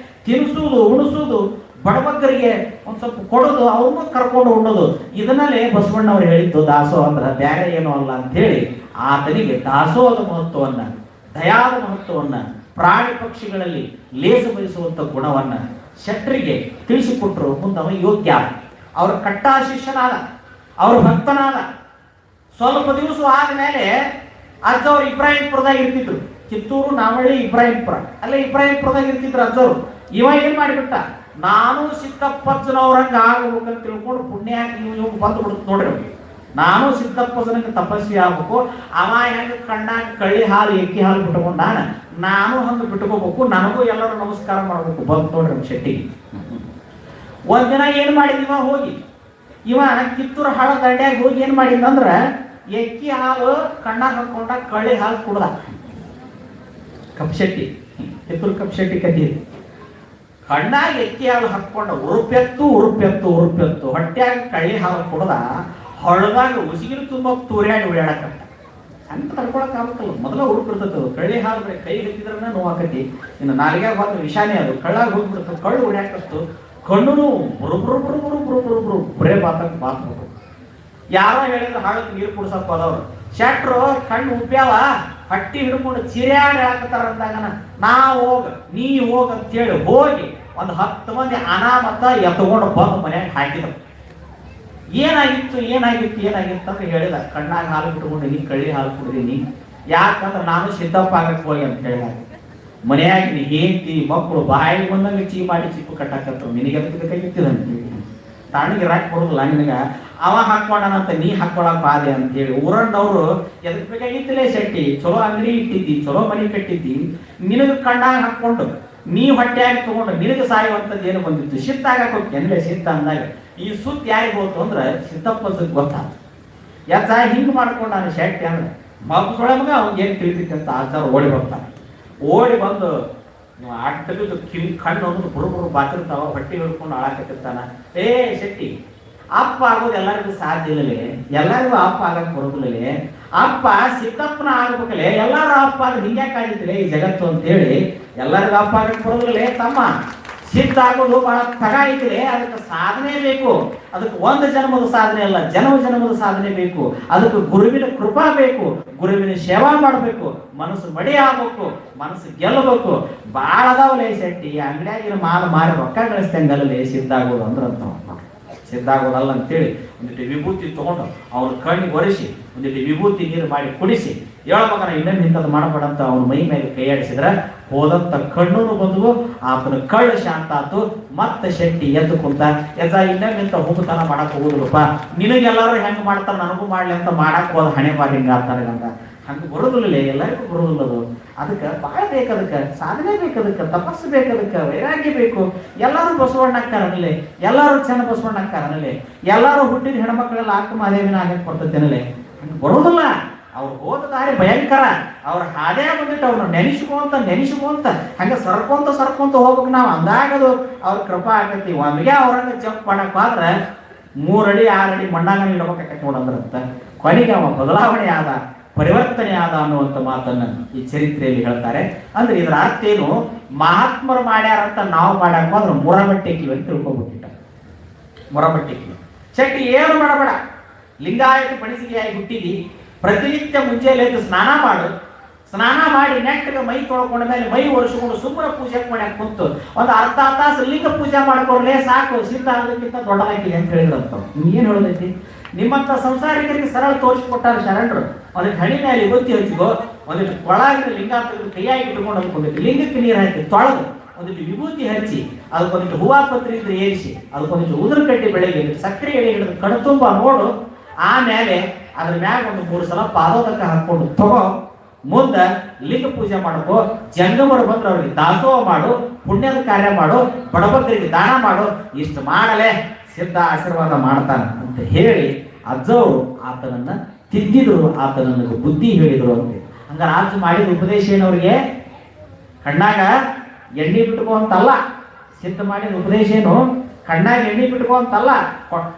S1: ತಿನ್ನಿಸುವುದು, ಉಣಿಸುವುದು, ಬಡಬಗ್ಗರಿಗೆ ಒಂದ್ ಸ್ವಲ್ಪ ಕೊಡೋದು, ಅವ್ರನ್ನೂ ಕರ್ಕೊಂಡು ಉಣ್ಣೋದು. ಇದನ್ನಲ್ಲೇ ಬಸವಣ್ಣವ್ರು ಹೇಳಿದ್ದು ದಾಸೋ ಅಂದ್ರ ಬೇರೆ ಏನೋ ಅಲ್ಲ ಅಂತ ಹೇಳಿ ಆತನಿಗೆ ದಾಸೋಹದ ಮಹತ್ವವನ್ನ, ದಯಾದ ಮಹತ್ವವನ್ನ, ಪ್ರಾಣಿ ಪಕ್ಷಿಗಳಲ್ಲಿ ಲೇಸು ಬಯಸುವಂತ ಗುಣವನ್ನ ಶೆಟ್ಟರಿಗೆ ತಿಳಿಸಿಕೊಟ್ರು. ಮುಂದವ ಯೋಗ್ಯ, ಅವ್ರ ಕಟ್ಟ ಶಿಷ್ಯನಾದ, ಅವ್ರ ಭಕ್ತನಾದ. ಸ್ವಲ್ಪ ದಿವಸ ಆದ್ಮೇಲೆ ಅಜ್ಜವ್ರು ಇಬ್ರಾಹಿಂಪುರದಾಗ ಇರ್ತಿದ್ರು. ಕಿತ್ತೂರು, ನಾವಳ್ಳಿ, ಇಬ್ರಾಹಿಂಪುರ, ಅಲ್ಲೇ ಇಬ್ರಾಹಿಂಪುರದಾಗ ಇರ್ತಿದ್ರು ಅಜ್ಜವ್ರು. ಇವ ಏನ್ ಮಾಡಿಬಿಟ್ಟ, ನಾನು ಸಿದ್ದಪ್ಪಜ್ಜನವ್ರಂಗ ಆಗಬೇಕಂತ ತಿಳ್ಕೊಂಡು ಪುಣ್ಯ ಇವ್ ಬಂದು ಬಿಡುತ್ತೆ ನೋಡ್ರಿ. ನಾನು ಸಿದ್ದಪ್ಪಜ್ಜನಂಗೆ ತಪಸ್ವಿ ಆಗ್ಬೇಕು. ಅವ ಹೆಂಗ ಕಣ್ಣಾಗ ಕಳ್ಳಿ ಹಾಲು ಎಕ್ಕಿ ಹಾಲು ಬಿಟ್ಕೊಂಡಾನ, ನಾನು ಹಂಗೆ ಬಿಟ್ಕೋಬೇಕು, ನನಗೂ ಎಲ್ಲರೂ ನಮಸ್ಕಾರ ಮಾಡ್ಬೇಕು ಬಂದು ನೋಡ್ರಿ ಶೆಟ್ಟಿ. ಒಂದಿನ ಏನ್ ಮಾಡಿದಿವ ಹೋಗಿ, ಇವ ಕಿತ್ತೂರು ಹಾಳ ದಂಡ್ಯಾಗ ಹೋಗಿ ಏನ್ ಮಾಡಿದಂದ್ರ ಎಕ್ಕಿ ಹಾಲು ಕಣ್ಣಾಗ ಹಾಕೊಂಡ ಕಳ್ಳಿ ಹಾಲು ಕುಡ್ದ. ಕಪ್ಶೆಟ್ಟಿ, ಕಿತ್ತೂರು ಕಪ್ಶೆಟ್ಟಿ ಕಟ್ಟಿ ಕಣ್ಣಾಗ ಎಕ್ಕಿ ಹಾಲು ಹಾಕೊಂಡ ಉರುಪೆತ್ತು ಹೊಟ್ಟ್ಯಾಗ ಕಳ್ಳಿ ಹಾಲು ಕುಡ್ದ. ಹೊಳದಾಗ ಉಸಿಗಿನ ತುಂಬ ತೂರ್ಯಾಡಿ ಉಳ್ಯಾಡಕತ್ತ. ಸಣ್ಣ ತಡ್ಕೊಳಕ್ ಆಗ್ಬೇಕಲ್ಲ, ಮೊದಲ ಉರುಪಿರ್ತದ. ಕಳ್ಳಿ ಹಾಲು ಬರೀ ಕೈ ಹಿಡಿದ್ರೆ ನೋವಾಕತಿ, ಇನ್ನು ನಾಲಿಗ್ಯಾಗ ಹೋದ್ರೆ ವಿಷಾನೇ ಅದು. ಕಳ್ಳಾಗ ಹೋಗ್ಬಿಡ್ತದೆ, ಕಳ್ಳು ಉಳ್ಯಾಕತ್ತು. ಕಣ್ಣು ಬರೇ ಬಾತ್ಬೇಕು. ಯಾರೋ ಹೇಳಿದ್ರೆ ಹಾಳಕ್ಕೆ ನೀರು ಕುಡ್ಸಕ್ ಹೋದವ್ರು ಶೆಟ್ರು ಕಣ್ಣು ಉಬ್ಬ್ಯಾವ, ಹಟ್ಟಿ ಹಿಡ್ಕೊಂಡು ಚಿರ್ಯಾಡಿ ಹಾಕತಾರ ಅಂದಾಗ ನಾ ಹೋಗ ನೀ ಹೋಗ ಅಂತೇಳಿ ಹೋಗಿ ಒಂದು 10 ಮಂದಿ ಅನಾಮತ ಎತ್ಕೊಂಡು ಬಂದು ಮನ್ಯಾಗ ಹಾಕಿದ್ರು. ಏನಾಗಿತ್ತು ಏನಾಗಿತ್ತು ಏನಾಗಿತ್ತು ಅಂತ ಹೇಳಿದ. ಕಣ್ಣಾಗ ಹಾಲು ಬಿಟ್ಕೊಂಡು ನೀ ಕಳ್ಳಿ ಹಾಲು ಕುಡಿದೀನಿ, ಯಾಕಂದ್ರೆ ನಾನು ಸಿದ್ದಪ್ಪ ಆಗಕ್ಕೆ ಹೋಗಿ ಅಂತ ಹೇಳಿದ. ಮನೆಯಾಗಿನ ಹೇಂತಿ ಮಕ್ಕಳು ಬಾಯಿಗೆ ಬಂದಂಗೆ ಚೀ ಮಾಡಿ ಚಿಪ್ಪು ಕಟ್ಟಾಕತ್ರು. ನಿನಗೆ ಅದಕ್ಕೆ ಬೇಕಾಗಿತ್ತಿದಂತ ತಾಣಿಗೆ ರಾಕ್ ಕೊಡೋದಿಲ್ಲ ನಿನಗ, ಅವ ಹಾಕೊಂಡನಂತ ನೀ ಹಾಕೊಳಕ್ ಬಾದೆ ಅಂತ ಹೇಳಿ ಊರಣ್ಣವ್ರು ಎದಕ್ ಬೇಕಾಗಿತ್ತಿಲ್ಲ ಶೆಟ್ಟಿ, ಚಲೋ ಅಂಗಡಿ ಇಟ್ಟಿದ್ದಿ, ಚಲೋ ಮನೆ ಕಟ್ಟಿದ್ದಿ, ನಿನಗ ಕಣ್ಣಾಗ ಹಾಕೊಂಡು ನೀ ಹೊಟ್ಟೆಯಾಗಿ ತಗೊಂಡು ನಿನಗೆ ಸಾಯುವಂಥದ್ದು ಏನು ಬಂದಿತ್ತು. ಸಿತ್ತ ಆಗಕ್ಕೆ ಹೋಗಿ ಅಂದ್ರೆ ಸಿತ್ತ ಅಂದಾಗ ಈ ಸುತ್ತ ಯಾರಿಗೆ ಹೋತು ಅಂದ್ರೆ ಸಿದ್ದಪ್ಪ ಗೊತ್ತಾಯ್ತು. ಯಾಕ ಹಿಂಗ್ ಮಾಡ್ಕೊಂಡು ನಾನು ಶೆಟ್ಟಿ ಅಂದ್ರೆ ಮಗಸೊಳಗ ಅವ್ನಿಗೆ ಏನು ತಿಳಿತೈತೆ ಅಂತ ಆಚಾರ ಓಡಿ ಬರ್ತಾನೆ. ಓಡಿ ಬಂದು ಅಡ್ಡಬಿದ್ದು ಕಣ್ಣು ಅನ್ನೋದು ಬುರುಬುರು ಬಾತಿರ್ತಾವ, ಹೊಟ್ಟೆ ಹಿಡ್ಕೊಂಡು ಆಳಾಕತ್ತಿರ್ತಾನ. ಏ ಶೆಟ್ಟಿ, ಅಪ್ಪ ಆಗೋದು ಎಲ್ಲರಿಗೂ ಸಾಧ್ಯ ಇಲ್ಲಲೇ, ಎಲ್ಲರಿಗೂ ಅಪ್ಪ ಆಗಕ್ಕೆ ಬರೋದಿಲ್ಲಲೇ, ಅಪ್ಪ ಸಿದ್ದಪ್ಪನ ಆಗ್ಬೇಕಲ್ಲೇ, ಎಲ್ಲಾರು ಅಪ್ಪ ಆದ್ರೆ ಹಿಂಗ್ಯಾಕೆ ಆಗಿತ್ತಿಲ್ಲ ಈ ಜಗತ್ತು ಅಂತೇಳಿ ಎಲ್ಲರಿಗೂ ಅಪ್ಪ ಆಗಕ್ಕೆ ಬರೋದಿಲ್ಲಲೇ ತಮ್ಮ, ಸಿದ್ಧ ಆಗೋದು ಬಹಳ ತಗ ಐತಿಲೆ, ಅದಕ್ಕೆ ಸಾಧನೆ ಬೇಕು. ಅದಕ್ಕೆ ಒಂದು ಜನ್ಮದ ಸಾಧನೆ ಅಲ್ಲ, ಜನ್ಮದ ಸಾಧನೆ ಬೇಕು. ಅದಕ್ಕೆ ಗುರುವಿನ ಕೃಪಾ ಬೇಕು, ಗುರುವಿನ ಸೇವಾ ಮಾಡಬೇಕು, ಮನಸ್ಸು ಮಡಿ ಆಗ್ಬೇಕು, ಮನಸ್ಸು ಗೆಲ್ಲಬೇಕು. ಬಾಳ ಅದಾವಲೇ ಶೆಟ್ಟಿ, ಅಂಗಡಿಯಾಗಿನ ಮಾಲ್ ಮಾರಿ ರೊಕ್ಕ ಗಳಿಸ್ತಂಗಲ್ಲೇ ಸಿದ್ಧ ಆಗೋದು ಅಂದ್ರಂತ. ಸಿದ್ಧ ಆಗೋದಲ್ಲ ಅಂತೇಳಿ ಒಂದಿಟ್ಟು ವಿಭೂತಿ ತಗೊಂಡು ಅವ್ರ ಕಣ್ಣಿಗೆ ಒರೆಸಿ ಒಂದಿಟ್ಟು ವಿಭೂತಿ ನೀರು ಮಾಡಿ ಕುಡಿಸಿ ಹೇಳ್ಬೇಕನ ಇನ್ನೊಂದು ಇಂಥದ್ದು ಮಾಡಬೇಡ ಅಂತ ಅವ್ನ ಮೈ ಮೇಲೆ ಕೈಯಾಡಿಸಿದ್ರೆ ಹೋದಂತ ಕಣ್ಣು ಬಂದು ಆತನ ಕಳ್ಳು ಶಾಂತ ಆತು. ಮತ್ತೆ ಶೆಟ್ಟಿ ಎದ್ದು ಕುಂತ, ಇನ್ನೊಂದಿಂತ ಹೋಗುತ್ತಾನ ಮಾಡಕ್ ಹೋಗುದಿಲ್ಲಪ್ಪ, ನಿನಗೆಲ್ಲರೂ ಹೆಂಗ್ ಮಾಡ್ತಾರ ನನಗೂ ಮಾಡ್ಲಿ ಅಂತ ಮಾಡಕ್ ಹೋದ ಹಣೆ ಬಾರಿ ಹಿಂಗ ಆಗ್ತಾರೆ ಅಂತ. ಹಂಗೆ ಬರೋದಿಲ್ಲ, ಎಲ್ಲರಿಗೂ ಬರೋದಿಲ್ಲದು. ಅದಕ್ಕೆ ಬಾಳ ಬೇಕದಕ್ಕೆ, ಸಾಧನೆ ಬೇಕದಕ್ಕೆ, ತಪಸ್ಸು ಬೇಕದಕ್ಕೆ, ವೈರಾಗ್ಯ ಬೇಕು. ಎಲ್ಲರೂ ಬಸವಣ್ಣ ಅಕ್ಕಾರನಲ್ಲೇ, ಎಲ್ಲರೂ ಚೆನ್ನ ಬಸವಣ್ಣ ಅಕ್ಕಾರನಲ್ಲೇ, ಎಲ್ಲರೂ ಹುಟ್ಟಿದ ಹೆಣ್ಮಕ್ಳೆಲ್ಲ ಆತ್ಮ ಮಹಾದೇವಿನ ಆಗಕ್ಕೆ ಬರ್ತೇನಲ್ಲೇ. ಹಂಗೆ ಬರೋದಿಲ್ಲ. ಅವ್ರು ಹೋದ ದಾರಿ ಭಯಂಕರ. ಅವ್ರ ಹಾದೇ ಬಂದಿಟ್ಟು ಅವ್ರನ್ನ ನೆನೆಸ್ಕೊಂತ ಹಂಗೆ ಸರ್ಕೊಂತ ಹೋಗ್ಬೇಕು ನಾವು. ಅಂದಾಗದು ಅವ್ರ ಕೃಪಾ ಆಗತ್ತಿ. ಒಮ್ಮೆಗೆ ಅವ್ರಂಗ ಜಂಪ್ ಮಾಡಕ್ ಆದ್ರೆ 3 ಅಡಿ 6 ಅಡಿ ಮಣ್ಣಾಗ ಇಡಬೇಕಾಕೈತಿ ನೋಡಂದ್ರಂತ. ಕೊನೆಗೆ ಅವ ಬದಲಾವಣೆ ಆದ, ಪರಿವರ್ತನೆ ಆದ ಅನ್ನುವಂಥ ಮಾತನ್ನ ಈ ಚರಿತ್ರೆಯಲ್ಲಿ ಹೇಳ್ತಾರೆ. ಅಂದ್ರೆ ಇದರ ಅರ್ಥ ಏನು, ಮಹಾತ್ಮರು ಮಾಡ್ಯಾರಂತ ನಾವು ಮಾಡಕ್ ಹೋದ್ರೆ ಮೊರಬಟ್ಟಿಗೆ ಅಂತ ತಿಳ್ಕೊಬಿಟ್ಟಿಟ್ಟ. ಮೊರಬಟ್ಟಿಗೆ ಶೆಟ್ಟಿ ಏನು ಮಾಡಬೇಡ, ಲಿಂಗಾಯತ ಪಣಿಸಿಗೆಯಾಗಿ ಹುಟ್ಟಿದಿ, ಪ್ರತಿನಿತ್ಯ ಮುಂಜಾನೆ ಎದ್ದು ಸ್ನಾನ ಮಾಡು, ಸ್ನಾನ ಮಾಡಿ ನೆಟ್ಟಗೆ ಮೈ ತೊಳ್ಕೊಂಡ ಮೇಲೆ ಮೈ ಒರೆಸ್ಕೊಂಡು ಸುಮ್ಮನೆ ಪೂಜೆ ಮಾಡ್ಯಾಕ ಕುಂತು ಒಂದು ಅರ್ಧ ತಾಸು ಲಿಂಗ ಪೂಜೆ ಮಾಡ್ಕೊಡ್ಲೇ ಸಾಕು, ಸಿದ್ಧ ಆಗೋದಕ್ಕಿಂತ ದೊಡ್ಡದಾಗಿದೆ ಅಂತ ಹೇಳಿದ್ರಂತ. ಏನ್ ಹೇಳೋದೈತಿ, ನಿಮ್ಮಂತ ಸಂಸಾರಿಕರಿಗೆ ಸರಳ ತೋರಿಸ್ಕೊಟ್ಟಾರ ಶರಣರು. ಒಂದಿಟ್ಟು ಹಣಿ ಮೇಲೆ ಇವತ್ತಿ ಹಚ್ಚಿಗೋ, ಒಂದಿಟ್ಟು ಕೊಳಾಗಿನ ಲಿಂಗ ಕೈಯಾಗಿ ಇಟ್ಕೊಂಡು ಅಂದ್ಕೊಂಡಿದ್ದು ಲಿಂಗಕ್ಕೆ ನೀರು ಹಾಕಿ ತೊಳೆದು ಒಂದಿಟ್ಟು ವಿಭೂತಿ ಹಚ್ಚಿ ಅದಕ್ಕೊಂದಿಟ್ಟು ಹೂವಾ ಪತ್ರಿ ಇದ್ರೆ ಏರಿಸಿ ಅದಕ್ಕೊಂದಿಟ್ಟು ಉದುರು ಕಡ್ಡಿ ಬೆಳಗ್ಗೆ ಸಕ್ಕರೆ ಎಡೆ ಹಿಡಿದು ಕಣ್ತುಂಬ ನೋಡು. ಆಮೇಲೆ ಅದ್ರ ಮ್ಯಾಗ ಒಂದು 3 ಸಲ ಪಾದೋದಕ ಹಾಕೊಂಡು ತಗೋ, ಮುಂದೆ ಲಿಂಗ ಪೂಜೆ ಮಾಡ್ಕೋ, ಜಂಗಮರು ಬಂದ್ರೆ ಅವ್ರಿಗೆ ದಾಸೋಹ ಮಾಡು, ಪುಣ್ಯದ ಕಾರ್ಯ ಮಾಡು, ಬಡಬಗ್ಗರಿಗೆ ದಾನ ಮಾಡು, ಇಷ್ಟು ಮಾಡಲೇ ಸಿದ್ಧ ಆಶೀರ್ವಾದ ಮಾಡ್ತಾನೆ ಅಂತ ಹೇಳಿ ಅಜ್ಜವರು ಆತನನ್ನ ತಿದ್ದಿದ್ರು, ಆತನನ್ನು ಬುದ್ಧಿ ಹೇಳಿದ್ರು ಅಂತ. ಹಂಗಾರೆ ಅಜ್ಜ ಮಾಡಿದ ಉಪದೇಶ ಏನವ್ರಿಗೆ, ಕಣ್ಣಾಗ ಎಣ್ಣೆ ಬಿಟ್ಕೋ ಅಂತಲ್ಲ. ಸಿದ್ಧ ಮಾಡಿದ ಉಪದೇಶ ಏನು, ಕಣ್ಣಾಗ ಎಣ್ಣೆ ಬಿಟ್ಕೋ ಅಂತಲ್ಲ,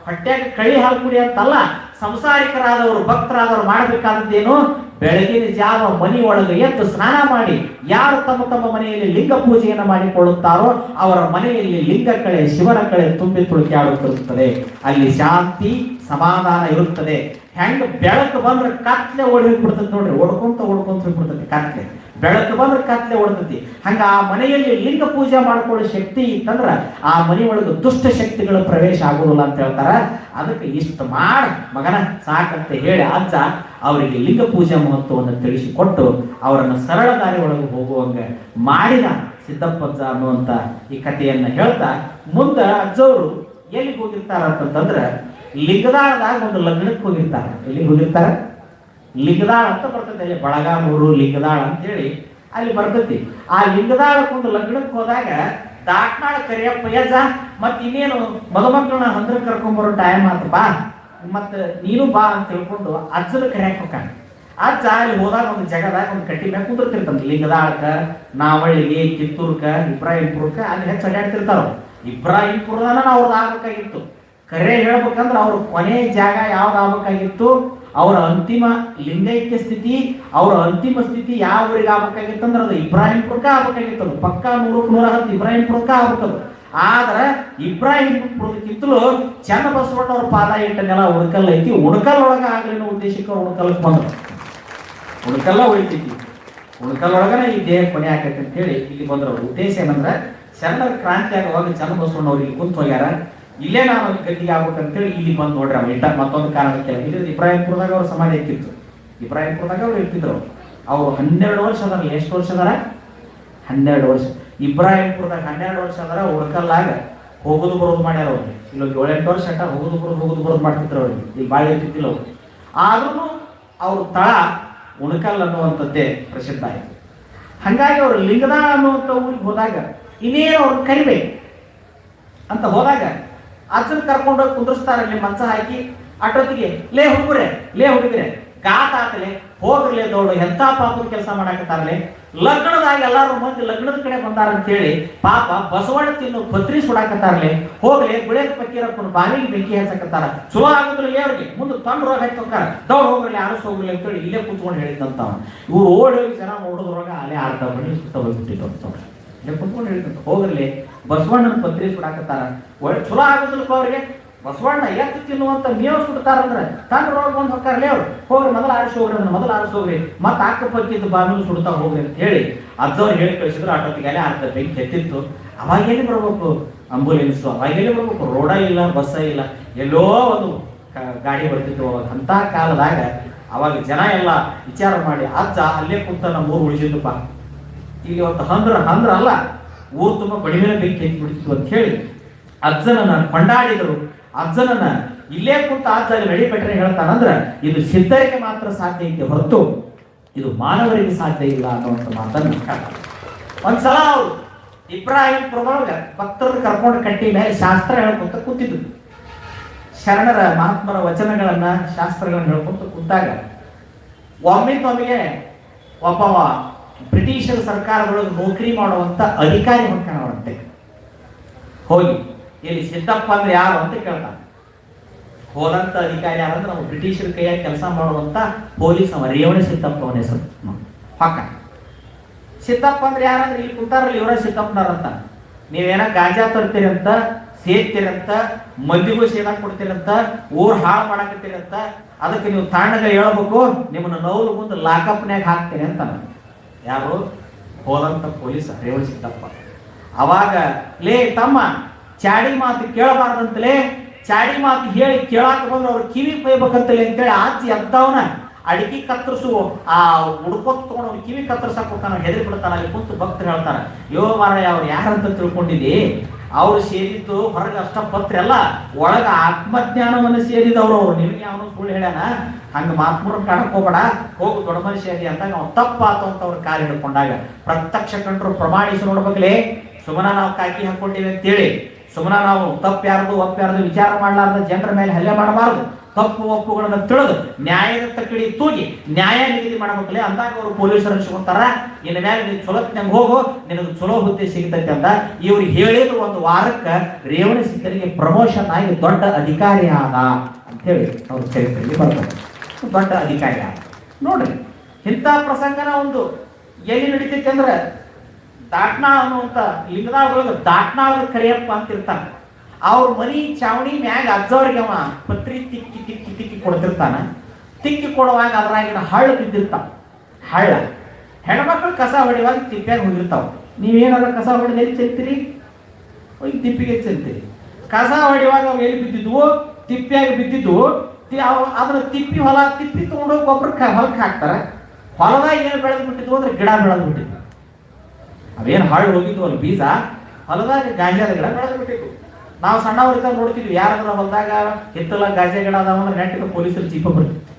S1: ಹೊಟ್ಟೆಯಾಗ ಕಳ್ಳಿ ಹಾಲು ಕುಡಿ ಅಂತಲ್ಲ. ಸಂಸಾರಿಕರಾದವರು ಭಕ್ತರಾದವರು ಮಾಡಬೇಕಾದದ್ದೇನು, ಬೆಳಗಿನ ಜಾವ ಮನಿ ಒಳಗೆ ಎದ್ದು ಸ್ನಾನ ಮಾಡಿ ಯಾರು ತಮ್ಮ ಮನೆಯಲ್ಲಿ ಲಿಂಗ ಪೂಜೆಯನ್ನು ಮಾಡಿಕೊಳ್ಳುತ್ತಾರೋ ಅವರ ಮನೆಯಲ್ಲಿ ಲಿಂಗ ಕಳೆ ಶಿವನ ಕಳೆ ತುಂಬಿ ತುಳುಕಾಡುತ್ತಿರುತ್ತದೆ. ಅಲ್ಲಿ ಶಾಂತಿ ಸಮಾಧಾನ ಇರುತ್ತದೆ. ಹೆಂಗ ಬೆಳಕು ಬಂದ್ರೆ ಕತ್ಲೆ ಓಡಿ ಹೋಗ್ಬಿಡ್ತದೆ ನೋಡ್ರಿ, ಓಡ್ಕೊಂತ ಹೋಗ್ಬಿಡ್ತದೆ ಕತ್ಲೆ. ಬೆಳಕು ಬಂದ್ರೆ ಕತ್ಲೆ ಓಡ್ತತಿ. ಹಂಗ ಆ ಮನೆಯಲ್ಲಿ ಲಿಂಗ ಪೂಜೆ ಮಾಡ್ಕೊಳ್ಳೋ ಶಕ್ತಿ ಇತ್ತಂದ್ರ ಆ ಮನೆಯೊಳಗೆ ದುಷ್ಟ ಶಕ್ತಿಗಳ ಪ್ರವೇಶ ಆಗುದಿಲ್ಲ ಅಂತ ಹೇಳ್ತಾರ. ಅದಕ್ಕೆ ಇಷ್ಟು ಮಾಡಿ ಮಗನ ಸಾಕಂತ ಹೇಳಿ ಅಜ್ಜ ಅವರಿಗೆ ಲಿಂಗ ಪೂಜೆ ಮಹತ್ವವನ್ನು ತಿಳಿಸಿಕೊಟ್ಟು ಅವರನ್ನು ಸರಳ ದಾರಿ ಒಳಗೆ ಹೋಗುವಂಗ ಮಾಡಿದ ಸಿದ್ದಪ್ಪಜ್ಜ ಅನ್ನುವಂತ ಈ ಕಥೆಯನ್ನ ಹೇಳ್ತಾ ಮುಂದೆ ಅಜ್ಜವರು ಎಲ್ಲಿಗೆ ಹೋಗಿರ್ತಾರ ಅಂತಂದ್ರ ಲಿಂಗದಾಳದಾಗ ಒಂದು ಲಗ್ನಕ್ಕೆ ಹೋಗಿರ್ತಾರೆ. ಎಲ್ಲಿಗೆ ಹೋಗಿರ್ತಾರ, ಲಿಂಗದಾಳ ಅಂತ ಬರ್ತದೆ, ಅಲ್ಲಿ ಬಳಗಾಮೂರು ಲಿಂಗದಾಳ ಅಂತೇಳಿ ಅಲ್ಲಿ ಬರ್ತೈತಿ. ಆ ಲಿಂಗದಾಳಕ್ಕೊಂದು ಲಗ್ನಕ್ಕೆ ಹೋದಾಗ ದಾಟ್ನಾಳ ಕರಿಯಪ್ಪ ಯಜ್ಜ ಮತ್ ಇನ್ನೇನು ಮಗಮಕ್ಕಳನ್ನ ಹಂದ್ರ ಕರ್ಕೊಂಡ್ಬರೋ ಟೈಮ್ ಆತ ಬಾ, ಮತ್ತ ನೀನು ಬಾ ಅಂತ ತಿಳ್ಕೊಂಡು ಅಜ್ಜನ ಕರಿಯಾಕ ಹೋಗ್ತಾನೆ. ಅಜ್ಜ ಅಲ್ಲಿ ಹೋದಾಗ ಒಂದು ಜಗದಾಗ ಒಂದು ಕಟ್ಟಿ ಮ್ಯಾಗ ಕುಂದಿರ್ತಿರ್ತಂತ. ಲಿಂಗದಾಳಕ, ನಾವಳ್ಳಿಗೆ, ಕಿತ್ತೂರ್ಕ, ಇಬ್ರಾಹಿಂಪುರಕ್ಕ ಅಲ್ಲಿ ಹೆಚ್ಚು ಅಡ್ಡಾಡ್ತಿರ್ತಾರ. ಇಬ್ರಾಹಿಂಪುರದನ್ನ ಅವ್ರದ್ದು ಆಗ್ಬೇಕಾಗಿತ್ತು. ಕರೆ ಹೇಳ್ಬೇಕಂದ್ರೆ ಅವ್ರ ಕೊನೆ ಜಾಗ ಯಾವ್ದು ಆಗ್ಬೇಕಾಗಿತ್ತು, ಅವರ ಅಂತಿಮ ಲಿಂಗೈಕ್ಯ ಸ್ಥಿತಿ, ಅವರ ಅಂತಿಮ ಸ್ಥಿತಿ ಯಾವ ಊರಿಗೆ ಆಗ್ಬೇಕಾಗಿತ್ತು ಅಂದ್ರೆ ಅದು ಇಬ್ರಾಹಿಂಪುರಕ್ಕ ಆಗ್ಬೇಕಾಗಿತ್ತು. ಅದು ಪಕ್ಕ 100ಕ್ಕೆ 110 ಇಬ್ರಾಹಿಂಪುರಕ್ಕ ಆಗ್ಬೇಕದು. ಆದ್ರೆ ಇಬ್ರಾಹಿಂಪುರಕ್ಕಿಂತಲೂ ಚನ್ನಬಸವಣ್ಣವ್ರ ಪಾದ ಇಟ್ಟ ನೆಲ ಉಣಕಲ್ ಐತಿ. ಉಣಕಲ್ ಒಳಗ ಆಗ್ಲಿನ ಉದ್ದೇಶಕ್ಕೆ ಉಣಕಲ್ಕ್ಕೆ ಬಂದ್ರು. ಉಣಕಲ್ಲ ಉಳಿತೈತಿ, ಉಣಕಲ್ ಒಳಗನ ಈ ದೇಹ ಕೊನೆ ಆಕೈತಿ ಅಂತ ಹೇಳಿ ಇಲ್ಲಿ ಬಂದ್ರು. ಅವ್ರ ಉದ್ದೇಶ ಏನಂದ್ರೆ ಶರಣರ ಕ್ರಾಂತಿ ಆಗುವಾಗ ಚನ್ನಬಸವಣ್ಣವ್ರಿಗೆ ಕುಂತು ಹೋಗ್ಯಾರ, ಇಲ್ಲೇ ನಾವು ಗದ್ದಿಗೆ ಆಗ್ಬೇಕಂತೇಳಿ ಇಲ್ಲಿ ಬಂದು ನೋಡ್ರಿ. ಅವ ಇಟ್ಟ ಮತ್ತೊಂದು ಕಾರಣಕ್ಕೆ ಇದ್ರದ್ದು ಇಬ್ರಾಹಿಂಪುರದಾಗ ಅವ್ರ ಸಮಾಧಿ ಇರ್ತಿತ್ತು. ಇಬ್ರಾಹಿಂಪುರದಾಗ ಅವ್ರು ಇರ್ತಿದ್ರು. ಅವ್ರು 12 ವರ್ಷ ಅದಾರ. ಎಷ್ಟು ವರ್ಷ ಅದಾರ? 12 ವರ್ಷ. ಇಬ್ರಾಹಿಂಪುರದಾಗ 12 ವರ್ಷ ಅದಾರ. ಉಣಕಲ್ಲಾಗ ಹೋಗುದು ಬರೋದು ಮಾಡ್ಯಾರ ಅವ್ರಿಗೆ. ಇಲ್ಲೊಂದು 7-8 ವರ್ಷ ಅಟ್ಟ ಹೋಗುದು ಬರೋದು ಮಾಡ್ತಿದ್ರು ಅವ್ರಿಗೆ. ಈಗ ಬಾಳಿ ಇರ್ತಿದ್ದಿಲ್ಲ ಅವ್ರು. ಆದ್ರೂ ಅವ್ರ ತಳ ಉಣಕಲ್ ಅನ್ನುವಂಥದ್ದೇ ಪ್ರಸಿದ್ಧ ಆಯಿತು. ಹಂಗಾಗಿ ಅವರು ಲಿಂಗದ ಅನ್ನುವಂಥ ಊರಿಗೆ ಹೋದಾಗ ಇನ್ನೇನು ಅವ್ರನ್ನ ಕರಿಬೇಕು ಅಂತ ಹೋದಾಗ ಅಜ್ಜನ ಕರ್ಕೊಂಡೋಗಿ ಕುಂದ್ರಿಸ್ತಾರೆ. ಅಲ್ಲಿ ಮಂಚ ಹಾಕಿ ಅಟೊತ್ತಿಗೆ ಲೇ ಹುಡುಗರೆ ಗಾತ ಆತಲೆ ಹೋಗ್ರಲೆ ದೌಡು ಎಂತ ಪಾಪದ ಕೆಲಸ ಮಾಡಾಕತ್ತಾರಲೆ, ಲಗ್ನದಾಗ ಎಲ್ಲಾರು ಮಂದಿ ಲಗ್ನದ ಕಡೆ ಬಂದಾರ ಅಂತ ಹೇಳಿ ಪಾಪ ಬಸವಣ್ಣ ತಿನ್ನು ಪತ್ರಿ ಸುಡಾಕತ್ತಾರಲೆ, ಹೋಗ್ಲಿ ಬಿಳೇದ ಪಕ್ಕೀರಪ್ಪನ ಬಾವಿಗೆ ಬೆಂಕಿ ಹಚ್ಚಕತ್ತಾರ, ಚಲೋ ಆಗುದಿಲ್ಲ ಅವ್ರಿಗೆ, ಮುಂದೆ ತಂಡ ರೋಗ ಹಚ್ಚೋಕಾರ, ದೌಡ್ ಹೋಗ್ರಲಿ ಆರಿಸ್ ಹೋಗ್ರಲಿ ಅಂತೇಳಿ ಇಲ್ಲೇ ಕೂತ್ಕೊಂಡು ಹೇಳಿದಂತ. ಇವ್ರು ಓಡಿ ಹೋಗಿ ಜನ ನೋಡಿದ್ರೊಳಗ ಅಲ್ಲೇ ಅರ್ಧ ಮಣಿ ಸುತ್ತ ಹೋಗ್ಬಿಟ್ಟಿತ್ತು. ಇಲ್ಲೇ ಕೂತ್ಕೊಂಡು ಹೇಳಿದಂತ, ಹೋಗ್ರಲಿ ಬಸವಣ್ಣನ ಪತ್ರಿ ಸುಡಾಕತ್ತಾರ, ಒಳ್ಳೆ ಚಲೋ ಆಗುದಿಲ್ಲಪ್ಪ ಅವ್ರಿಗೆ, ಬಸವಣ್ಣ ಎತ್ತು ತಿನ್ನುವಂತ ಮೇವು ಸುಡ್ತಾರಂದ್ರೆ ತಂಡ ರೋಗ ಬಂದು ಹೋಗ್ತಾರಲ್ಲೇ ಅವ್ರು, ಹೋಗ್ರಿ ಮೊದಲು ಆರಿಸಿ ಹೋಗ್ರಿ ಮತ್ತೆ ಅಕ್ಕಪಕ್ಕಿದ್ದು ಬಾಗಿಲು ಸುಡ್ತಾ ಹೋಗ್ರಿ ಅಂತ ಹೇಳಿ ಅಜ್ಜವ್ರು ಹೇಳಿ ಕಳಿಸಿದ್ರು. ಅಟೋತಿಗೆ ಅರ್ಧ ಬೆಂಕಿ ಎತ್ತಿತ್ತು. ಅವಾಗೇನೆ ಬರ್ಬೇಕು ಆಂಬುಲೆನ್ಸ್, ಅವಾಗೇನೆ ಬರ್ಬೇಕು, ರೋಡ ಇಲ್ಲ, ಬಸ್ಸ ಇಲ್ಲ, ಎಲ್ಲೋ ಒಂದು ಗಾಡಿ ಬರ್ತಿತ್ತು. ಅಂತ ಕಾಲದಾಗ ಅವಾಗ ಜನ ಎಲ್ಲ ವಿಚಾರ ಮಾಡಿ ಅಜ್ಜ ಅಲ್ಲೇ ಕುಂತ ನಮ್ಮ ಊರು ಉಳಿಸಿದ್ದಪ್ಪ, ಈಗ ಇವತ್ತು ಹಂದ್ರ ಅಲ್ಲ ಊರು ತುಂಬ ಬಡಿ ಮೇಲೆ ಬೆಂಕಿ ಎತ್ತಿ ಬಿಡ್ತಿತ್ತು ಅಂತ ಹೇಳಿ ಅಜ್ಜನನ್ನ ಕೊಂಡಾಡಿದರು. ಅಜ್ಜನನ್ನ ಇಲ್ಲೇ ಕುಂತ ಅಜ್ಜ ನಡಿಪೆಟ್ರೆ ಹೇಳ್ತಾನಂದ್ರ ಇದು ಸಿದ್ಧರಿಗೆ ಮಾತ್ರ ಸಾಧ್ಯ ಐತೆ ಹೊರತು ಇದು ಮಾನವರಿಗೆ ಸಾಧ್ಯ ಇಲ್ಲ ಅನ್ನುವಂಥ ಮಾತನ್ನು ಹೇಳ್ತಾರೆ. ಒಂದ್ಸಲ ಅವರು ಇಬ್ರಾಹಿಂಪುರದೊಳಗ ಭಕ್ತರನ್ನು ಕರ್ಕೊಂಡು ಕಟ್ಟಿ ಮೇಲೆ ಶಾಸ್ತ್ರ ಹೇಳ್ಕೊಂತ ಕೂತಿದ್ರು. ಶರಣರ ಮಹಾತ್ಮರ ವಚನಗಳನ್ನ ಶಾಸ್ತ್ರಗಳನ್ನ ಹೇಳ್ಕೊಂತ ಕೂತಾಗ ಒಮ್ಮಿಗೆ ಒಬ್ಬವ ಬ್ರಿಟಿಷರ ಸರ್ಕಾರದೊಳಗೆ ನೌಕರಿ ಮಾಡುವಂತ ಅಧಿಕಾರಿ ಹೊಂದ್ಕೊಂಡವರಂತೆ. ಹೋಗಿ ಇಲ್ಲಿ ಸಿದ್ದಪ್ಪ ಅಂದ್ರೆ ಯಾರು ಅಂತ ಕೇಳ್ತಾನೆ. ಹೋದಂತ ಅಧಿಕಾರಿ ಯಾರಂದ್ರೆ ನಾವು ಬ್ರಿಟಿಷರ ಕೈಯಾಗಿ ಕೆಲಸ ಮಾಡುವಂತ ಪೊಲೀಸ್ ಅವ ರೇವಣ ಸಿದ್ದಪ್ಪ ಅವನ ಹೆಸರು. ಪಕ್ಕ ಸಿದ್ದಪ್ಪ ಅಂದ್ರೆ ಯಾರಂದ್ರೆ ಇಲ್ಲಿ ಕುಂತಾರಲ್ಲಿ ಇವರ ಸಿದ್ದಪ್ಪನವ್ರಂತ. ನೀವೇನ ಗಾಂಜಾ ತರ್ತೀರಿ ಅಂತ, ಸೇರ್ತೀರಿ ಅಂತ, ಮಂದಿಗೂ ಸೇದಾಕ್ ಕೊಡ್ತೀರಿ ಅಂತ, ಊರ್ ಹಾಳು ಮಾಡಾಕತ್ತೀರಿ ಅಂತ, ಅದಕ್ಕೆ ನೀವು ತಾಂಡಗ ಹೇಳ್ಬೇಕು, ನಿಮ್ಮನ್ನ ನೋವು ಮುಂದೆ ಲಾಕಪ್ನ್ಯಾಗ ಹಾಕ್ತೀನಿ ಅಂತ. ಯಾರು? ಹೋದಂತ ಪೊಲೀಸ್ ರೇವಣ ಸಿದ್ದಪ್ಪ. ಅವಾಗ ಲೇ ತಮ್ಮ ಚಾಡಿ ಮಾತು ಕೇಳಬಾರ್ದಂತಲೇ, ಚಾಡಿ ಮಾತು ಹೇಳಿ ಕೇಳಾಕ ಬಂದ್ರೆ ಅವ್ರು ಕಿವಿ ಕೊಯ್ಬೇಕಂತಲೇ ಅಂತೇಳಿ ಆಚೆ ಎದ್ದವನ ಅಡಿಕೆ ಕತ್ತರಿಸು ಆ ಹುಡ್ಕೋತ್ ತಗೊಂಡು ಅವ್ನು ಕಿವಿ ಕತ್ತರಿಸಾಕ ಹೋಗ್ತಾನ, ಹೆದರಿ ಬಿಡ್ತಾನ. ಅಲ್ಲಿ ಕುಂತು ಭಕ್ತರು ಹೇಳ್ತಾರ, ಯೋ ಮಾರಾಯ ಅವ್ರು ಯಾರಂತ ತಿಳ್ಕೊಂಡಿದ್ದಿ, ಅವ್ರು ಸೇರಿದ್ದು ಹೊರಗೆ ಅಷ್ಟ ಪತ್ರ ಅಲ್ಲ, ಒಳಗ ಆತ್ಮಜ್ಞಾನವನ್ನು ಸೇರಿದವ್ರು ಅವ್ರು, ನಿಮಗೆ ಅವನು ಸುಳ್ಳು ಹೇಳ್ಯಾನ, ಹಂಗ ಮಾತ್ಮೂರ ಕಾಣಕ್ ಹೋಗ್ಬೇಡ, ಹೋಗು ದೊಡ್ಡ ಮನುಷ್ಯ ಅದಿ ಅಂದಾಗ ಅವ್ನು ತಪ್ಪಾತು ಅಂತ ಅವ್ರ ಕಾಲು ಹಿಡ್ಕೊಂಡಾಗ ಪ್ರತ್ಯಕ್ಷ ಕಂಡ್ರು ಪ್ರಮಾಣಿಸಿ ನೋಡ್ಬೇಕಲೇ, ಸುಮ್ಮನ ನಾವು ಕಾಕಿ ಹಾಕೊಂಡಿವಿ ಅಂತೇಳಿ ಸುಮ್ಮನ ನಾವು ತಪ್ಪು ಯಾರ್ದು ಒಪ್ಪು ಯಾರ್ದು ವಿಚಾರ ಮಾಡಲಾರ್ದ ಜನರ ಮೇಲೆ ಹಲ್ಲೆ ಮಾಡಬಾರ್ದು, ತಪ್ಪು ಒಪ್ಪುಗಳನ್ನ ತಿಳಿದು ನ್ಯಾಯದ ತಕ್ಕಡಿ ತೂಗಿ ನ್ಯಾಯ ನಿಗದಿ ಮಾಡಬೇಕಲೇ ಅಂದಾಗ ಅವರು ಪೊಲೀಸರು ಅನ್ಸ್ಕೊಂತಾರ. ಇನ್ನು ಮೇಲೆ ನೀನು ಚಲೋತ್ನಂಗೆ ಹೋಗು, ನಿನಗೆ ಚಲೋ ಹುದ್ದೆ ಸಿಗ್ತೈತೆ ಅಂತ ಇವ್ರು ಹೇಳಿದ್ರು. ಒಂದು ವಾರಕ್ಕೆ ರೇವಣ ಸಿದ್ದರಿಗೆ ಪ್ರಮೋಷನ್ ಆಗಿ ದೊಡ್ಡ ಅಧಿಕಾರಿ ಆದ ಅಂತೇಳಿ ಅವ್ರ ಚರಿತ್ರೆಯಲ್ಲಿ ಬರ್ತಾರೆ. ದೊಡ್ಡ ಅಧಿಕಾರಿ ಆದ. ನೋಡ್ರಿ ಇಂಥ ಪ್ರಸಂಗನ ಒಂದು ಎಲ್ಲಿ ನಡೀತೈತೆ ಅಂದ್ರೆ ದಾಟ್ನಾಳ್ ಅನ್ನುವಂಥ ಲಿಂಗದಾಳೊಳಗೆ ದಾಟ್ನಾಳದ ಕರಿಯಪ್ಪ ಅಂತ ಇರ್ತಾನೆ. ಅವ್ರ ಮನಿ ಚಾವಣಿ ಮ್ಯಾಗ ಅಜ್ಜವ್ರಿಗೆ ಅವ ಪತ್ರಿ ತಿಕ್ಕಿ ಕೊಡ್ತಿರ್ತಾನ. ತಿಕ್ಕಿ ಕೊಡುವಾಗ ಅದ್ರಾಗಿನ ಹಳ್ಳ ಬಿದ್ದಿರ್ತಾವ. ಹಳ್ಳ ಹೆಣ್ಮಕ್ಳು ಕಸ ಹೊಡಿವಾಗ ತಿಪ್ಪ್ಯಾಗ ಹೋಗಿರ್ತಾವ. ನೀವೇನಾದ್ರೂ ಕಸ ಹೊಡೆದು ಎಲ್ಲಿ ಚೆಲ್ತೀರಿ? ಹೋಗಿ ತಿಪ್ಪಿಗೆ ಚೆಲ್ತೀರಿ. ಕಸ ಹೊಡಿವಾಗ ಅವು ಎಲ್ಲಿ ಬಿದ್ದಿದ್ವು? ತಿಪ್ಪಿಯಾಗಿ ಬಿದ್ದಿದ್ವು. ಅದನ್ನ ತಿಪ್ಪಿ ತಗೊಂಡೋಗಿ ಗೊಬ್ಬರ ಹೊಲಕ್ಕೆ ಹಾಕ್ತಾರ. ಹೊಲದಾಗ ಏನು ಬೆಳೆದು ಬಿಟ್ಟಿದ್ವು ಅಂದ್ರೆ ಗಿಡ ಬೆಳೆದು ಬಿಟ್ಟಿದ್ವು. ಅವೇನು ಹಾಳು ಹೋಗಿದ್ವು ಅಲ್ಲಿ ಬೀಜ, ಹೊಲದಾಗ ಗಾಂಜಾದ ಗಿಡ ಬೆಳೆದು ಬಿಟ್ಟಿದ್ವು. ನಾವು ಸಣ್ಣವರಿದ್ದಾಗ ನೋಡ್ತಿದ್ವಿ, ಯಾರಾದ್ರೂ ಹೊಲದಾಗ ಹಿತ್ತಲ ಗಾಂಜಾ ಗಿಡ ಅದಾವಂದ್ರೆ ನೆಟ್ಟಿಗೆ ಪೊಲೀಸರು ಜೀಪ ಬರ್ತಿತ್ತು,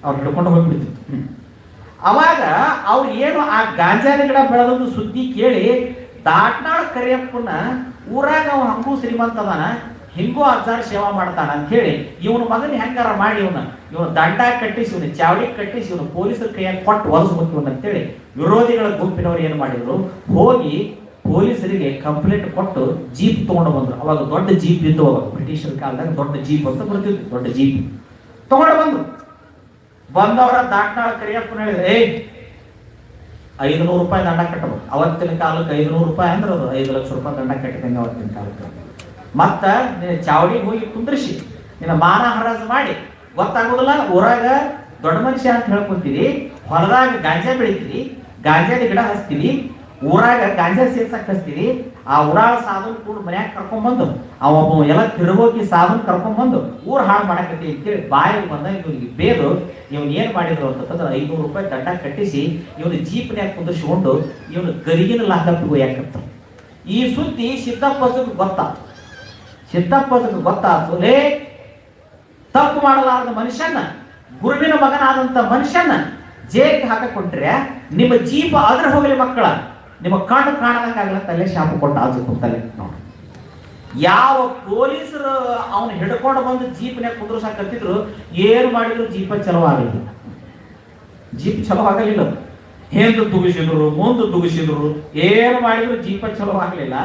S1: ಅವ್ರು ಹಿಡ್ಕೊಂಡು ಹೋಗ್ಬಿಡ್ತಿತ್ತು. ಅವಾಗ ಅವ್ರು ಏನು ಆ ಗಾಂಜಾದ ಗಿಡ ಬೆಳೆದೊಂದು ಸುದ್ದಿ ಕೇಳಿ ದಾಟ್ನಾಳ್ ಕರಿಯಪ್ಪನ ಊರಾಗ ಅವ ಹಂಗೂ ಶ್ರೀಮಂತ ಅದಾನ, ಹಿಂಗೂ ಅಜ್ಜಾರ ಸೇವಾ ಮಾಡ್ತಾನ ಅಂತ ಹೇಳಿ ಇವನು ಮಗನ ಹೆಂಗಾರ ಮಾಡಿ ಇವನು ದಂಡ ಕಟ್ಟಿಸಿ, ಇವನು ಚಾವಡಿ ಕಟ್ಟಿಸಿ, ಇವನು ಪೊಲೀಸರ ಕೈಯಾಗಿ ಕೊಟ್ಟು ಒಲಿಸ್ಬೇಕು ಅಂತೇಳಿ ವಿರೋಧಿಗಳ ಗುಂಪಿನವ್ರು ಏನು ಮಾಡಿದ್ರು, ಹೋಗಿ ಪೊಲೀಸರಿಗೆ ಕಂಪ್ಲೇಂಟ್ ಕೊಟ್ಟು ಜೀಪ್ ತಗೊಂಡು ಬಂದ್ರು. ಅವಾಗ ದೊಡ್ಡ ಜೀಪ್ ಇದ್ದು, ಅವಾಗ ಬ್ರಿಟಿಷರ ಕಾಲದಾಗ ದೊಡ್ಡ ಜೀಪ್ ಅಂತ ಬರ್ತಿದ್ವಿ, ದೊಡ್ಡ ಜೀಪ್ ತಗೊಂಡು ಬಂದ್ರು. ಬಂದವರ ದಾಟ್ನಾಳ ಕರಿಯಪ್ಪನ ಹೇಳಿದ್ರೆ, 500 ರೂಪಾಯಿ ದಂಡ ಕಟ್ಟಬೇಕು. ಅವತ್ತಿನ ಕಾಲಕ್ಕೆ 500 ರೂಪಾಯಿ ಅಂದ್ರೆ ಅದು 5 ಲಕ್ಷ ರೂಪಾಯಿ ದಂಡ ಕಟ್ಟಿದಂಗೆ ಅವತ್ತಿನ ಕಾಲಕ್ಕೆ. ಮತ್ತ ನೀನು ಚಾವಡಿಗೆ ಹೋಗಿ ಕುಂದ್ರಿಸಿ ನಿನ್ನ ಮಾನ ಹರಾಜು ಮಾಡಿ, ಗೊತ್ತಾಗೋದಿಲ್ಲ ಊರಾಗ ದೊಡ್ಡ ಮನುಷ್ಯ ಅಂತ ಹೇಳ್ಕೊಂತೀರಿ, ಹೊಲದಾಗ ಗಾಂಜಾ ಬೆಳಿತೀರಿ, ಗಾಂಜಾದ ಗಿಡ ಹಚ್ತೀವಿ, ಊರಾಗ ಗಾಂಜಾ ಸೇರ್ಸಕ್ ಹಚ್ತೀವಿ. ಆ ಊರಾಳ ಸಾಧನ ಕೂಡ ಮನ್ಯಾಗ ಕರ್ಕೊಂಡ್ಬಂದು ಒಬ್ಬ ಎಲ್ಲ ತಿರುಗೋಗಿ ಸಾಧನ ಕರ್ಕೊಂಡ್ಬಂದು ಊರ್ ಹಾಳು ಮಾಡಕತ್ತಿ ಅಂತೇಳಿ ಬಾಯಿಗೆ ಬಂದ ಇವನಿಗೆ ಬೇದು ಇವನ್ ಏನ್ ಮಾಡಿದ್ರು ಅಂತಂದ್ರೆ 500 ರೂಪಾಯಿ ದಂಡ ಕಟ್ಟಿಸಿ ಇವನು ಜೀಪ್ನ್ಯಾಗ ಕುಂದಿಸ್ಕೊಂಡು ಇವನು ಗರಿಗಿನ ಲಾಕಪ್ಪಿಗೆ ಯಾಕತ್ತ. ಈ ಸುದ್ದಿ ಸಿದ್ದಪ್ಪಗೆ ಗೊತ್ತಾತು. ಸಿದ್ದಪ್ಪಗೆ ಗೊತ್ತಾತು, ಲೇ ತಪ್ಪು ಮಾಡಲಾರದ ಮನುಷ್ಯನ, ಗುರುವಿನ ಮಗನಾದಂತ ಮನುಷ್ಯನ ಜೇಲ್ಗೆ ಹಾಕಿಕೊಂಡ್ರೆ ನಿಮ್ಮ ಜೀಪ ಅದ್ರ ಹೋಗಲಿ ಮಕ್ಕಳ, ನಿಮ್ಮ ಕಣ್ಣು ಕಾಣಕ್ಕಾಗಲ್ಲ ತಲೆ ಶಾಪ ಕೊಟ್ಟು ಆಜುಕೊಂತಲೆ ನೋಡಿ. ಯಾವ ಪೊಲೀಸರು ಅವನು ಹಿಡ್ಕೊಂಡು ಬಂದು ಜೀಪ್ನ್ಯಾಗ ಕುಂದ್ರಸಾಕತ್ತಿದ್ರು ಏನು ಮಾಡಿದ್ರು ಜೀಪ ಚಲೋ ಆಗಲಿಲ್ಲ. ಜೀಪ್ ಚಲೋ ಆಗಲಿಲ್ಲ. ಹಿಂದೆ ದುಗಿಸಿದ್ರು, ಮುಂದೆ ದುಗಿಸಿದ್ರು, ಏನು ಮಾಡಿದ್ರು ಜೀಪ ಚಲೋ ಆಗಲಿಲ್ಲ.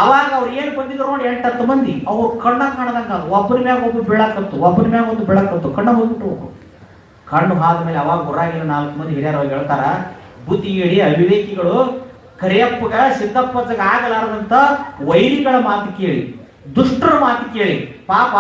S1: ಅವಾಗ ಅವ್ರು ಏನು ಬಂದಿದ್ರು ನೋಡಿ 8-10 ಮಂದಿ, ಅವ್ರು ಕಣ್ಣ ಕಾಣದಂಗ ಒಬ್ಬನ ಮ್ಯಾಗ ಒಬ್ಬ ಬೀಳಾಕತ್ತು, ಒಬ್ಬನ ಮ್ಯಾಗ ಒಂದು ಬೀಳಾಕತ್ತು, ಕಣ್ಣ ಹೋಗ್ಬಿಟ್ಟು ಕಣ್ಣು ಆದ್ಮೇಲೆ ಅವಾಗ ಊರಾಗಿನ 4 ಮಂದಿ ಹಿರಿಯರು ಹೇಳ್ತಾರ, ಬುದ್ಧಿ ಹೇಳಿ ಅವಿವೇಕಿಗಳು ಕರಿಯಪ್ಪಗ ಸಿದ್ದಪ್ಪಗ ಆಗಲಾರದಂತ ವೈರಿಗಳ ಮಾತು ಕೇಳಿ, ದುಷ್ಟರ ಮಾತು ಕೇಳಿ, ಪಾಪ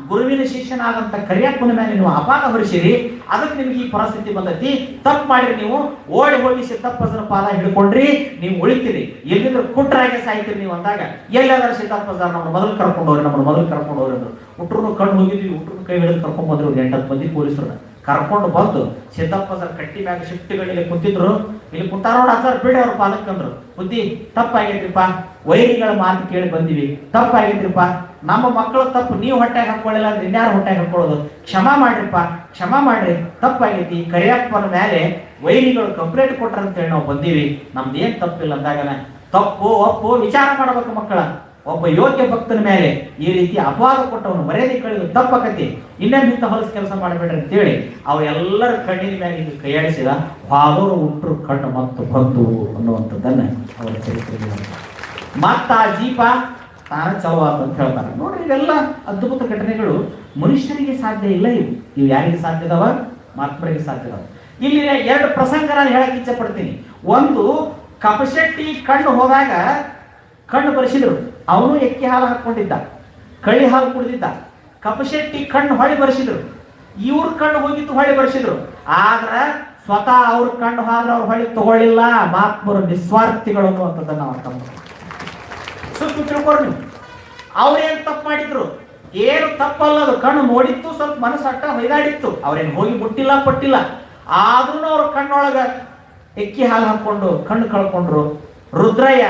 S1: ಗುರುವಿನ ಶಿಷ್ಯನಾದಂತ ಕರಿಯಪ್ಪನ ಮೇಲೆ ನೀವು ಅಪಾಕ ಹೊರಿಸಿರಿ, ಅದಕ್ಕೆ ನಿಮ್ಗೆ ಈ ಪರಿಸ್ಥಿತಿ ಬಂದೈತಿ. ತಪ್ಪು ಮಾಡಿರಿ, ನೀವು ಓಡಿ ಹೋಗಿ ಸಿದ್ದಪ್ಪನ ಪಾದ ಹಿಡ್ಕೊಂಡ್ರಿ, ನೀವು ಉಳಿತೀರಿ, ಎಲ್ಲಿಂದ್ರೆ ಕುಟ್ರಾಗೆ ಸಾಯ್ತೀರಿ ನೀವು ಅಂದಾಗ, ಎಲ್ಲಾದ್ರೂ ಸಿದ್ದಪ್ಪದಾರ ನಮ್ಮನ್ನು ಮೊದಲು ಕರ್ಕೊಂಡವ್ರಿ, ನಮ್ಮನ್ನು ಮೊದಲು ಕರ್ಕೊಂಡವ್ರಿ ಅಂದ್ರು. ಉಟ್ರು ಕಣ್ಣು ಹೋಗಿದ್ವಿ, ಉಟ್ರು ಕೈ ಹಿಡಿದು ಕರ್ಕೊಂಡ್ ಬಂದ್ರು 8-10 ಮಂದಿ ಪೊಲೀಸರು ಕರ್ಕೊಂಡು ಬಂದು ಸಿದ್ದಪ್ಪ ಸರ್ ಕಟ್ಟಿ ಮ್ಯಾಗ ಶಿಫ್ಟ್ಗಳಿಗೆ ಕುಂತಿದ್ರು. ಇಲ್ಲಿ ಕುಂತಾರೋಡ ಸರ್ ಬಿಡಿ ಅವ್ರ ಪಾಲಕಂದ್ರು, ಬುದ್ಧಿ ತಪ್ಪಾಗೈತ್ರಿಪ್ಪ, ವೈರಿಗಳ ಮಾತು ಕೇಳಿ ಬಂದಿವಿ, ತಪ್ಪಾಗೈತ್ರಿಪ್ಪ, ನಮ್ಮ ಮಕ್ಕಳು ತಪ್ಪು ನೀವು ಹೊಟ್ಟೆಗೆ ಹಾಕೊಳ್ಳಿಲ್ಲ ಅಂದ್ರೆ ಇನ್ಯಾರು ಹೊಟ್ಟೆಗೆ ಹಾಕೊಳ್ಳೋದು, ಕ್ಷಮಾ ಮಾಡ್ರಿಪ್ಪ, ಕ್ಷಮಾ ಮಾಡ್ರಿ, ತಪ್ಪಾಗೈತಿ. ಕರಿಯಪ್ಪನ ಮೇಲೆ ವೈರಿಗಳು ಕಂಪ್ಲೇಂಟ್ ಕೊಟ್ರ ಅಂತೇಳಿ ನಾವು ಬಂದೀವಿ, ನಮ್ದು ಏನ್ ತಪ್ಪಿಲ್ಲ ಅಂದಾಗನ ತಪ್ಪು ಒಪ್ಪು ವಿಚಾರ ಮಾಡ್ಬೇಕು ಮಕ್ಕಳ. ಒಬ್ಬ ಯೋಗ್ಯ ಭಕ್ತನ ಮೇಲೆ ಈ ರೀತಿ ಅಪವಾದ ಕೊಟ್ಟವನು ಮರ್ಯಾದೆ ಕಳೆದು ತಪ್ಪಕತಿ, ಇನ್ನೊಂದು ಇಂಥ ಹೊಲಸು ಕೆಲಸ ಮಾಡಬೇಡ್ರಿ ಅಂತೇಳಿ ಅವರೆಲ್ಲರ ಕಣ್ಣಿನ ಮೇಲೆ ಹಿಂಗೆ ಕೈಯಾಡಿಸಿದ. ಹಾಲೋರು ಉಟ್ರು ಕಣ್ಣು ಮತ್ತು ಬಂದು ಅನ್ನುವಂಥದ್ದನ್ನ ಅವರ ಚರಿತ್ರೆ. ಮತ್ತ ಆ ಜೀಪ ತಾನ ಚಲೋ ಅಂತ ಹೇಳ್ತಾರೆ ನೋಡ್ರಿ. ಇವೆಲ್ಲ ಅದ್ಭುತ ಘಟನೆಗಳು ಮನುಷ್ಯರಿಗೆ ಸಾಧ್ಯ ಇಲ್ಲ. ಇವು ಯಾರಿಗೆ ಸಾಧ್ಯದವ? ಮಹಾತ್ಮರಿಗೆ ಸಾಧ್ಯದವ. ಇಲ್ಲಿ 2 ಪ್ರಸಂಗ ನಾನು ಹೇಳಕ್ ಇಚ್ಛೆ ಪಡ್ತೀನಿ. ಒಂದು, ಕಪಶೆಟ್ಟಿ ಕಣ್ಣು ಹೋದಾಗ ಕಣ್ಣು ಬರೆಸಿದ್ರು, ಅವನು ಎಕ್ಕಿ ಹಾಲು ಹಾಕೊಂಡಿದ್ದ, ಕಳಿ ಹಾಲು ಕುಡಿದಿದ್ದ. ಕಪಶೆಟ್ಟಿ ಕಣ್ಣು ಹೊಳೆ ಬರೆಸಿದ್ರು, ಇವ್ರ ಕಣ್ಣು ಹೋಗಿತ್ತು ಹೊಳೆ ಬರೆಸಿದ್ರು. ಆದ್ರ ಸ್ವತಃ ಅವ್ರ ಕಣ್ಣು ಹಾಲು ಅವ್ರ ಹೊಳೆ ತಗೊಳ್ಳಿಲ್ಲ. ಮಹಾತ್ಮರು ನಿಸ್ವಾರ್ಥಿಗಳು ಅನ್ನುವಂಥದ್ದನ್ನ ನಾವು ಅರ್ಥ ಮಾಡ್ತೀವಿ. ಸುಟ್ಟು ತಿಳ್ಕೊಡ್ರಿ ನೀವು. ಅವ್ರೇನ್ ತಪ್ಪು ಮಾಡಿದ್ರು? ಏನು ತಪ್ಪಲ್ಲದು, ಕಣ್ಣು ನೋಡಿತ್ತು, ಸ್ವಲ್ಪ ಮನಸ್ಸಟ್ಟ ಹೊಯ್ದಾಡಿತ್ತು, ಅವ್ರೇನು ಹೋಗಿ ಮುಟ್ಟಿಲ್ಲ ಪಟ್ಟಿಲ್ಲ. ಆದ್ರೂ ಅವ್ರ ಕಣ್ಣೊಳಗ ಎಕ್ಕಿ ಹಾಲು ಹಾಕೊಂಡು ಕಣ್ಣು ಕಳ್ಕೊಂಡ್ರು. ರುದ್ರಯ್ಯ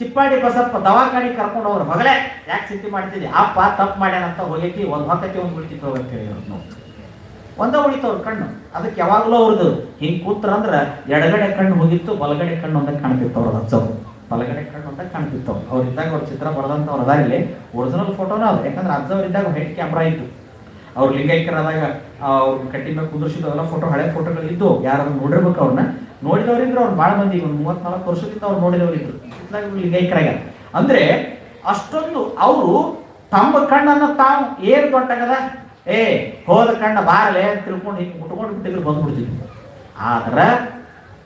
S1: ಚಿಪ್ಪಾಡಿ ಬಸಪ್ಪ ದವಾಖಾನಿ ಕರ್ಕೊಂಡು ಅವ್ರು ಹೊಗಲೇ ಯಾಕೆ ಚಿಂತೆ ಮಾಡ್ತಿದ್ದೆ, ಅಪ್ಪ ತಪ್ಪು ಮಾಡ್ಯಾನಂತ ಹೋಗೈತಿ, ಒಂದು ಹೊತ್ತಕ್ಕೆ ಒಂದು ಬಿಡ್ತಿತ್ತು ಅಂತ ಹೇಳಿದ್ರು. ಒಂದ ಉಳಿತವ್ರ ಕಣ್ಣು. ಅದಕ್ಕೆ ಯಾವಾಗಲೂ ಅವ್ರದ್ದು ಹಿಂಗೆ ಕೂತ್ರ ಅಂದ್ರೆ ಎಡಗಡೆ ಕಣ್ಣು ಹೋಗಿತ್ತು, ಬಲಗಡೆ ಕಣ್ಣು ಒಂದಾಗ ಕಾಣ್ತಿತ್ತು. ಅವ್ರದ್ದು ಅಜ್ಜವ್ರು ಬಲಗಡೆ ಕಣ್ಣು ಅಂತ ಕಾಣ್ತಿತ್ತು. ಅವ್ರು ಇದ್ದಾಗ ಅವ್ರ ಚಿತ್ರ ಬರೆದಂಥವ್ರು ಅದಾರಿಲ್ಲಿ ಒರಿಜಿನಲ್ ಫೋಟೋನ ಅದು. ಯಾಕಂದ್ರೆ ಅಜ್ಜವ್ರು ಇದ್ದಾಗ ಹೆಡ್ ಕ್ಯಾಮ್ರಾ ಇತ್ತು. ಅವ್ರು ಲಿಂಗೈಕ್ಯರಾದಾಗ ಅವ್ರ ಕಟ್ಟಿ ಮೇಲೆ ಕುಂದರ್ಸಿದ್ದು ಅವೆಲ್ಲ ಫೋಟೋ, ಹಳೆ ಫೋಟೋಗಳಿದ್ದು. ಯಾರು ನೋಡಿರ್ಬೇಕು, ಅವ್ರನ್ನ ನೋಡಿದವ್ರಿದ್ರು ಅವ್ರು ಭಾಳ ಮಂದಿ, ಒಂದು 34 ವರ್ಷದಿಂದ ಅವ್ರು ನೋಡಿದವ್ರು ಇದ್ರು. ಲಿಂಗೈಕ್ಯರಾಗ ಅಂದ್ರೆ ಅಷ್ಟೊಂದು ಅವರು ತಮ್ಮ ಕಣ್ಣನ್ನು ತಾವು ಏನ್ ದೊಡ್ಡಗದ, ಹೋದ ಕಣ್ಣ ಬಾರಲೆ ಅಂತ ತಿಳ್ಕೊಂಡು ಹಿಂಗೆ ಮುಟ್ಕೊಂಡು ಬಿಟ್ಟಿದ್ರು, ಬಂದ್ಬಿಡ್ತಿದ್ರು. ಆದ್ರ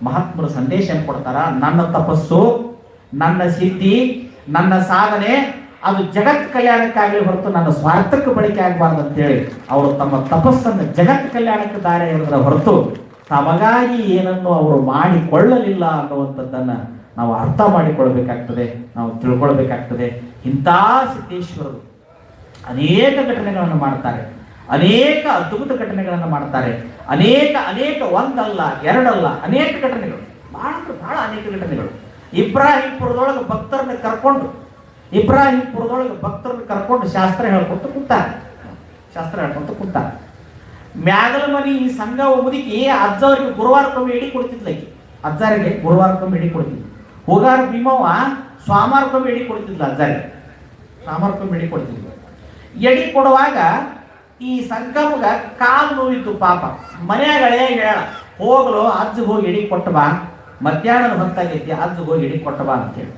S1: ಮಹಾತ್ಮರ ಸಂದೇಶ ಏನ್ ಕೊಡ್ತಾರ? ನನ್ನ ತಪಸ್ಸು, ನನ್ನ ಸಿದ್ಧಿ, ನನ್ನ ಸಾಧನೆ ಅದು ಜಗತ್ ಕಲ್ಯಾಣಕ್ಕಾಗಲಿ ಹೊರತು ನನ್ನ ಸ್ವಾರ್ಥಕ್ಕೆ ಬಳಕೆ ಆಗಬಾರ್ದು ಅಂತೇಳಿ ಅವರು ತಮ್ಮ ತಪಸ್ಸನ್ನು ಜಗತ್ ಕಲ್ಯಾಣಕ್ಕೆ ದಾರಿ ಎರೆದರ ಹೊರತು ತಮಗಾಗಿ ಏನನ್ನು ಅವರು ಮಾಡಿಕೊಳ್ಳಲಿಲ್ಲ ಅನ್ನುವಂಥದ್ದನ್ನ ನಾವು ಅರ್ಥ ಮಾಡಿಕೊಳ್ಬೇಕಾಗ್ತದೆ, ನಾವು ತಿಳ್ಕೊಳ್ಬೇಕಾಗ್ತದೆ. ಇಂಥ ಸಿದ್ದೇಶ್ವರರು ಅನೇಕ ಘಟನೆಗಳನ್ನು ಮಾಡ್ತಾರೆ, ಅನೇಕ ಅದ್ಭುತ ಘಟನೆಗಳನ್ನು ಮಾಡ್ತಾರೆ. ಅನೇಕ ಒಂದಲ್ಲ ಎರಡಲ್ಲ, ಅನೇಕ ಘಟನೆಗಳು, ಬಹಳ ಅನೇಕ ಘಟನೆಗಳು. ಇಬ್ರಾಹಿಂಪುರದೊಳಗೆ ಭಕ್ತರನ್ನ ಕರ್ಕೊಂಡು ಶಾಸ್ತ್ರ ಹೇಳ್ಕೊಂತ ಕೂತಾರೆ. ಮ್ಯಾಗಲ ಮನಿ ಈ ಸಂಘ ಮುದುಕಿ ಅಜ್ಜವ್ರಿಗೆ ಗುರುವಾರಕ್ಕೊಮ್ಮೆ ಎಡಿ ಕೊಡ್ತಿದ್ಲಕ್ಕೆ, ಅಜ್ಜಾರಿಗೆ ಗುರುವಾರಕ್ಕೊಮ್ಮೆ ಎಡಿ ಕೊಡ್ತಿದ್ಲು. ಹೋಗಾರ ಭೀಮವ್ವ ಸ್ವಾಮಾರಕ್ಕೊಮ್ಮೆ ಎಡಿ ಕೊಡ್ತಿದ್ಲ, ಅಜ್ಜಾರಿಗೆ ಸ್ವಾಮಾರಕ್ಕೊಮ್ಮೆ ಎಡಿ ಕೊಡ್ತಿದ್ಲು. ಎಡಿ ಕೊಡುವಾಗ ಈ ಸಂಗಮಗ ಕಾಲು ನೋವಿತ್ತು ಪಾಪ. ಮನೆಯಾಗ ಹೇಳ ಹೋಗ್ಲು ಅಜ್ಜಿಗೆ ಹೋಗಿ ಎಡಿ ಕೊಟ್ಟ ಬಾ, ಮಧ್ಯಾಹ್ನದ ಹೊತ್ತಾಗೈತಿ, ಅಜ್ಜಿಗೆ ಹೋಗಿ ಎಡಿ ಕೊಟ್ಟ ಬಾ ಅಂತೇಳಿ.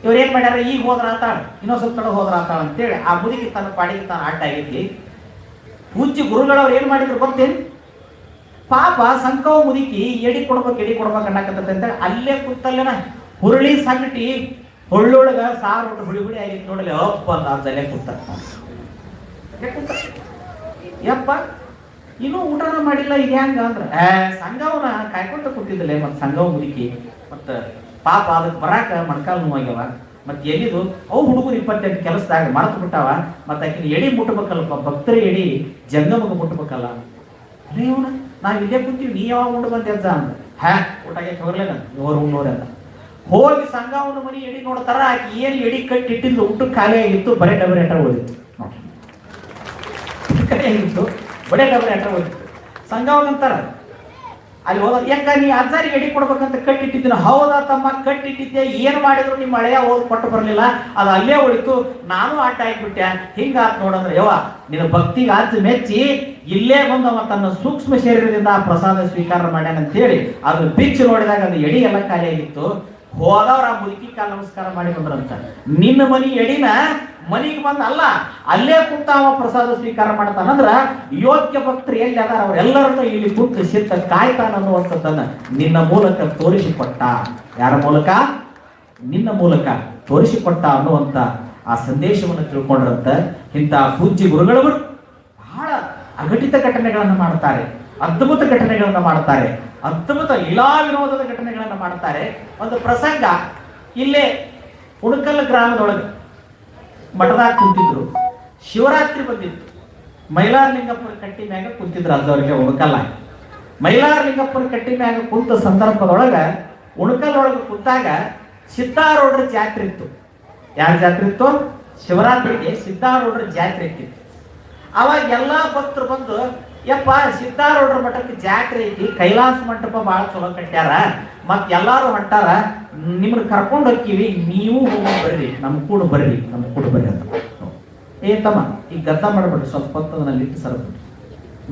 S1: ಇವ್ರು ಏನ್ ಮಾಡ್ಯಾರ, ಈಗ ಹೋದ್ರ ಆತಾಳ, ಇನ್ನೊಂದ್ ಸ್ವಲ್ಪ ತಡ ಹೋದ್ರ ಆತಾಳ ಅಂತೇಳಿ ಆ ಮುದುಕಿ ತನ್ನ ಪಾಡಿಗೆ ತಾನು ಅಡ್ಡ ಆಗೈತಿ. ಪೂಜ್ಯ ಗುರುಗಳವ್ರು ಏನ್ ಮಾಡಿದ್ರು ಗೊತ್ತೇನು? ಪಾಪ ಸಂಕವ ಮುದುಕಿ ಎಡಿ ಕೊಡ್ಬೇಕು ಅನ್ನಕತ್ತ ಅಂತ ಅಲ್ಲೇ ಕೂತಲ್ಲೇನ ಹುರುಳಿ ಸಂಗಟಿ ಹೊಳ್ಳೊಳಗ ಸಾರು ಹುಳಿ ಹುಳಿ ಆಗಿತ್ತು ನೋಡಲಿ ಅಪ್ಪ ಅಂತ ಅಲ್ಲೇ ಕೂತ ಯಪ್ಪ ಇನ್ನೂ ಊಟನ ಮಾಡಿಲ್ಲ ಈಗ ಹೆಂಗ ಅಂದ್ರ ಸಂಘವನ ಕಾಯ್ಕೊಂತ ಕೂತಿದ್ದಲೆ ಮತ್ ಸಂಘವ ಮುದುಕಿ ಮತ್ತ ಪಾಪ ಅದಕ್ಕೆ ಬರಾಕ ಮೊಣಕಾಲು ನೋವಾಗ್ಯವ ಮತ್ ಎಲ್ಲಿದು ಅವು ಹುಡುಗರು 28 ಕೆಲಸದಾಗ ಮರೆತು ಬಿಟ್ಟಾವ ಮತ್ತ ಆಕಿನ ಎಡಿ ಮುಟ್ಟಬೇಕಲ್ಲಪ್ಪ ಭಕ್ತರ ಎಡಿ ಜಂಗಮಗೆ ಮುಟ್ಟಬೇಕಲ್ಲ ಅರೇ ಅವನ ನಾವ್ ಇಲ್ಲೇ ಕೂತೀವಿ ನೀ ಯಾವಾಗ ಉಂಡು ಬಂದೆ ಅಜ್ಜ ಅಂದ ಊಟಕ್ಕೆ ಹೋಗ್ಲೇನ ಇವರು ಉಣ್ಣೋರೆ ಅಂತ ಹೋಗಿ ಸಂಘವನ ಮನಿ ಎಡಿ ನೋಡ್ತಾರ ಆಕಿ ಏನ್ ಎಡಿ ಕಟ್ಟಿಟ್ಟಿದ್ದು ಊಟ ಖಾಲಿ ಆಗಿತ್ತು ಬರೇ ಡಬರಿ ಅಟ್ಟ ಓದಿತ್ತು ಆಗಿತ್ತು ಬರೇ ಡಬರಿ ಅಟ್ಟ ಓದಿತ್ತು ಸಂಘವನಂತಾರ ಅಲ್ಲಿ ಹೋದ ಯಾಕ ನೀ ಅಜ್ಜಾರಿಗೆ ಎಡಿ ಕೊಡ್ಬೇಕಂತ ಕಟ್ಟಿಟ್ಟಿದ್ದೀನಿ ಹೌದಾ ತಮ್ಮ ಕಟ್ಟಿಟ್ಟಿದ್ದೆ ಏನ್ ಮಾಡಿದ್ರು ನಿಮ್ಮ ಹಳೆಯ ಓದ್ ಕೊಟ್ಟು ಬರ್ಲಿಲ್ಲ ಅದು ಅಲ್ಲೇ ಉಳಿತು ನಾನು ಆಟ ಹಾಕ್ಬಿಟ್ಟೆ ಹಿಂಗಾತ್ ನೋಡಂದ್ರೆ ಯವ್ವ ನಿನ್ನ ಭಕ್ತಿಗೆ ಅಜ್ಜ ಮೆಚ್ಚಿ ಇಲ್ಲೇ ಬಂದವ ತನ್ನ ಸೂಕ್ಷ್ಮ ಶರೀರದಿಂದ ಆ ಪ್ರಸಾದ ಸ್ವೀಕಾರ ಮಾಡ್ಯಾನ ಅಂತ ಹೇಳಿ ಅದು ಬಿಚ್ಚು ನೋಡಿದಾಗ ಅದು ಎಡಿ ಎಲ್ಲ ಖಾಲಿ ಆಗಿತ್ತು ಹೋದವ್ರ ಆ ಮುದುಕಿ ಕಾಲ ನಮಸ್ಕಾರ ಮಾಡಿ ಬಂದ್ರಂತ ನಿನ್ನ ಮನಿ ಎಡಿನ ಮನಿಗೆ ಬಂದ ಅಲ್ಲ ಅಲ್ಲೇ ಕುಂತ ಅವ ಪ್ರಸಾದ ಸ್ವೀಕಾರ ಮಾಡ್ತಾನಂದ್ರ ಯೋಗ್ಯ ಭಕ್ತರು ಎಲ್ಲಿ ಅದಾರ ಅವರೆಲ್ಲರನ್ನು ಇಲ್ಲಿ ಕುಂತು ಸಿದ್ಧ ಕಾಯ್ತಾನ ಅನ್ನುವಂಥದ್ದನ್ನ ನಿನ್ನ ಮೂಲಕ ತೋರಿಸಿಕೊಟ್ಟ ಯಾರ ಮೂಲಕ ನಿನ್ನ ಮೂಲಕ ತೋರಿಸಿಕೊಟ್ಟ ಅನ್ನುವಂತ ಆ ಸಂದೇಶವನ್ನು ತಿಳ್ಕೊಂಡ್ರಂತ ಇಂಥ ಪೂಜ್ಯ ಗುರುಗಳವರು ಬಹಳ ಅಘಟಿತ ಘಟನೆಗಳನ್ನು ಮಾಡ್ತಾರೆ ಅದ್ಭುತ ಘಟನೆಗಳನ್ನ ಮಾಡ್ತಾರೆ ಅದ್ಭುತ ಲೀಲಾ ವಿನೋದದ ಘಟನೆಗಳನ್ನ ಮಾಡ್ತಾರೆ ಒಂದು ಪ್ರಸಂಗ ಇಲ್ಲೇ ಉಣಕಲ್ ಗ್ರಾಮದೊಳಗೆ ಮಠದಾಗ ಕುಂತಿದ್ರು ಶಿವರಾತ್ರಿ ಬಂದಿತ್ತು ಮೈಲಾರಲಿಂಗಪ್ಪನ ಕಟ್ಟಿ ಮ್ಯಾಗ ಕುಂತಿದ್ರು ಅಲ್ಲದವ್ರಿಗೆ ಉಣಕಲ್ಲ ಮೈಲಾರಲಿಂಗಪ್ಪನ ಕಟ್ಟಿ ಮ್ಯಾಗ ಕುಂತ ಸಂದರ್ಭದೊಳಗ ಉಣಕಲ್ ಒಳಗೆ ಕುಂತಾಗ ಸಿದ್ದಾರೂಢರ ಜಾತ್ರೆ ಇತ್ತು ಯಾರ ಜಾತ್ರೆ ಇತ್ತು ಶಿವರಾತ್ರಿಗೆ ಸಿದ್ದಾರೂಢರ ಜಾತ್ರೆ ಇತ್ತಿತ್ತು ಅವಾಗ ಎಲ್ಲಾ ಭಕ್ತರು ಬಂದು ಯಪ್ಪ ಸಿದ್ದಾರೂಢರ ಮಠಕ್ಕೆ ಜಾತ್ರೆ ಐತಿ ಕೈಲಾಸ ಮಂಟಪ ಬಹಳ ಚಲೋ ಕಟ್ಟ್ಯಾರ ಮತ್ ಎಲ್ಲಾರು ಹೊಂಟಾರ ನಿಮ್ಮನ್ನ ಕರ್ಕೊಂಡು ಹೋಗ್ತೀವಿ ನೀವು ಹೋಗೋದು ಬರ್ರಿ ನಮ್ ಕೂಡ ಬರ್ರಿ ಅಂತ ತಮ್ಮ ಈಗ ಗದ್ದ ಮಾಡಬೇಡ್ರಿ ಸ್ವಲ್ಪ ಹೊತ್ತು ಅದನ್ನ ಇಟ್ಟು ಸರ್ಬಿಡ್ರಿ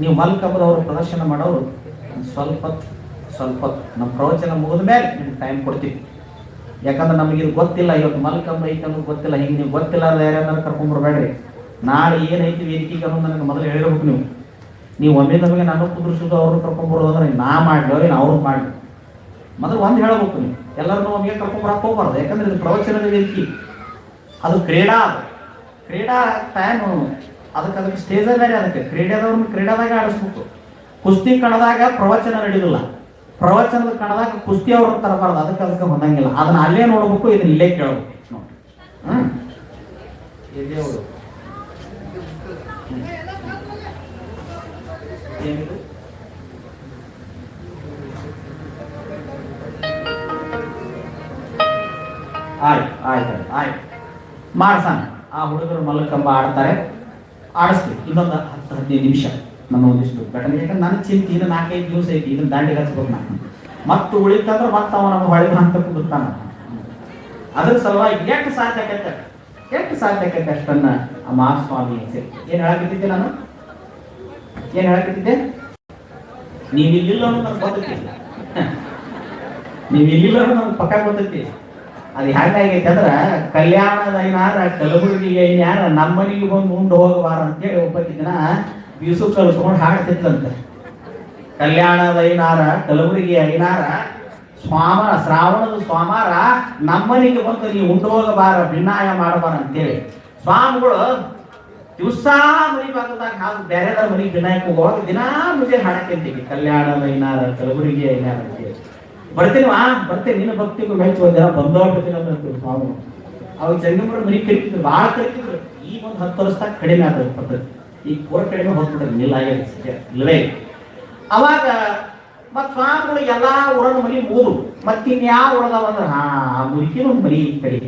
S1: ನೀವು ಮಲ್ಕಂಬದವರು ಪ್ರದರ್ಶನ ಮಾಡೋರು ಸ್ವಲ್ಪ ಹೊತ್ತು ನಮ್ಮ ಪ್ರವಚನ ಮುಗಿದ ಮೇಲೆ ನಿಮ್ಗೆ ಟೈಮ್ ಕೊಡ್ತೀವಿ ಯಾಕಂದ್ರೆ ನಮಗೆ ಇದು ಗೊತ್ತಿಲ್ಲ ಇವತ್ತು ಮಲ್ಕಂಬ ಐತೆ ಅನ್ನೋದು ಗೊತ್ತಿಲ್ಲ ಹಿಂಗೆ ನೀವು ಗೊತ್ತಿಲ್ಲ ಯಾರ್ಯಾರು ಕರ್ಕೊಂಡ್ಬರ್ಬೇಡ್ರಿ ನಾಳೆ ಏನೈತಿ ವೇದಿಕೆಗೆ ಅನ್ನೋದು ನನಗೆ ಮೊದಲು ಹೇಳಿರ್ಬೇಕು ನೀವು ಒಮ್ಮೆ ನಮಗೆ ನಾನು ಕುದುರಿಸೋದು ಅವ್ರನ್ನ ಕರ್ಕೊಂಡ್ಬರೋದಂದ್ರೆ ನಾ ಮಾಡ್ಲಿ ಅವ್ರು ಮಾಡ್ಲಿ ಮೊದಲು ಒಂದು ಹೇಳಬೇಕು ನೀವು ಎಲ್ಲರನ್ನೂ ಒಮ್ಮೆಗೆ ಕರ್ಕೊಂಡ್ಬರಕ್ಕೆ ಹೋಗ್ಬಾರ್ದು ಯಾಕಂದ್ರೆ ಇದು ಪ್ರವಚನದ ವೇದಿಕೆ ಅದು ಕ್ರೀಡಾ ಟೈಮ್ ಅದಕ್ಕೆ ಸ್ಟೇಜ್ ಬೇರೆ ಅದಕ್ಕೆ ಕ್ರೀಡೆದವ್ರನ್ನ ಕ್ರೀಡಾದಾಗ ಆಡಿಸ್ಬೇಕು ಕುಸ್ತಿ ಕಣದಾಗ ಪ್ರವಚನ ನಡೆಯೋದಿಲ್ಲ ಪ್ರವಚನದ ಕಣದಾಗ ಕುಸ್ತಿ ಅವ್ರನ್ನ ತರಬಾರ್ದು ಅದಕ್ಕೆ ಹೊಂದಂಗಿಲ್ಲ ಅದನ್ನ ಅಲ್ಲೇ ನೋಡ್ಬೇಕು ಇದನ್ನ ಇಲ್ಲೇ ಕೇಳಬೇಕು ನೋಡಿ ಆಯ್ತು ಮಾಡ್ಸಾನ ಆ ಹುಡುಗರು ಮಲ್ಲಕಂಬ ಆಡ್ತಾರೆ ಆಡಿಸ್ತೀವಿ ಇನ್ನೊಂದು 10-15 ನಿಮಿಷ ನಮ್ಮ ಒಂದಿಷ್ಟು ಘಟನೆ ಯಾಕಂದ್ರೆ ನನ್ನ ಚಿಂತೆ ಇನ್ನು 4-5 ದಿವಸ ಐತಿ ಇದನ್ನ ದಾಂಡಿಗೆ ಹಚ್ಬೇಕು ನಾನು ಮತ್ತು ಉಳಿತಂದ್ರೆ ಮತ್ತೆ ಅವ ನಮ್ಮ ಹೊಳೆ ಅಂತ ಕುದುರ್ತಾನ ಅದ್ರ ಸಲುವಾಗಿ ಎಷ್ಟು ಸಾಧ್ಯ ಆಕೈತೆ ಅಷ್ಟನ್ನ ಆ ಮಹಾಸ್ವಾಮಿ ಏನ್ ಹೇಳಕತ್ತಿದ್ದೆ ನಾನು ನೀವಿಲ್ಲ ನನಗೆ ಗೊತ್ತೈತಿ ನನಗೆ ಪಕ್ಕ ಗೊತ್ತೈತಿ ಅದು ಹೆಂಗಾಗೈತೆ ಅಂದ್ರ ಕಲ್ಯಾಣದ ಐನಾರ ಕಲಬುರಗಿಗೆ ಯಾರ ನಮ್ಮನಿಗೆ ಬಂದು ಉಂಡು ಹೋಗಬಾರ ಅಂತೇಳಿ ಒಬ್ಬಕ್ಕೆ ದಿನ ಬೀಸು ಕಲ್ಸ್ಕೊಂಡು ಹಾಡ್ತಿದ್ಲಂತೆ ಕಲ್ಯಾಣದ ಐನಾರ ಕಲಬುರಗಿ ಐನಾರ ಶ್ರಾವಣದ ಸ್ವಾಮಾರ ನಮ್ಮನಿಗೆ ಬಂದು ನೀವು ಉಂಡು ಹೋಗಬಾರ ಭಿನ್ನಾಯ ಮಾಡಬಾರ ಅಂತೇಳಿ ಸ್ವಾಮಿಗಳು ದಿವಸ ಮನಿ ಭಾಗದಾಗ ಹಾಗೆ ಬೇರೆದ ಮನಿಗೆ ಭಿನ್ನಾಯಕ್ಕೆ ಹೋಗುವಾಗ ದಿನಾ ಮುಂಜಾನೆ ಹಾಡಕ್ಕಂತೀವಿ ಕಲ್ಯಾಣದ ಐನಾರ ಕಲಬುರಗಿ ಐನಾರ ಅಂತೇಳಿ ಬರ್ತೇನೆ ನಿನ್ನ ಭಕ್ತಿಗೂ ಮೆಚ್ಚು ಒಂದಿನ ಬಂದೋಗ್ಬಿಡ್ತೀನಿ ಅಂತೀವಿ ಸ್ವಾಮಿ ಅವಾಗ ಜಂಗಮರ ಮನಿ ಕರಿತಿದ್ರು ಭಾಳ ಕರಿತಿದ್ರು ಈಗ ಒಂದು 10 ವರ್ಷದಾಗ ಕಡಿಮೆ ಆದ ಪದ್ಧತಿ ಈಗ ಪೂರ ಕಡಿಮೆ ಹೋಗ್ಬಿಟ್ರೆ ಇಲ್ಲ ಇಲ್ಲವೇ ಅವಾಗ ಮತ್ ಸ್ವಾಮಿಗಳು ಎಲ್ಲಾ ಊರನ ಮನಿ ಮೂರು ಮತ್ತಿನ್ಯಾವ ಉಳದವ ಅಂದ್ರೆ ಆ ಮುದುಕಿನ ಒಂದು ಮನಿ ಕಡಿ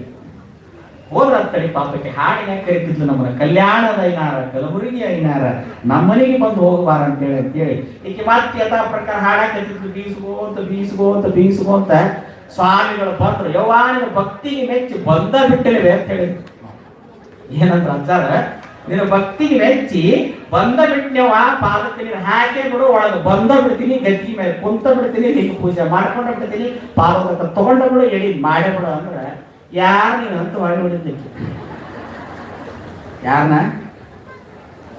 S1: ಹೋದ್ರ ತಡಿ ಪಾಪಕ್ಕೆ ಹಾಡಿನ ಕರಿತಿದ್ಲು ನಮ್ಮನ್ನ ಕಲ್ಯಾಣದ ಐನಾರ ಕಲಬುರಗಿ ಐನಾರ ನಮ್ಮನಿಗೆ ಬಂದು ಹೋಗಬಾರ ಅಂತೇಳಿ ಈಕೆ ಮತ್ತೆ ಯಥಾ ಪ್ರಕಾರ ಹಾಡಾಕತ್ತಿದ್ಲು ಬೀಸ್ಕೋಂತ ಸ್ವಾಮಿಗಳು ಬಂದ್ರು ಯವ್ವಾನಿನ ಭಕ್ತಿಗೆ ಮೆಚ್ಚಿ ಬಂದ ಬಿಟ್ಟಲಿವೆ ಅಂತ ಹೇಳಿದ್ರು ಏನಂತ ಅಂತಾರ ನಿನ್ನ ಭಕ್ತಿಗೆ ಮೆಚ್ಚಿ ಬಂದ ಬಿಟ್ಟವ ಪಾದಕ್ಕೆ ನೀನು ಹಾಕೇ ಬಿಡು ಒಳಗೆ ಬಂದ ಬಿಡ್ತೀನಿ ಗದ್ದಿ ಮೇಲೆ ಕುಂತ ಬಿಡ್ತೀನಿ ನೀನು ಪೂಜೆ ಮಾಡ್ಕೊಂಡ ಬಿಡ್ತೀನಿ ಪಾದ ತಗೊಂಡ ಬಿಡು ಎಡಿ ಮಾಡೇ ಬಿಡು ಅಂದ್ರೆ ಯಾರು ನೀನು ಅಂತ ಹೊಳೆ ಹೊಡಿದ್ದಕ್ಕೆ ಯಾರನ್ನ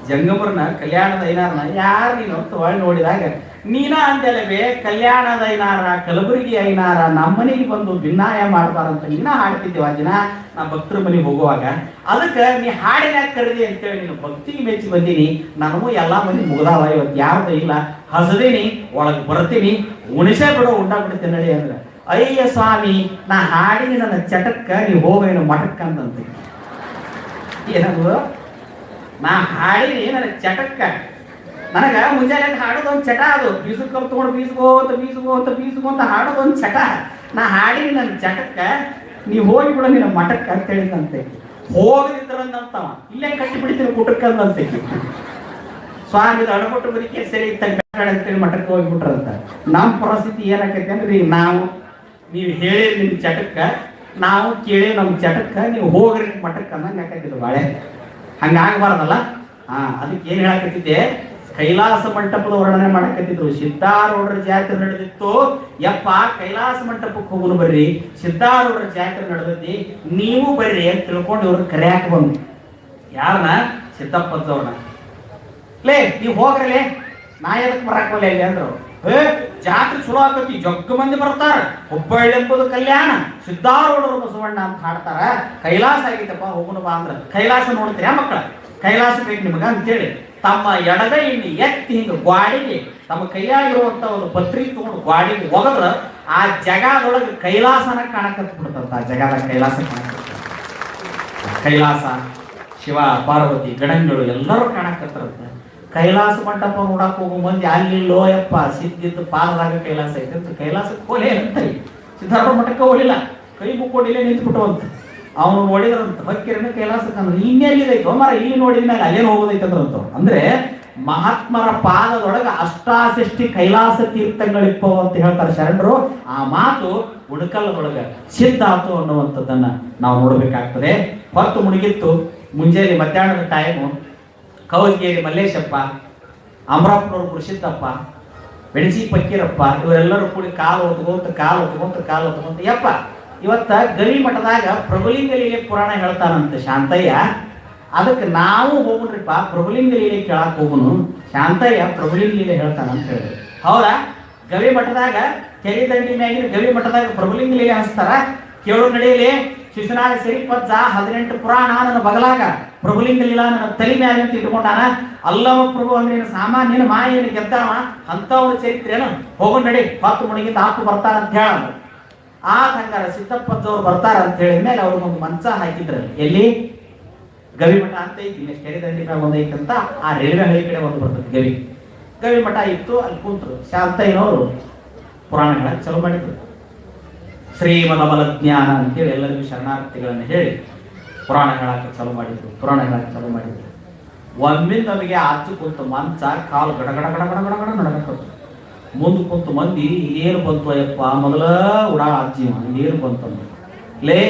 S1: ಜಂಗಮರನ್ನ ಕಲ್ಯಾಣದ ಐನಾರನ ಯಾರು ನೀನು ಅಂತ ಒಳ್ಳೆ ನೋಡಿದಾಗ ನೀನ ಅಂದೆಲ್ಲವೇ ಕಲ್ಯಾಣದ ಐನಾರ ಕಲಬುರಗಿ ಐನಾರ ನಮ್ಮನೆಗೆ ಬಂದು ಭಿನ್ನಾಯ ಮಾಡ್ತಾರಂತ ನೀನ ಹಾಡ್ತಿದ್ದೇವ ದಿನ ನಾ ಭಕ್ತರ ಮನೆಗೆ ಹೋಗುವಾಗ ಅದಕ್ಕೆ ನೀ ಹಾಡಿನಾಗ ಕರೆದಿ ಅಂತೇಳಿ ನೀನು ಭಕ್ತಿಗೆ ಮೆಚ್ಚಿ ಬಂದೀನಿ. ನನಗೂ ಎಲ್ಲಾ ಮನೆ ಮುಗ್ದಾವ, ಇವತ್ತು ಯಾರ್ದು ಇಲ್ಲ, ಹಸದೀನಿ, ಒಳಗೆ ಬರ್ತೀನಿ, ಉಣಿಸೇ ಬಿಡೋ ಉಂಡ ಬಿಡ್ತೀನಿ ನಡಿ ಅಂದ್ರೆ ಅಯ್ಯ ಸ್ವಾಮಿ ನಾ ಹಾಡಿನಿ ನನ್ನ ಚಟಕ್ಕ ನೀವು ಹೋಗೇನು ಮಠಕ್ಕ ಅಂತಂತ. ಏನದು ನಾ ಹಾಡಿನಿ ನನ್ನ ಚಟಕ್ಕ, ನನಗ ಮುಂಜಾನೆ ಹಾಡೋದೊಂದು ಚಟ, ಅದು ಬೀಸು ಕಲ್ ತಗೊಂಡು ಬೀಸ್ಕೋ ಹಾಡೋದೊಂದು ಚಟ. ನಾ ಹಾಡಿನಿ ನನ್ನ ಚಟಕ್ಕ ನೀವು ಹೋಗಿ ಬಿಡ ನಿನ್ನ ಮಠಕ್ಕ ಅಂತ ಹೇಳಿದಂತೆ. ಹೋಗದಿದ್ರಂತವ ಇಲ್ಲೇ ಕಟ್ಟಿ ಬಿಡ್ತೀನಿ ಕುಟಕ್ಕಂದಂತೆ. ಸ್ವಾಮಿದು ಅಡಪಟ್ಟು ಬದುಕೆ ಸರಿ ಅಂತೇಳಿ ಮಠಕ್ಕೆ ಹೋಗ್ಬಿಟ್ರಂತ. ನಮ್ಮ ಪರಿಸ್ಥಿತಿ ಏನಾಕೈತಿ ಅಂದ್ರೆ ಈಗ ನೀವು ಹೇಳಿ ನಿಮ್ಮ ಚಟಕ್ಕ, ನಾವು ಕೇಳಿ ನಮ್ಮ ಚಟಕ್ಕ, ನೀವು ಹೋಗ್ರಿ ಮಠಕ್ಕೆ ಅನ್ನಂಗೆ ಹಾಕತ್ತಿದ್ರು ಬಾಳೆ. ಹಂಗಾಗಬಾರ್ದಲ್ಲ. ಅದಕ್ಕೆ ಏನ್ ಹೇಳಕತ್ತಿದ್ದೆ, ಕೈಲಾಸ ಮಂಟಪದ ವರ್ಣನೆ ಮಾಡಕತ್ತಿದ್ರು. ಸಿದ್ಧಾರೂಢರ ಜಾತ್ರೆ ನಡೆದಿತ್ತು, ಯಪ್ಪ ಕೈಲಾಸ ಮಂಟಪಕ್ಕೆ ಹೋಗುನು ಬರ್ರಿ, ಸಿದ್ಧಾರೂಢರ ಜಾತ್ರೆ ನಡೆದೈತಿ, ನೀವು ಬರ್ರಿ ಅಂತ ತಿಳ್ಕೊಂಡು ಇವ್ರನ್ನ ಕರೆಯಾಕ ಬಂದು. ಯಾರನ್ನ? ಸಿದ್ದಪ್ಪಜ್ಜವ್ರನ್ನ. ಲೇ ನೀವು ಹೋಗ್ರಲೇ, ನಾ ಎದಕ್ಕೆ ಬರಾಕಲ್ಲ ಇಲ್ಲಿ ಅಂದ್ರು. ಜಾತ್ರೆ ಚಲೋ ಆಕತಿ, ಜಗ್ಗ ಮಂದಿ ಬರ್ತಾರ, ಹುಬ್ಬಳ್ಳಿ ಎಂಬುದು ಕಲ್ಯಾಣ, ಸಿದ್ಧಾರೂಢರು ಬಸವಣ್ಣ ಅಂತ ಹಾಡ್ತಾರ, ಕೈಲಾಸ ಆಗಿತ್ತಪ್ಪ ಹೋಗುನು ಬಾ ಅಂದ್ರ. ಕೈಲಾಸ ನೋಡ್ತೀರಾ ಮಕ್ಕಳ? ಕೈಲಾಸ ಬೇಕು ನಿಮಗ ಅಂತೇಳಿ ತಮ್ಮ ಎಡಗೈಯಲ್ಲಿ ಎತ್ತಿ ಹಿಂಗ ಗ್ವಾಡಿಗೆ ತಮ್ಮ ಕೈಯಾಗಿರುವಂತ ಒಂದು ಪತ್ರಿ ತಗೊಂಡು ಗ್ವಾಡಿಗೆ ಒಗದ್ರ ಆ ಜಗದೊಳಗೆ ಕೈಲಾಸನ ಕಾಣಕತ್ ಬಿಡ್ತಂತ. ಆ ಜಗದ ಕೈಲಾಸ ಕಾಣಕತ್ತ. ಕೈಲಾಸ, ಶಿವ ಪಾರ್ವತಿ ಗಣಗಳು ಎಲ್ಲರೂ ಕಾಣಕತ್ತರಂತ. ಕೈಲಾಸ ಮಂಟಪ ನೋಡಕ್ ಹೋಗೋ ಮಂದಿ ಅಲ್ಲಿ ಲೋಯಪ್ಪ ಸಿದ್ಧಿದ್ದು ಪಾಲದಾಗ ಕೈಲಾಸ ಐತೆ, ಕೈಲಾಸಕ್ಕೆ ಹೋಲೇ ಅಂತಾರೆ. ಸಿದ್ಧಾರೂಢ ಮಠಕ್ಕೆ ಹೋಲಿಲ್ಲ, ಕೈ ಮುಕ್ಕೊಂಡಿಲ್ಲೇ ನಿಂತ್ಬಿಟ್ಟು ಅಂತ. ಅವನು ನೋಡಿದ್ರಂತ ಹಕ್ಕಿರನ್ನ ಕೈಲಾಸಕ್ಕೆ ಅಂದ್ರೆ ಇನ್ನೆಲ್ಲಿದೈತೋ ಮರ, ಇಲ್ಲಿ ನೋಡಿದ ಮೇಲೆ ಅಲ್ಲೇನು ಹೋಗೋದೈತಂದ್ರಂತ. ಅಂದ್ರೆ ಮಹಾತ್ಮರ ಪಾದದೊಳಗ ಅಷ್ಟಾಶಷ್ಟಿ ಕೈಲಾಸ ತೀರ್ಥಗಳಿಪ್ಪವು ಅಂತ ಹೇಳ್ತಾರೆ ಶರಣರು. ಆ ಮಾತು ಉಣಕಲ್ ಒಳಗ ಸಿದ್ಧಾತು ಅನ್ನುವಂಥದ್ದನ್ನ ನಾವು ನೋಡ್ಬೇಕಾಗ್ತದೆ. ಹೊತ್ತು ಮುಳುಗಿತ್ತು, ಮುಂಜಾನೆ ಮಧ್ಯಾಹ್ನದ ಟೈಮು. ಕವಲ್ಗೇರಿ ಮಲ್ಲೇಶಪ್ಪ, ಅಮರಾಪುರವ್ರ ಗುರುಸಿದ್ದಪ್ಪ, ಬೆಣಸಿ ಪಕ್ಕೀರಪ್ಪ ಇವರೆಲ್ಲರೂ ಕೂಡಿ ಕಾಲು ಹೊತ್ಕೊಂತ ಯಪ್ಪ ಇವತ್ತ ಗವಿ ಮಠದಾಗ ಪ್ರಭುಲಿಂಗ ಲೀಲೆ ಪುರಾಣ ಹೇಳ್ತಾನಂತ ಶಾಂತಯ್ಯ. ಅದಕ್ಕೆ ನಾವು ಹೋಗ್ಬಿಡ್ರಿಪ್ಪ ಪ್ರಭುಲಿಂಗ ಲೀಲೆ ಕೇಳಕ್ ಹೋಗುನು, ಶಾಂತಯ್ಯ ಪ್ರಭುಲಿಂಗ ಲೀಲೆ ಹೇಳ್ತಾನಂತ ಹೇಳಿದ್ರು. ಹೌದಾ? ಗವಿ ಮಠದಾಗ ಕೆರೆ ದಂಡಿ ಮ್ಯಾಗಿನ ಗವಿ ಮಠದಾಗ ಪ್ರಭುಲಿಂಗ ಲೀಲೆ ಹಚ್ತಾರ, ಕೇಳು ನಡೆಯಲಿ. ಶಿಶುನಾಳ ಸಿರಿಪಜ್ಜ 18 ಪುರಾಣ ನನ್ನ ಬಗಲಾಗ, ಪ್ರಭುಲಿಂಗ ಲೀಲಾ ನನ್ನ ತಲೆ ಮ್ಯಾಲೆ ಅಂತ ಇಟ್ಕೊಂಡಾನ. ಅಲ್ಲವ ಪ್ರಭು ಅಂದ್ರೆ ಸಾಮಾನ್ಯನ ಮಾಯೇನು ಗೆದ್ದಾವ ಅಂತವ್ರ ಚರಿತ್ರೇನು, ಹೋಗು ನಡಿ, ಹೊತ್ತು ಮುಳುಗಿಂದ ಆಪು ಬರ್ತಾರ ಅಂತ ಹೇಳ. ಆ ಹಂಗಾರ ಸಿದ್ದಪ್ಪಜ್ಜವ್ರು ಬರ್ತಾರ ಅಂತ ಹೇಳಿದ ಮೇಲೆ ಅವ್ರಿಗೊಂದು ಮಂಚ ಹಾಕಿದ್ರಲ್ಲಿ. ಎಲ್ಲಿ? ಗವಿ ಮಠ ಅಂತ ಐತಿ, ಕೆರೆ ದಂಡಿ ಮ್ಯಾಗ ಒಂದ್ ಐತಂತ. ಆ ರೈಲ್ವೆ ಹಳ್ಳಿ ಕಡೆ ಒಂದು ಬರ್ತದೆ ಗವಿ ಮಠ ಇತ್ತು. ಅಲ್ಲಿ ಕೂತ್ರು ಶಾಂತಯ್ಯನವರು ಪುರಾಣ ಹೇಳಕ್ ಚಲೋ ಮಾಡಿದ್ರು. ಶ್ರೀಮದಮಲ ಜ್ಞಾನ ಅಂತೇಳಿ ಎಲ್ಲರಿಗೂ ಶರಣಾರ್ಥಿಗಳನ್ನು ಹೇಳಿ ಪುರಾಣ ಹೇಳಕ್ಕೆ ಚಾಲು ಮಾಡಿದ್ರು. ಒಮ್ಮಿಂದ ನಮಗೆ ಆಚು ಕುಂತು ಮಂಚ ಕಾಲು ಗಡಗಡ ನಡಕತ್ತು. ಮುಂದೆ ಕುಂತು ಮಂದಿ ಇದೇನು ಬಂತು ಅಯ್ಯಪ್ಪ, ಮೊದಲ ಉಡಾ ಅಜ್ಜಿವ ಇದೇನು ಬಂತು ಲೇ,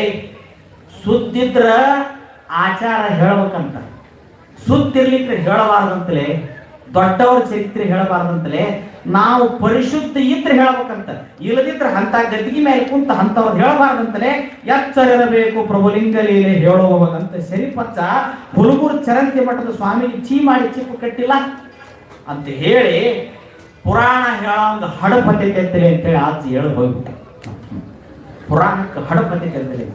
S1: ಸುದ್ದಿದ್ರ ಆಚಾರ ಹೇಳ್ಬೇಕಂತ, ಸುದ್ದಿರ್ಲಿಕ್ಕೆ ಹೇಳಬಾರ್ದಂತಲೇ, ದೊಡ್ಡವ್ರ ಚರಿತ್ರೆ ಹೇಳಬಾರ್ದಂತಲೇ, ನಾವು ಪರಿಶುದ್ಧ ಇದ್ರೆ ಹೇಳ್ಬೇಕಂತ, ಇಲ್ಲದಿದ್ರೆ ಅಂತ ಗದ್ದಿಗೆ ಮೇಲೆ ಕುಂತ ಅಂತವ್ರು ಹೇಳಬಾರ್ದಂತಲೇ ಎಚ್ಚರಿರಬೇಕು ಪ್ರಭುಲಿಂಗ ಲೀಲೆ ಹೇಳುವಂತ. ಸರಿಪಚ್ಚ ಹುಡುಗರು ಚರಂತಿ ಮಠದ ಸ್ವಾಮಿಗೆ ಚೀ ಮಾಡಿ ಚಿಪ್ಪು ಕಟ್ಟಿಲ್ಲ ಅಂತ ಹೇಳಿ ಪುರಾಣ ಹೇಳ ಒಂದು ಹಡಪತೈತೆ ಅಂತೇಳಿ ಆಚೆ ಹೇಳಿ ಹೋಗ್ಬಿಟ್ಟು ಪುರಾಣಕ್ಕೆ ಹಡಪತೈತೆ ಅಂತೇಳಿ.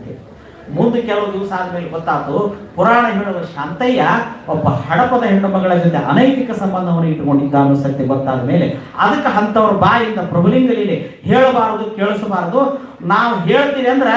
S1: ಮುಂದೆ ಕೆಲವು ದಿವಸ ಆದ್ಮೇಲೆ ಗೊತ್ತಾಯ್ತು ಪುರಾಣ ಹೇಳುವ ಶಾಂತಯ್ಯ ಒಬ್ಬ ಹಡಪದ ಹೆಣ್ಣು ಮಗಳ ಜೊತೆ ಅನೈತಿಕ ಸಂಬಂಧವನ್ನು ಇಟ್ಟುಕೊಂಡಿದ್ದ ಅನ್ನೋ ಸತ್ಯ ಗೊತ್ತಾದ ಮೇಲೆ ಅದಕ್ಕೆ ಅಂತವ್ರ ಬಾಯಿಂದ ಪ್ರಭುಲಿಂಗ ಲೀಲೆ ಹೇಳಬಾರದು, ಕೇಳಿಸಬಾರದು. ನಾವು ಹೇಳ್ತೀವಿ ಅಂದ್ರ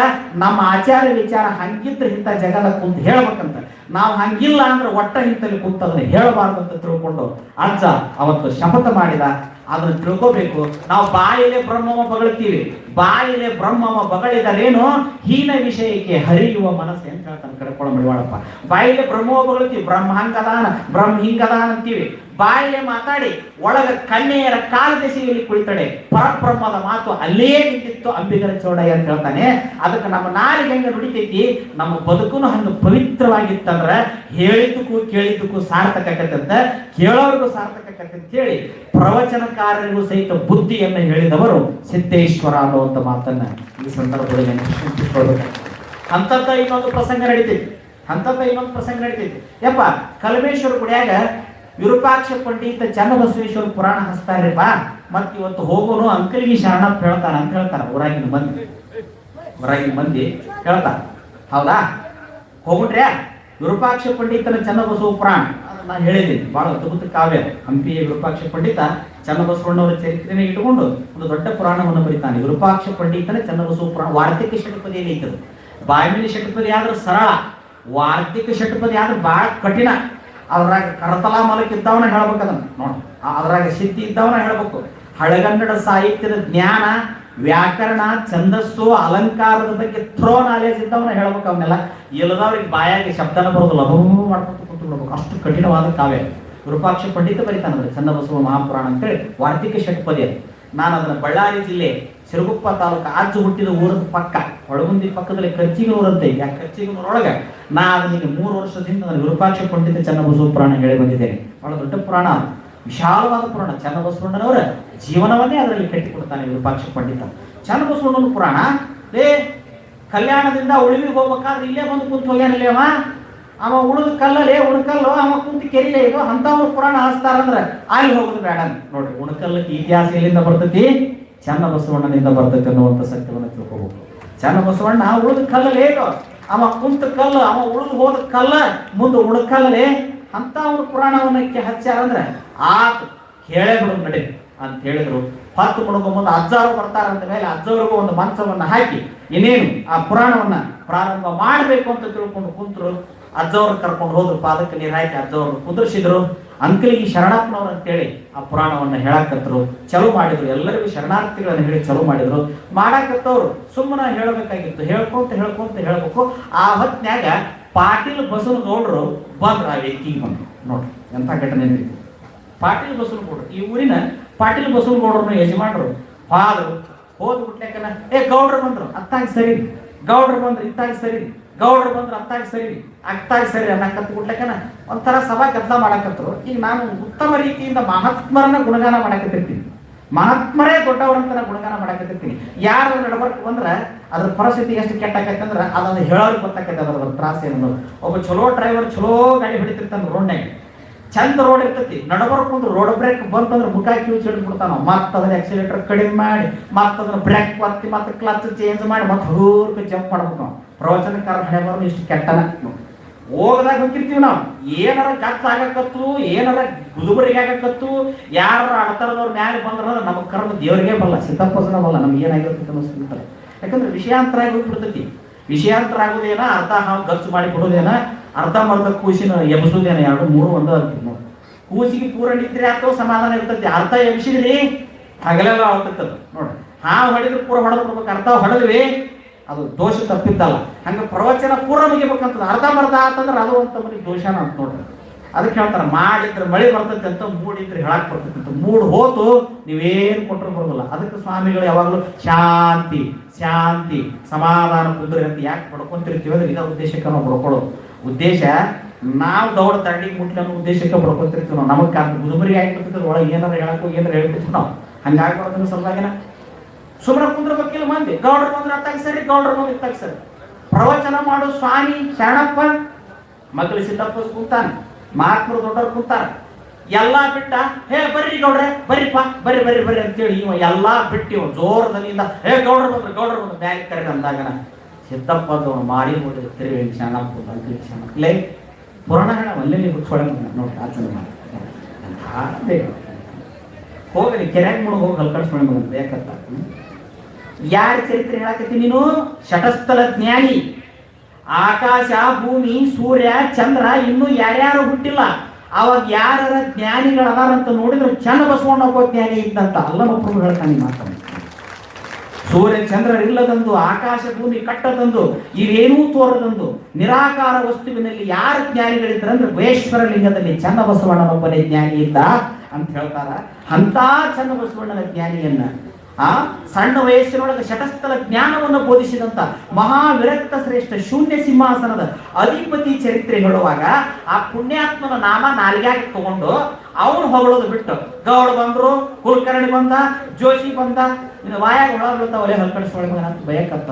S1: ನಮ್ಮ ಆಚಾರ ವಿಚಾರ ಹಂಗಿದ್ರೆ ಇಂಥ ಜಗದ ಕುಂತ ಹೇಳ್ಬೇಕಂತ, ನಾವು ಹಂಗಿಲ್ಲ ಅಂದ್ರೆ ಒಟ್ಟ ಇಂತಲ್ಲಿ ಕುಂತ ಅದನ್ನ ಹೇಳಬಾರ್ದು ಅಂತ ತಿಳ್ಕೊಂಡು ಅಜ್ಜ ಅವತ್ತು ಶಪಥ ಮಾಡಿದ. ಅದನ್ನ ತಿಳ್ಕೋಬೇಕು. ನಾವು ಬಾಯಿಲೆ ಬ್ರಹ್ಮವ ಬಗಳ್ತೀವಿ, ಬಾಯಿಲೆ ಬ್ರಹ್ಮವ ಬಗಳಿದರೇನು ಹೀನ ವಿಷಯಕ್ಕೆ ಹರಿಯುವ ಮನಸ್ಸು ಅಂತ ಹೇಳ್ತಾನೆ ಕಡ್ಕೊಳ್ಳ ಮಡಿವಾಳಪ್ಪ. ಬಾಯಿಲೆ ಬ್ರಹ್ಮವ ಬಗಳ್ತೀವಿ, ಬ್ರಹ್ಮ ಹಂಗದಾನ ಬ್ರಹ್ಮ ಹಿಂಗದಾನ ಅಂತೀವಿ. ಬಾಯಿಲೆ ಮಾತಾಡಿ ಒಳಗ ಕನ್ಯೆಯರ ಕಾಲ ದೆಸೆಯಲ್ಲಿ ಕುಳಿತಡೆ ಪರಬ್ರಹ್ಮದ ಮಾತು ಅಲ್ಲೇ ನಿಂತಿತ್ತು ಅಂಬಿಗರ ಚೌಡಯ್ಯ ಅಂತ ಹೇಳ್ತಾನೆ. ಅದಕ್ಕೆ ನಮ್ಮ ನಾಲಿಗೆ ಹೆಂಗ ನುಡಿತೈತಿ, ನಮ್ಮ ಬದುಕುನು ಹಂಗ ಪವಿತ್ರವಾಗಿತ್ತಂದ್ರ ಹೇಳಿದ್ದಕ್ಕೂ ಕೇಳಿದ್ದಕ್ಕೂ ಸಾರ್ಥಕ ಆಕತ್ತಂತ, ಕೇಳೋರಿಗೂ ಸಾರ್ಥಕ ಆಕತ್ತೆ ಅಂತ ಹೇಳಿ ಪ್ರವಚನಕಾರರಿಗೂ ಸಹಿತ ಬುದ್ಧಿಯನ್ನು ಹೇಳಿದವರು ಸಿದ್ದೇಶ್ವರ ಅನ್ನುವಂತ ಮಾತನ್ನ ಈ ಸಂದರ್ಭದಲ್ಲಿ ಅಂತಂತ ಇನ್ನೊಂದು ಪ್ರಸಂಗ ನಡೀತೈತಿ. ಯಪ್ಪ ಕಲಮೇಶ್ವರ ಗುಡಿಯಾಗ ವಿರೂಪಾಕ್ಷ ಪಂಡಿತ ಚನ್ನಬಸವೇಶ್ವರ ಪುರಾಣ ಹಚ್ತಾರ್ರಿಪ್ಪ. ಮತ್ ಇವತ್ತು ಹೋಗೋನು ಅಂಕಲಿಗೆ ಶರಣಪ್ಪ ಹೇಳ್ತಾನ ಅಂತ ಹೇಳ್ತಾರ ಊರಾಗಿನ ಮಂದಿ ಹೇಳ್ತಾರ. ಹೌದಾ? ಹೋಗ್ಬಿಟ್ರೆ ವಿರೂಪಾಕ್ಷ ಪಂಡಿತನ ಚನ್ನಬಸವ ಪುರಾಣ ನಾನು ಹೇಳಿದ್ದೀನಿ, ಬಹಳ ಅದ್ಭುತ ಕಾವ್ಯ. ಹಂಪಿಯ ವಿರೂಪಾಕ್ಷ ಪಂಡಿತ ಚನ್ನಬಸವಣ್ಣವರ ಚರಿತ್ರೆನ ಇಟ್ಟುಕೊಂಡು ಒಂದು ದೊಡ್ಡ ಪುರಾಣವನ್ನು ಬರೀತಾನೆ. ವಿರೂಪಾಕ್ಷ ಪಂಡಿತನ ಚನ್ನಬಸವ ಪುರಾಣ. ವಾರ್ತಿಕ ಷಟ್ಪದಿ ಏನೈತದು, ಬಾಯ್ಮಿಲಿ ಷಟ್ಪದಿ ಆದ್ರೆ ಸರಳ, ವಾರ್ತಿಕ ಷಟ್ಪದಿ ಆದ್ರೆ ಬಹಳ ಕಠಿಣ. ಅದ್ರಾಗ ಕರತಲ ಮಲಕ್ ಇದ್ದವನ ಹೇಳ್ಬೇಕದನ್ನ ನೋಡಿ, ಅದ್ರಾಗ ಸಿದ್ಧಿ ಇದ್ದವನ ಹೇಳ್ಬೇಕು. ಹಳಗನ್ನಡ ಸಾಹಿತ್ಯದ ಜ್ಞಾನ, ವ್ಯಾಕರಣ, ಛಂದಸ್ಸು, ಅಲಂಕಾರದ ಬಗ್ಗೆ ಥ್ರೋ ನಾಲೆಜ್ ಇದ್ದವನ ಹೇಳ್ಬೇಕು. ಅವನ್ನೆಲ್ಲ ಇಲ್ಲದವ್ರಿಗೆ ಬಾಯಾಗಿ ಶಬ್ದನ ಬರೋದಿಲ್ಲ, ಮಾಡ್ಕೊಂಡು ಕುಂತು ಬಿಡ್ಬೇಕು. ಅಷ್ಟು ಕಠಿಣವಾದ ಕಾವ್ಯ ವಿರೂಪಾಕ್ಷ ಪಂಡಿತ ಬರೀತಾನಂದ್ರೆ ಚನ್ನಬಸವ ಮಹಾಪುರಾಣ ಅಂತೇಳಿ ವಾರ್ತಿಕ ಷಟ್ಪದಿ ಅದು. ನಾನು ಅದನ್ನ ಬಳ್ಳಾರಿ ಜಿಲ್ಲೆ ಸಿರುಗುಪ್ಪ ತಾಲೂಕು ಆಜು ಹುಟ್ಟಿದ ಊರದ ಪಕ್ಕ ಒಳಗುಂದಿ ಪಕ್ಕದಲ್ಲಿ ಕರ್ಚಿಗನೂರು ಅಂತ ಇದೆ. ಆ ಕರ್ಚಿಗನೂರೊಳಗೆ ನಾ ಅದಕ್ಕೆ 3 ವರ್ಷದಿಂದ ನಾನು ವಿರೂಪಾಕ್ಷ ಪಂಡಿತ ಚನ್ನಬಸವ ಪುರಾಣ ಹೇಳಿ ಬಂದಿದ್ದೇನೆ. ಬಹಳ ದೊಡ್ಡ ಪುರಾಣ, ವಿಶಾಲವಾದ ಪುರಾಣ. ಚನ್ನಬಸವಣ್ಣನವರ ಜೀವನವನ್ನೇ ಅದರಲ್ಲಿ ಕಟ್ಟಿಕೊಡ್ತಾನೆ ವಿರೂಪಾಕ್ಷ ಪಂಡಿತ. ಚನ್ನಬಸವಣ್ಣನ ಪುರಾಣ ಕಲ್ಯಾಣದಿಂದ ಉಳಿವಿಗೆ ಹೋಗ್ಬೇಕಾದ್ರೆ ಇಲ್ಲೇ ಬಂದು ಕುಂತು ಹೋಗ್ಯಾನಿಲ್ಲ ಅವ ಉಳಿದ ಕಲ್ಲಲ್ಲಿ ಉಣಕಲ್ಲು ಅವ ಕುಂತು ಕೆರಿಲೇ ಇದು ಅಂತವ್ರ ಪುರಾಣ ಹಚ್ತಾರಂದ್ರೆ ಅಲ್ಲಿ ಹೋಗುದು ಬೇಡ ನೋಡ್ರಿ. ಉಣಕಲ್ಲಕ್ಕೆ ಇತಿಹಾಸ ಎಲ್ಲಿಂದ ಬರ್ತೈತಿ? ಚನ್ನಬಸವಣ್ಣನಿಂದ ಬರ್ತೈತಿ ಅನ್ನುವಂಥ ಸತ್ಯವನ್ನು ತಿಳ್ಕೋಬೇಕು. ಚನ್ನಬಸವಣ್ಣ ಉಳಿದ ಕಲ್ಲಲ್ಲಿ ಹೇಗೋ ಅವ ಕುಂತ ಕಲ್ಲು, ಅವ ಉಳಿದು ಹೋದ ಕಲ್ಲ ಮುಂದೆ ಉಣಕಲ್ಲೇ ಅಂತ ಅವ್ರ ಪುರಾಣವನ್ನಕ್ಕೆ ಹಚ್ಚಾರಂದ್ರೆ ಆತು ಹೇಳೇ ಬಿಡೋದು ನಡಿ ಅಂತ ಹೇಳಿದ್ರು. 10 ಮುಳುಗೋ ಮುಂದೆ ಅಜ್ಜವರು ಬರ್ತಾರಂತ ಮೇಲೆ ಅಜ್ಜವ್ರಿಗೂ ಒಂದು ಮಂಚವನ್ನ ಹಾಕಿ ಇನ್ನೇನು ಆ ಪುರಾಣವನ್ನ ಪ್ರಾರಂಭ ಮಾಡಬೇಕು ಅಂತ ತಿಳ್ಕೊಂಡು ಕುಂತರು. ಅಜ್ಜವ್ರು ಕರ್ಕೊಂಡು ಹೋದ್ರು, ಪಾದಕ್ಕೆ ನೀರು ಹಾಕಿ ಅಜ್ಜವ್ರನ್ನ ಕುಂದರ್ಸಿದ್ರು. ಅಂಕಲಿಗೆ ಶರಣಪ್ಪನವ್ರು ಅಂತೇಳಿ ಆ ಪುರಾಣವನ್ನ ಹೇಳಕತ್ತರು, ಚಲೋ ಮಾಡಿದ್ರು. ಎಲ್ಲರಿಗೂ ಶರಣಾರ್ಥಿಗಳನ್ನ ಹೇಳಿ ಚಲೋ ಮಾಡಿದ್ರು. ಮಾಡಾಕತ್ತವ್ರು ಸುಮ್ಮನೆ ಹೇಳಬೇಕಾಗಿತ್ತು, ಹೇಳ್ಕೊಂತ ಹೇಳ್ಬೇಕು. ಆ ಹೊತ್ನ್ಯಾಗ ಪಾಟೀಲ್ ಬಸವನಗೌಡರು ಬಂದ್ರು, ಆ ವೇದಿಕೆಗೆ ಬಂದ್ರು. ನೋಡ್ರಿ ಎಂಥ ಘಟನೆ ನಡೀತು. ಪಾಟೀಲ್ ಬಸವನಗೌಡರು, ಈ ಊರಿನ ಪಾಟೀಲ್ ಬಸವನಗೌಡರನ್ನ ಯಜಮಾನರು ಹಾದ್ರು. ಹೋದ್ ಬಿಟ್ಲೇಕನ ಗೌಡ್ರು ಬಂದ್ರು ಅತ್ತಾಗಿ ಸರಿ, ಗೌಡ್ರು ಬಂದ್ರು ಇತ್ತಾಗಿ ಸರಿ, ಗೌಡ್ರು ಬಂದ್ರು ಅತ್ತಾಗಿ ಸರಿ ಅನ್ನ ಕತ್ತು ಬಿಟ್ಲೇಕನ ಒಂಥರ ಸಭಾ ಗದ್ದಲ ಮಾಡಕತ್ರು. ಈಗ ನಾನು ಉತ್ತಮ ರೀತಿಯಿಂದ ಮಹಾತ್ಮರನ್ನ ಗುಣಗಾನ ಮಾಡಕತ್ತಿರ್ತೀನಿ, ಮಹಾತ್ಮರೇ ದೊಡ್ಡವರಂತ ಗುಣಗಾನ ಮಾಡಕತ್ತಿರ್ತೀನಿ. ಯಾರು ನಡಬರ್ಕ್ ಬಂದ್ರೆ ಅದ್ರ ಪರಿಸ್ಥಿತಿ ಎಷ್ಟು ಕೆಟ್ಟಾಕೈತೆ ಅಂದ್ರೆ ಅದನ್ನು ಹೇಳೋರಿಗೆ ಗೊತ್ತಾಕೈತೆ ಅದ್ರ ತ್ರಾಸ ಏನು. ಒಬ್ಬ ಚಲೋ ಡ್ರೈವರ್ ಚಲೋ ಗಾಡಿ ಹೊಡಿತಿರ್ತಾನೆ, ರೋಡ್ನಾಗ ಚಂದ ರೋಡ್ ಇರ್ತೈತಿ, ನಡಬರ್ಕೊಂಡು ರೋಡ್ ಬ್ರೇಕ್ ಬಂತಂದ್ರೆ ಮುಖ ಕಿವಿ ಹಿಡಿದ್ಬಿಡ್ತಾನ. ಮತ್ತೆ ಅದನ್ನ ಆಕ್ಸಿಲೇಟರ್ ಕಡಿಮೆ ಮಾಡಿ ಮತ್ತೆ ಅದನ್ನ ಬ್ರೇಕ್ ಒತ್ತಿ ಮತ್ತೆ ಕ್ಲಚ್ ಚೇಂಜ್ ಮಾಡಿ ಮತ್ತೆ ಹೂರ್ಕ ಜಂಪ್ ಮಾಡ್ಬೇಕು ನಾವು. ಪ್ರವಚನಕಾರ ಹಣೆ ಬರೋದು ಇಷ್ಟು ಕೆಟ್ಟನ ಹೋಗದಾಗ ಹೋಗಿರ್ತೀವಿ ನಾವು. ಏನಾರ ಗತ್ತ ಆಗಕತ್ತು, ಏನಾರ ಗುದುಬರಿಗೆ ಆಗಕತ್ತು, ಯಾರ ಅಡತರದವ್ರ ಮ್ಯಾಲೆ ಬಂದ್ರ ನಮಗ್ ಕರ್ಮ ದೇವರಿಗೆ ಬಲ್ಲ, ಸಿದ್ದಪ್ಪಸನ ಬಲ್ಲ, ನಮ್ಗೆ ಏನಾಗಿರ್ತೈತೆ ಅನ್ನಿಸ್ಬಿಡ್ತಾರೆ. ಯಾಕಂದ್ರೆ ವಿಷಯಾಂತರ ಆಗಿ ಹೋಗ್ಬಿಡ್ತೈತಿ. ವಿಷಯಾಂತರ ಆಗೋದೇನ, ಅರ್ಧ ಹಾವು ಗಚ್ಚು ಮಾಡಿ ಕೊಡೋದೇನ, ಅರ್ಧಂಬರ್ಧ ಕೂಸಿನ ಎಬ್ಸೋದೇನ, 2-3 ಒಂದು ಆಗ್ತದೆ ನೋಡಿ. ಕೂಸಿಗೆ ಪೂರ ನಿದ್ರೆ ಅಥವಾ ಸಮಾಧಾನ ಇರ್ತೈತಿ. ಅರ್ಧ ಎಬ್ಸಿದ್ರಿ ಹಗಲೆಲ್ಲ ಆಗ್ತೈತದ ನೋಡ್ರಿ. ಹಾವು ಹೊಡೆದ್ರೆ ಪೂರ ಹೊಡೆದು ಬಿಡ್ಬೇಕು, ಅರ್ಧ ಹೊಡೆದ್ವಿ ಅದು ದೋಷ ತಪ್ಪಿದ್ದಲ್ಲ. ಹಂಗ ಪ್ರವಚನ ಪೂರ ಮುಗಿಬೇಕಂತದ, ಅರ್ಧಂಬರ್ಧ ಆತಂದ್ರೆ ಅದು ಅಂತ ಮನೆ ದೋಷನ ಅಂತ ನೋಡ್ರಿ. ಅದಕ್ಕೆ ಹೇಳ್ತಾರೆ ಮಾಡಿದ್ರೆ ಮಳೆ ಬರ್ತೈತೆ ಅಂತ, ಮೂಡಿದ್ರೆ ಹೇಳಕ್ ಬರ್ತೈತೆ ಅಂತ. ಮೂಡ್ ಹೋತು ನೀವೇನು ಕೊಟ್ಟರು ಬರೋದಿಲ್ಲ. ಅದಕ್ಕೆ ಸ್ವಾಮಿಗಳು ಯಾವಾಗಲೂ ಶಾಂತಿ ಶಾಂತಿ ಸಮಾಧಾನ ಕುದುರೆ ಅಂತ ಯಾಕೆ ಪಡ್ಕೊಂತಿರ್ತೀವಿ ಅಂದ್ರೆ ಇದೇ ಉದ್ದೇಶಕ್ಕೆ ನಾವು ಪಡ್ಕೊಳ್ಳೋದು. ಉದ್ದೇಶ ನಾವು ದೌಡ ದಂಡಿಗೆ ಮುಟ್ಲಿ ಅನ್ನೋ ಉದ್ದೇಶಕ್ಕೆ ಪಡ್ಕೊತಿರ್ತೀವಿ ನಾವು. ನಮಗೆ ಕಾರಣ ಗುದುಬರಿಗೆ ಆಗಿಬಿಡ್ತದೆ, ಒಳಗೆ ಏನಾರ ಹೇಳಕ್ಕೋ ಏನಾರ ಹೇಳ್ಬಿಡ್ತೀವಿ ನಾವು. ಹಂಗಾಗ್ಬಾರ್ದನ್ನ ಸಲುವಾಗಿನ ಸುಮ್ಮನೆ ಕುಂದ್ರಬೇಕಿಲ್ಲ ಮಂದಿ. ಗೌಡ್ರು ಬಂದ್ರೆ ಅತ್ತಾಗ ಸರಿ, ಗೌಡ್ರು ಬಂದ್ರೆ ಇತ್ತಾಗ ಸರಿ. ಪ್ರವಚನ ಮಾಡೋ ಸ್ವಾಮಿ ಶರಣಪ್ಪ ಮಕ್ಕಳು ಸಿದ್ದಪ್ಪ ಕುಂತಾನೆ, ಮಹಾತ್ಮರು ದೊಡ್ಡವ್ರು ಕುಂತಾರ. ಎಲ್ಲಾ ಬಿಟ್ಟ ಬರ್ರಿ ಗೌಡ್ರೆ ಬರ್ರಿಪ್ಪ ಬರ್ರಿ ಅಂತೇಳಿ ಇವ ಎಲ್ಲಾ ಬಿಟ್ಟಿವ ಜೋರದನಿಂದ ಗೌಡ್ರು ಬಂದ್ರು ಬ್ಯಾಗ್ ಕರೆಗೆ ಅಂದಾಗನ ಸಿದ್ದಪ್ಪ ಮಾರಿ ನೋಡಿದ್ರೆ ತಿರುಗಿ ಶರಣಪ್ಪ ಅಂಕಲಿ ಶರಣಪ್ಪ ಪುರಾಣ ಹೇಳ ಅಲ್ಲೇ ಹುಚ್ಛೊಳ ನೋಡ್ರಿ ಆಚರಣೆ ಮಾಡಿ ಹೋಗಲಿ ಕೆರೆಯಾಗ ಮುಳುಗ ಹೋಗಿ ಹಲ್ಕಡಿಸ್ಕೊಂಡು ಬಂದ. ಯಾಕಂತ ಯಾರ ಚರಿತ್ರೆ ಹೇಳಕತ್ತೀನಿ ನೀನು? ಶಟಸ್ಥಲ ಜ್ಞಾನಿ. ಆಕಾಶ ಭೂಮಿ ಸೂರ್ಯ ಚಂದ್ರ ಇನ್ನೂ ಯಾರ್ಯಾರು ಹುಟ್ಟಿಲ್ಲ. ಅವಾಗ ಯಾರ ಜ್ಞಾನಿಗಳು ಅದಾರಂತ ನೋಡಿದ್ರೆ ಚನ್ನಬಸವಣ್ಣ ಒಬ್ಬ ಜ್ಞಾನಿ ಇದ್ದಂತ ಅಲ್ಲಮಪ್ರಭು ಹೇಳ್ತಾನೆ ಮಾತನ್ನು. ಸೂರ್ಯ ಚಂದ್ರ ಇಲ್ಲದಂದು, ಆಕಾಶ ಭೂಮಿ ಕಟ್ಟದಂದು, ಇವೇನೂ ತೋರದಂದು ನಿರಾಕಾರ ವಸ್ತುವಿನಲ್ಲಿ ಯಾರು ಜ್ಞಾನಿಗಳಿದ್ರಂದ್ರೆ ಬೇಶ್ವರ ಲಿಂಗದಲ್ಲಿ ಚನ್ನಬಸವಣ್ಣನೊಬ್ಬನೇ ಜ್ಞಾನಿ ಇದ್ದ ಅಂತ ಹೇಳ್ತಾರ. ಅಂತ ಚನ್ನಬಸವಣ್ಣನ ಜ್ಞಾನಿಯನ್ನ ಸಣ್ಣ ವಯಸ್ಸಿನೊಳಗೆ ಶಟಸ್ಥಲ ಜ್ಞಾನವನ್ನು ಬೋಧಿಸಿದಂತ ಮಹಾವಿರಕ್ತ ಶ್ರೇಷ್ಠ ಶೂನ್ಯ ಸಿಂಹಾಸನದ ಅಧಿಪತಿ ಚರಿತ್ರೆ ಹೇಳುವಾಗ ಆ ಪುಣ್ಯಾತ್ಮನ ನಾಮ ನಾಲಿಗೆಯಾಗಿ ತಗೊಂಡು ಅವನು ಹೊಗಳೋದು ಬಿಟ್ಟು ಗೌಡ ಬಂದ್ರು, ಕುಲಕರ್ಣಿ ಬಂದ, ಜೋಶಿ ಬಂದ, ನಿನ್ನ ವಾಯಾಗ ಒಳಗೆ ಹಲ್ಕಡಿಸ್ಕೊಳ್ಬೇಕು ಅಂತ ಭಯಕತ್ತ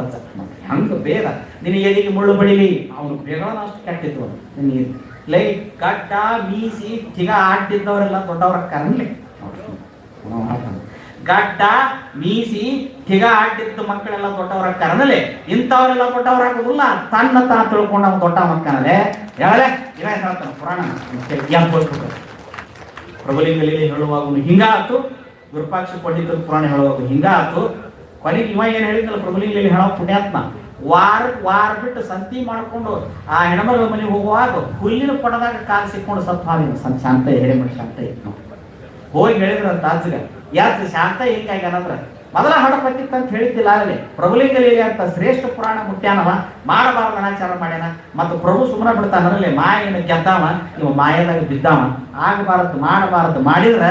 S1: ಹಂಗ ಬೇಡ. ನಿನ್ನ ಎದಿಗೆ ಮುಳ್ಳು ಬಡಿಲಿ ಅವನು ಬೇಗ ಅಷ್ಟು ಕೆಟ್ಟಿತ್ತು. ನಿನಗೆ ಲೈ ಗಡ್ಡ ಮೀಸಿ ತಿಗ ಆಡ್ತಿದ್ದವರೆಲ್ಲ ದೊಡ್ಡವ್ರ ಕರ್ಲಿ. ಗಡ್ಡ ಮೀಸಿ ತಿಗ ಆಡ್ತಿದ್ದ ಮಕ್ಕಳೆಲ್ಲ ದೊಡ್ಡವರ ಕರನಲೆ, ಇಂಥವರೆಲ್ಲ ದೊಡ್ಡವರಾಗುದಿಲ್ಲ, ತನ್ನ ತಾ ತಿಳ್ಕೊಂಡ ದೊಡ್ಡ ಮಕ್ಕಳೇ ಹೇಳಲೆ ಇವ ಹೇಳ್ತಾನೆ ಪುರಾಣ ಪ್ರಭುಲಿಂಗಲೀಲೆ ಹೇಳುವಾಗ ಹಿಂಗಾತು, ವಿರೂಪಾಕ್ಷ ಪಂಡಿತರ ಪುರಾಣ ಹೇಳುವಾಗ ಹಿಂಗಾತು. ಕೊನೆಗೆ ಇವ ಏನ್ ಹೇಳಿದ್ನಲ್ಲ ಪ್ರಭುಲಿಂಗಲೀಲೆ ಹೇಳೋ ಪುಣ್ಯಾತ್ಮ, ವಾರ ಬಿಟ್ಟು ಸಂತಿ ಮಾಡ್ಕೊಂಡು ಆ ಹೆಣ್ಮಗಳ ಮನೆಗೆ ಹೋಗುವಾಗ ಹುಲ್ಲಿನ ಪಡದಾಗ ಕಾಲು ಸಿಕ್ಕೊಂಡು ಸತ್ತು ಹಾದಿನ ಶಾಂತ ಹೇಳಿ ಶಾಂತ ಇತ್ತು. ಹೋಗಿ ಹೇಳಿದ್ರ ತಾಜ್ಗ ಯಾಕೆ ಶಾಂತ ಹಿಂಗಾಗಿ ಅನ್ನಂದ್ರ ಮೊದಲ ಹಡಪತ್ತಿತ್ತು ಅಂತ ಹೇಳಿದ್ದಿಲ್ಲ. ಆಗಲೇ ಪ್ರಭುಲಿಂಗಲೀಲೆ ಅಂತ ಶ್ರೇಷ್ಠ ಪುರಾಣ ಮುಟ್ಟ್ಯಾನವ, ಮಾಡಬಾರ್ದು ಅನಾಚಾರ ಮಾಡ್ಯಾನ. ಮತ್ತು ಪ್ರಭು ಸುಮ್ಮನೆ ಬಿಡ್ತಾನಲ್ಲೇ, ಮಾಯನ ಗೆದ್ದಾವ ಇವ ಮಾಯದಾಗ ಬಿದ್ದಾವ. ಆಗಬಾರದು ಮಾಡಬಾರದು ಮಾಡಿದ್ರ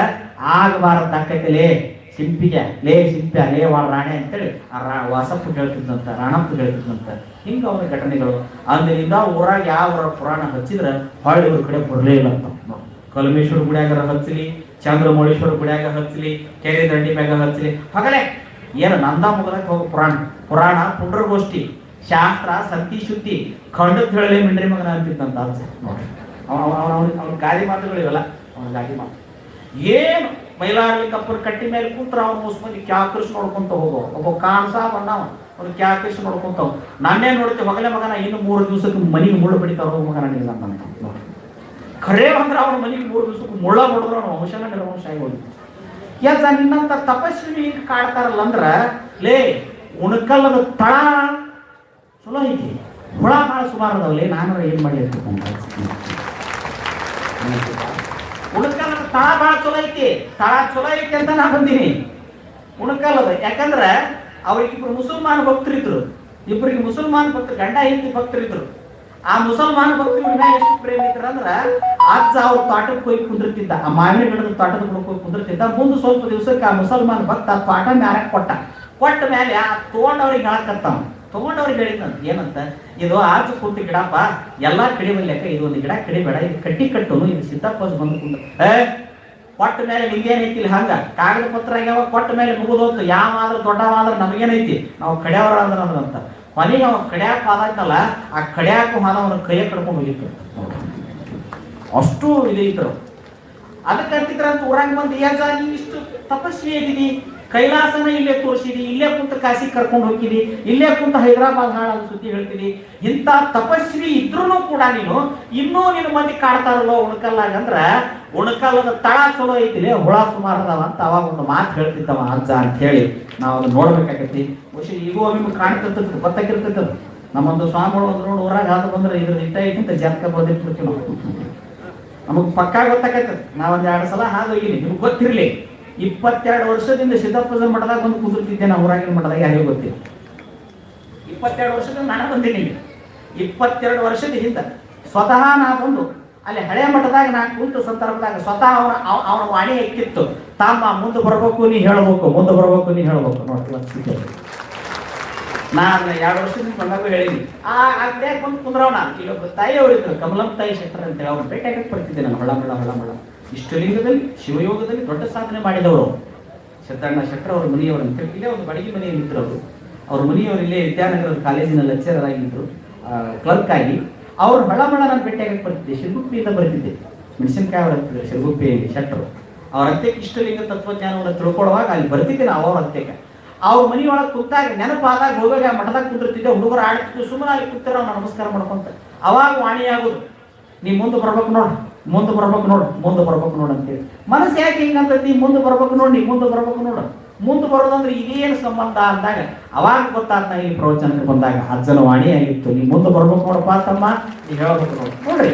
S1: ಆಗಬಾರದು ಅಕ್ಕೈತಿಲೇ ಸಿಂಪಿಗೆ, ಲೇ ಸಿಂಪ್ಯ ಲೇ ವಾಳ ರಾಣೆ ಅಂತೇಳಿ ವಾಸಪ್ಪ ಹೇಳ್ತಿದ್ದಂತ, ರಾಣಪ್ಪ ಹೇಳ್ತಿದ್ದಂತ. ಹಿಂಗ ಅವನ ಘಟನೆಗಳು. ಅಂದಿನಿಂದ ಊರಾಗ ಯಾವ ಪುರಾಣ ಹಚ್ಚಿದ್ರ ಹೊಳ್ಳಿ ಇವ್ರ ಕಡೆ ಬರಲೇ ಇಲ್ಲ ಅಂತ. ಕಲಮೇಶ್ವರ ಗುಡಿಯಾಗರ ಹಚ್ಚಲಿ, ಚಂದ್ರಮೌಳೇಶ್ವರ ಗುಡಿಯಾಗ ಹಚ್ಚಲಿ, ಕೆರೆ ದಂಡಿ ಮ್ಯಾಗ ಹಚ್ಚಲಿ, ಹಗಲೇ ಏನು ನಂದ ಮುಗದಕ್ಕೆ ಹೋಗೋ ಪುರಾಣ ಪುಂಡ್ರಗೋಷ್ಠಿ, ಶಾಸ್ತ್ರ, ಸಂತಿ ಶುದ್ಧಿ, ಖಂಡಕ್ಕೆ ಹೇಳಲಿ ಮಿಂಡ್ರಿ ಮಗನ ಅಂತಿದ್ದಂತ ನೋಡ್ರಿ. ಅವನ ಗಾದಿ ಮಾತುಗಳಿವಲ್ಲ, ಅವನ ಗಾದಿ ಮಾತು ಏನು ಮೈಲಾರಲಿ ಕಪ್ಪರ್ ಕಟ್ಟಿ ಮೇಲೆ ಕೂತ್ರ ಅವ್ನು ಮುಸ್ಮಂದಿ ಕ್ಯಾಕೃಷ್ ನೋಡ್ಕೊಂತ ಹೋಗೋ. ಒಬ್ಬ ಕಾನ್ಸ ಬಂದವ, ಅವ್ನು ಕ್ಯಾಕೃಷ್ ನೋಡ್ಕೊಂತ ನಾನೇ ನೋಡ್ತೇವೆ ಹೊಗಲೆ ಮಗನ ಇನ್ನು 3 ದಿವಸಕ್ಕೆ ಮನಿಗೆ ಮುಳ್ಳು ಬಡಿತಾರ ಮಗನ ನಿಲ್ಲ ಅಂತ. ಖರೇ ಅಂದ್ರೆ ಅವನ ಮನೆಗೆ 3 ದಿವಸಕ್ಕೆ ಮುಳ್ಳ ಹೊಡೆದ್ರು ಅವನ ವಂಶನ ನಿರ್ವಂಶ ಆಗಿ ಹೋಗಿತ್ತು. ಯಾಕ ನಿನ್ನಂತ ತಪಸ್ವಿ ಹಿಂಗೆ ಕಾಡ್ತಾರಲ್ಲ ಅಂದ್ರ, ಲೇ ಉಣಕಲ್ಲದ ತಳ ಚಲೋ ಐತಿ, ಹುಳ ಭಾಳ ಸುಮಾರು ಅದಾವಲ್ಲೇ, ನಾನು ಏನ್ ಮಾಡಿ ಉಣಕಲ್ಲದ ತಳ ಭಾಳ ಚಲೋ ಐತಿ, ತಳ ಚಲೋ ಐತಿ ಅಂತ ನಾ ಬಂದೀನಿ. ಉಣಕಲ್ಲದ ಯಾಕಂದ್ರ ಅವ್ರಿಗಿಬ್ರು ಮುಸಲ್ಮಾನ ಭಕ್ತರಿದ್ರು, ಇಬ್ಬರಿಗೆ ಮುಸಲ್ಮಾನ ಭಕ್ತರು ಗಂಡ ಹೆಂಡತಿ ಭಕ್ತರಿದ್ರು. ಆ ಮುಸಲ್ಮಾನ ಭಕ್ತರು ಎಷ್ಟು ಪ್ರೇಮ ಇದ್ರ ಅಂದ್ರ, ಅಜ್ಜ ಅವ್ರ ತೋಟಕ್ಕೆ ಹೋಗಿ ಕುಂದಿರ್ತಿದ್ದ, ಆ ಮಾವಿನ ಗಿಡದ ತೋಟದ ಬುಡಕ್ಕೆ ಹೋಗಿ ಕುಂದಿರ್ತಿದ್ದ. ಮುಂದೆ ಸ್ವಲ್ಪ ದಿವಸಕ್ಕೆ ಆ ಮುಸಲ್ಮಾನ ಭಕ್ತ ಆ ತೋಟ ಮ್ಯಾರಕ್ ಕೊಟ್ಟ ಮೇಲೆ ಆ ತಗೊಂಡವ್ರಿಗೆ ಹೇಳಕತ್ತಾವ. ತಗೊಂಡವ್ರಿಗೆ ಹೇಳಿದಂತ ಏನಂತ, ಇದು ಆಚು ಕುಂತ ಗಿಡಪ್ಪ, ಎಲ್ಲಾ ಕಡಿಮಲ್ಯಾಕ ಇದೊಂದು ಗಿಡ ಕಡಿಬೇಡ, ಇದು ಕಟ್ಟಿ ಕಟ್ಟೋನು, ಇದು ಸಿದ್ದಪ್ಪಸ್ ಬಂದು ಕುಂತ ಕೊಟ್ಟ ಮೇಲೆ ನಿಂಗೇನೈತಿ ಇಲ್ಲಿ ಹಂಗ ಕಾಗದ ಪತ್ರ ಆಗ್ಯಾವ, ಕೊಟ್ಟ ಮೇಲೆ ಮುಗಿದೋತು. ಯಾವಾದ್ರೂ ದೊಡ್ಡವಾದ್ರೆ ನಮಗೇನೈತಿ, ನಾವು ಕಡೆಯವ್ರ ಅಂದ್ರಂತ. ಕೊನೆಗೆ ಅವ ಕಡ್ಯಾಕ ಆದಾಗ್ತಲ್ಲ, ಆ ಕಡ್ಯಾಕ ಹಾದ ಅವನ ಕೈಯ ಕಡ್ಕೊಂಡು ಹೋಗಿತ್ತು. ಅಷ್ಟು ಇದ್ರು. ಅದಕ್ಕೆ ಅಂತಿದ್ರ ಅಂತ ಊರಾಗ ಬಂದು, ಯಾಕ ನೀವು ಇಷ್ಟು ತಪಸ್ವಿ ಆಗಿದಿ, ಕೈಲಾಸನ ಇಲ್ಲೇ ತೋರಿಸಿದಿ, ಇಲ್ಲೇ ಕುಂತ ಕಾಶಿ ಕರ್ಕೊಂಡು ಹೋಗಿದಿ, ಇಲ್ಲೇ ಕುಂತ ಹೈದರಾಬಾದ್ ಹಾಳಾದ ಸುದ್ದಿ ಹೇಳ್ತಿದಿ. ಇಂಥ ತಪಸ್ವಿ ಇದ್ರೂ ಕೂಡ ನೀನು ಇನ್ನೂ ನಿನ್ನ ಮಂದಿ ಕಾಡ್ತಾರಲ್ಲೋ ಉಣಕಲ್ಲಾಗ ಅಂದ್ರ, ಉಣಕಲ್ಲದ ತಳ ಚಲೋ ಐತಿಲಿ, ಹುಳ ಸುಮಾರು ಅದಾವ ಅಂತ ಅವಾಗ ಒಂದು ಮಾತು ಹೇಳ್ತಿದ್ದವ ಅಜ್ಜ ಅಂತ ಹೇಳಿ ನಾವು ಅದನ್ನ ನೋಡ್ಬೇಕಾಗೈತಿ. ಬಹುಶಃ ಈಗೋ ನಿಮ್ಗೆ ಕಾಣ್ತಿರ್ತದ, ಗೊತ್ತಾಗಿರ್ತದ. ನಮ್ಮೊಂದು ಸ್ವಾಮಿಗಳು ಒಂದು ನೋಡಿ ಊರಾಗ ಹಾದು ಬಂದ್ರೆ ಇದ್ರ ಇಟ್ಟ ಐತಿಂತ ಜನಕ ಬರ್ದಿಟ್ಬಿಡ್ತೀವಿ ನಾವು. ನಮಗ್ ಪಕ್ಕಾ ಗೊತ್ತಾಗೈತದ. ನಾವೊಂದ್ 2 ಸಲ ಹಾದು ಹೋಗಿನಿ, ನಿಮ್ಗೆ ಗೊತ್ತಿರ್ಲಿ. 22 ವರ್ಷದಿಂದ ಸಿದ್ದಪ್ಪನ ಮಠದಾಗ ಬಂದು ಕುದುರ್ತಿದ್ದೆ, ನಾವು ಊರಾಗಿನ ಮಠದಾಗ ಯಾರಿಗೂ ಗೊತ್ತಿಲ್ಲ. 22 ವರ್ಷದಿಂದ ನಾನು ಬಂದೀನಿ. 22 ವರ್ಷದ ಹಿಂದೆ ಸ್ವತಃ ನಾ ಬಂದು ಅಲ್ಲಿ ಹಳೆ ಮಠದಾಗ ನಾ ಕುಂತ ಸಂದರ್ಭದಾಗ ಸ್ವತಃ ಅವನ ವಾಣಿ ಎಕ್ಕಿತ್ತು, ತಮ್ಮ ಮುಂದೆ ಬರ್ಬೇಕು ನೀ ಹೇಳ್ಬೇಕು, ಮುಂದೆ ಬರ್ಬೇಕು ನೀ ಹೇಳ್ಬೇಕು. ನೋಡ್ತೀವಿ ನಾನು 2 ವರ್ಷದಿಂದ ಬಂದಾಗ ಹೇಳಿನಿ. ಅದೇ ಬಂದು ಕುಂದ್ರವನ ಇಲ್ಲೊಬ್ಬ ತಾಯಿ ಅವರಿದ್ರು, ಕಮಲಂ ತಾಯಿ ಶೆಟ್ಟರ್ ಅಂತೇಳಿ, ಅವ್ರು ಭೇಟಿಯಾಗಕ್ಕೆ ಬರ್ತಿದ್ದೆ ನಾನು. ಹೊಳ ಇಷ್ಟಲಿಂಗದಲ್ಲಿ ಶಿವಯೋಗದಲ್ಲಿ ದೊಡ್ಡ ಸಾಧನೆ ಮಾಡಿದವರು ಸಿದ್ದಣ್ಣ ಶೆಟ್ಟರ್ ಅವ್ರ ಮನೆಯವರು ಅಂತೇಳಿ. ಇಲ್ಲೇ ಒಂದು ಬಡಗಿ ಮನೆಯಲ್ಲಿ ಇದ್ರು ಅವರು. ಅವ್ರ ಮನೆಯವರು ಇಲ್ಲೇ ವಿದ್ಯಾನಗರದ ಕಾಲೇಜಿನ ಲೆಕ್ಚರರ್ ಆಗಿದ್ರು, ಕ್ಲರ್ಕ್ ಆಗಿ. ಅವ್ರು ಹೊಳ ನಾನು ಭೇಟಿಯಾಗಕ್ಕೆ ಬರ್ತಿದ್ದೆ, ಶಿರಗುಪ್ಪಿಯಿಂದ ಬರ್ತಿದ್ದೆ. ಮೆಣಸಿನ್ಕಾಯಿ ಅವ್ರ ಹತ್ತಿರ ಶಿರಗುಪ್ಪಿಯಲ್ಲಿ ಶೆಟ್ಟರು. ಅವ್ರ ಹತ್ಯಕ್ಕೆ ಇಷ್ಟಲಿಂಗ ತತ್ವಜ್ಞಾನವನ್ನು ತಿಳ್ಕೊಳ್ಳುವಾಗ ಅಲ್ಲಿ ಬರ್ತಿದ್ದೆ ನಾವು ಅವ್ರ ಹತ್ಯಕ್ಕೆ. ಅವ್ರ ಮನೆಯೊಳಗೆ ಕುಂತಾಗ ನೆನಪಾದಾಗ ಹೋಗಾಗ ಮಠದಾಗ ಕುಂದಿರ್ತಿದ್ದೆ, ಹುಡುಗರು ಆಡ್ತಿದ್ದು, ಸುಮ್ಮನೆ ಅಲ್ಲಿ ಕುಂತಿರೋ ನಾವು ನಮಸ್ಕಾರ ಮಾಡ್ಕೊಂತ. ಅವಾಗ ವಾಣಿ ಆಗೋದು, ನೀ ಮುಂದೆ ಬರ್ಬೇಕು ನೋಡು, ಮುಂದೆ ಬರ್ಬೇಕು ನೋಡು, ಮುಂದೆ ಬರ್ಬೇಕು ನೋಡು ಅಂತೇಳಿ. ಮನಸ್ಸು ಯಾಕೆ ಹಿಂಗಂತೈತಿ, ಮುಂದೆ ಬರ್ಬೇಕು ನೋಡಿ, ಮುಂದೆ ಬರ್ಬೇಕು ನೋಡು. ಮುಂದೆ ಬರೋದಂದ್ರೆ ಇದೇನು ಸಂಬಂಧ ಅಂದಾಗ ಅವಾಗ ಗೊತ್ತಾದ ಇಲ್ಲಿ ಪ್ರವಚನಕ್ಕೆ ಬಂದಾಗ ಅಜ್ಜನ ವಾಣಿ ಆಗಿತ್ತು. ನೀ ಮುಂದೆ ಬರ್ಬೇಕು ನೋಡಪ್ಪ ತಮ್ಮ, ನೀ ಹೇಳ್ಬೇಕು ನೋಡು. ನೋಡ್ರಿ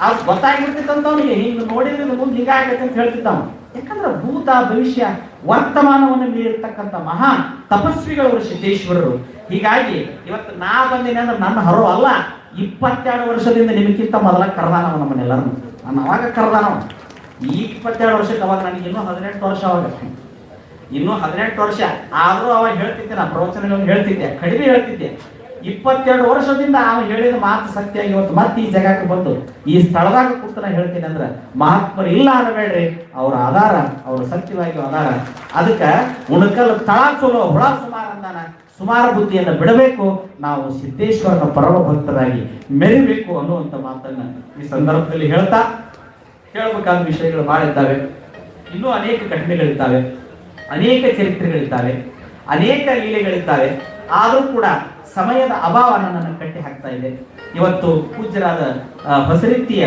S1: ಅದು ಗೊತ್ತಾಗಿರ್ತಿತ್ತಂತವನಿಗೆ, ಹಿಂಗೆ ನೋಡಿದ್ರೆ ಮುಂದೆ ಹೀಗಾಗತ್ತೆ ಅಂತ ಹೇಳ್ತಿದ್ದಾವ. ಯಾಕಂದ್ರೆ ಭೂತ ಭವಿಷ್ಯ ವರ್ತಮಾನವನ್ನು ಮೀರಿರ್ತಕ್ಕಂಥ ಮಹಾನ್ ತಪಸ್ವಿಗಳವರು ಸಿದ್ದೇಶ್ವರರು. ಹೀಗಾಗಿ ಇವತ್ತು ನಾ ಬಂದಿನಿ ಅಂದ್ರೆ ನನ್ನ ಹರೋ ಅಲ್ಲ, 22 ವರ್ಷದಿಂದ ನಿಮಗಿಂತ ಮೊದಲ ಕರೆದಾನವ ನಮ್ಮನ್ನೆಲ್ಲರನ್ನು. ನಾನು ಅವಾಗ ಕರೆದಾನವ. ಈಗ 22 ವರ್ಷಕ್ಕೆ, ಅವಾಗ ನನಗೆ ಇನ್ನೂ 18 ವರ್ಷ. ಅವಾಗ ಇನ್ನೂ 18 ವರ್ಷ ಆದರೂ ಅವಾಗ ಹೇಳ್ತಿದ್ದೆ, ನಾ ಪ್ರವಚನಗಳನ್ನು ಹೇಳ್ತಿದ್ದೆ, ಕಡಿಮೆ ಹೇಳ್ತಿದ್ದೆ. 22 ವರ್ಷದಿಂದ ಅವನು ಹೇಳಿದ ಮಾತು ಸತ್ಯ ಇವತ್ತು ಮತ್ತೆ ಈ ಜಗಕ್ಕೆ ಬಂದು ಈ ಸ್ಥಳದಾಗ ಕೂತನ ಹೇಳ್ತೀನಿ ಅಂದ್ರೆ ಮಹಾತ್ಮರು ಇಲ್ಲ ಅನ್ನಬೇಡ್ರಿ, ಅವ್ರ ಆಧಾರ, ಅವ್ರ ಸತ್ಯವಾಗಿ ಆಧಾರ. ಅದಕ್ಕೆ ಉಣಕಲ್ ತಳ ಚಲೋ ಹುಳ ಸುಮಾರು ಅಂದಾನ. ಸುಮಾರ ಬುದ್ಧಿಯನ್ನು ಬಿಡಬೇಕು, ನಾವು ಸಿದ್ದೇಶ್ವರನ ಪರಮ ಭಕ್ತರಾಗಿ ಮೆರಿಬೇಕು ಅನ್ನುವಂಥ ಮಾತನ್ನ ಈ ಸಂದರ್ಭದಲ್ಲಿ ಹೇಳ್ತಾ, ಹೇಳಬೇಕಾದ ವಿಷಯಗಳು ಬಹಳ ಇದ್ದಾವೆ. ಇನ್ನೂ ಅನೇಕ ಘಟನೆಗಳಿದ್ದಾವೆ, ಅನೇಕ ಚರಿತ್ರೆಗಳಿದ್ದಾವೆ, ಅನೇಕ ಲೀಲೆಗಳಿದ್ದಾವೆ. ಆದರೂ ಕೂಡ ಸಮಯದ ಅಭಾವ ನನ್ನನ್ನು ಕಟ್ಟಿ ಹಾಕ್ತಾ ಇದೆ. ಇವತ್ತು ಪೂಜ್ಯರಾದ ಹೊಸರಿತ್ತಿಯ